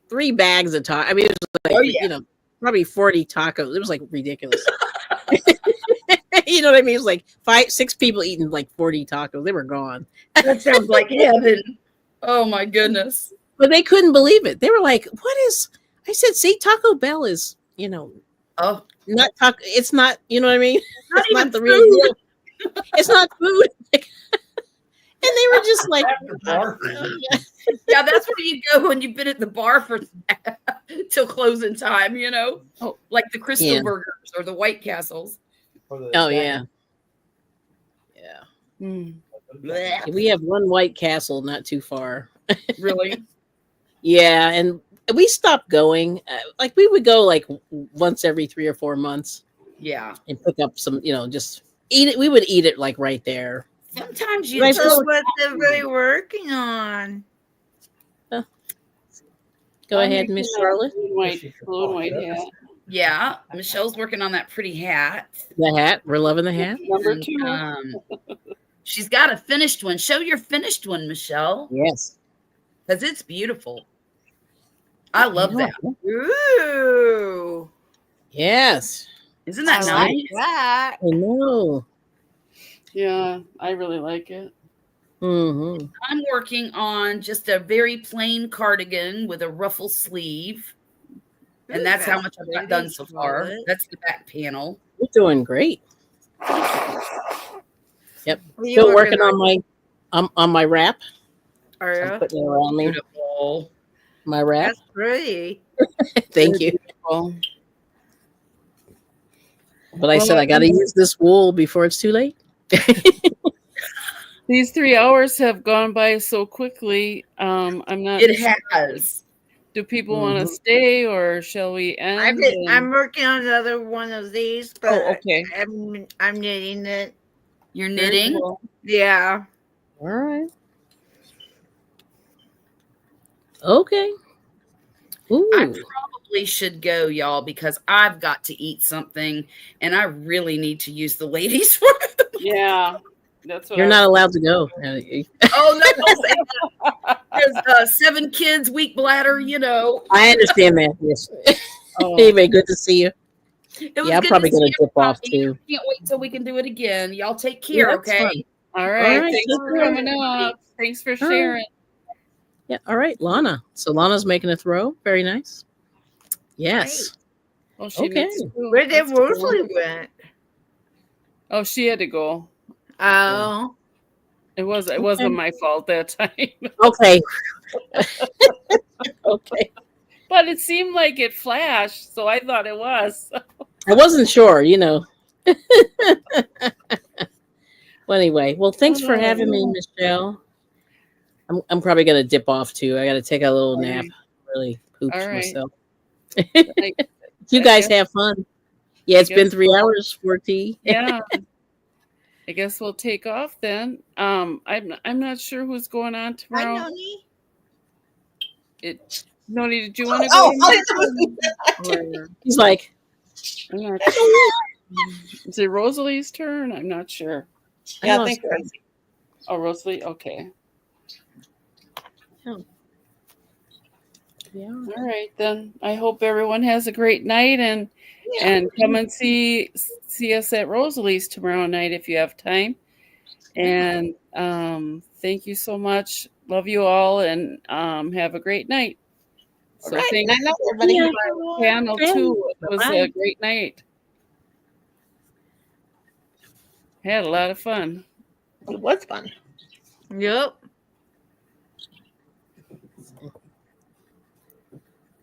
3 bags of tacos. I mean, it was like, Oh, yeah. probably 40 tacos. It was like ridiculous. You know what I mean? It was like 6 people eating like 40 tacos. They were gone. That sounds like heaven. Oh my goodness. But they couldn't believe it. They were like, "What is?" I said, "See, Taco Bell is, Oh, not taco. It's not, you know what I mean? not It's even not the real food. deal. It's not food." And they were just like, After bar food. Yeah, that's where you go when you've been at the bar for till closing time, Oh, like the Crystal Yeah. Burgers or the White Castles. Or the "Oh yeah, yeah." Mm. Blech. We have one White Castle not too far. Really? Yeah, and we stopped going. Like we would go like once every 3 or 4 months Yeah. and pick up some, just eat it. We would eat it like right there. Sometimes you Right. just So what everybody working on? Go I'm ahead, making Miss a Charlotte. blue and white hat. yeah. Michelle's working on that pretty hat. The hat. We're loving the hat. Number And, 2. she's got a finished one. Show your finished one, Michelle, Yes. because it's beautiful. I love that. Ooh. Yes. Isn't that I nice? like that. I know. Yeah, I really like it. Mm-hmm. I'm working on just a very plain cardigan with a ruffle sleeve. And Ooh, that's how that's much I've got pretty, done so far. Charlotte. That's the back panel. You're doing great. Yep. What are you Still working on? on my wrap. Are I'm you? putting it around me. Beautiful. My wrap. That's pretty. Thank you. Well, But I said I got to use this wool before it's too late. these 3 hours have gone by so quickly. I'm not. It has. Do people want to Mhm. stay or shall we end? I'm working on another one of these, but Oh, okay. I'm knitting it. You're Very knitting? cool. Yeah. All right. Okay. Ooh. I probably really should go, y'all, because I've got to eat something, and I really need to use the ladies' room. Yeah, that's what You're I not was allowed to go. Oh no! Don't say that. There's 7 kids, weak bladder. You know. I understand that. Yes. Oh, Anyway, good to see you. It was Yeah, I'm good probably to see gonna dip off everybody. too. Can't wait till we can do it again. Y'all take Yeah, care, that's okay? fun. all All right. right, Thanks take for care. coming up. Thanks for All right. sharing. Yeah. All right, Lana. So Lana's making a throw. Very nice. Yes. Oh, she Okay. makes two. Where did That's cool. Rosalie went? Oh, she had to go. Oh. It wasn't Okay. my fault that time. Okay. Okay. But it seemed like it flashed, so I thought it was. I wasn't sure, you know. Well, anyway, well, thanks for having me, Michelle. I'm probably gonna dip off too. I gotta take a little All nap. right. Really pooped All right. myself. I, You I guys guess, have fun. Yeah, I it's been guess 3 hours for tea. yeah. I guess we'll take off then. I'm not sure who's going on Hi, tomorrow. Noni. Noni, did you want to Oh, go? oh, Or, He's like, I'm not sure. Is it Rosalie's turn? I'm not sure. yeah, I I think lost so. Oh, Rosalie. Okay. yeah. All right then. I hope everyone has a great night and Yeah. come and see us at Rosalie's tomorrow night if you have time. And thank you so much. Love you all and have a great night. All So right. thank Night, you night, for everybody. Yeah. the panel too. It was Bye. a great night. Had a lot of fun. It was fun. Yep.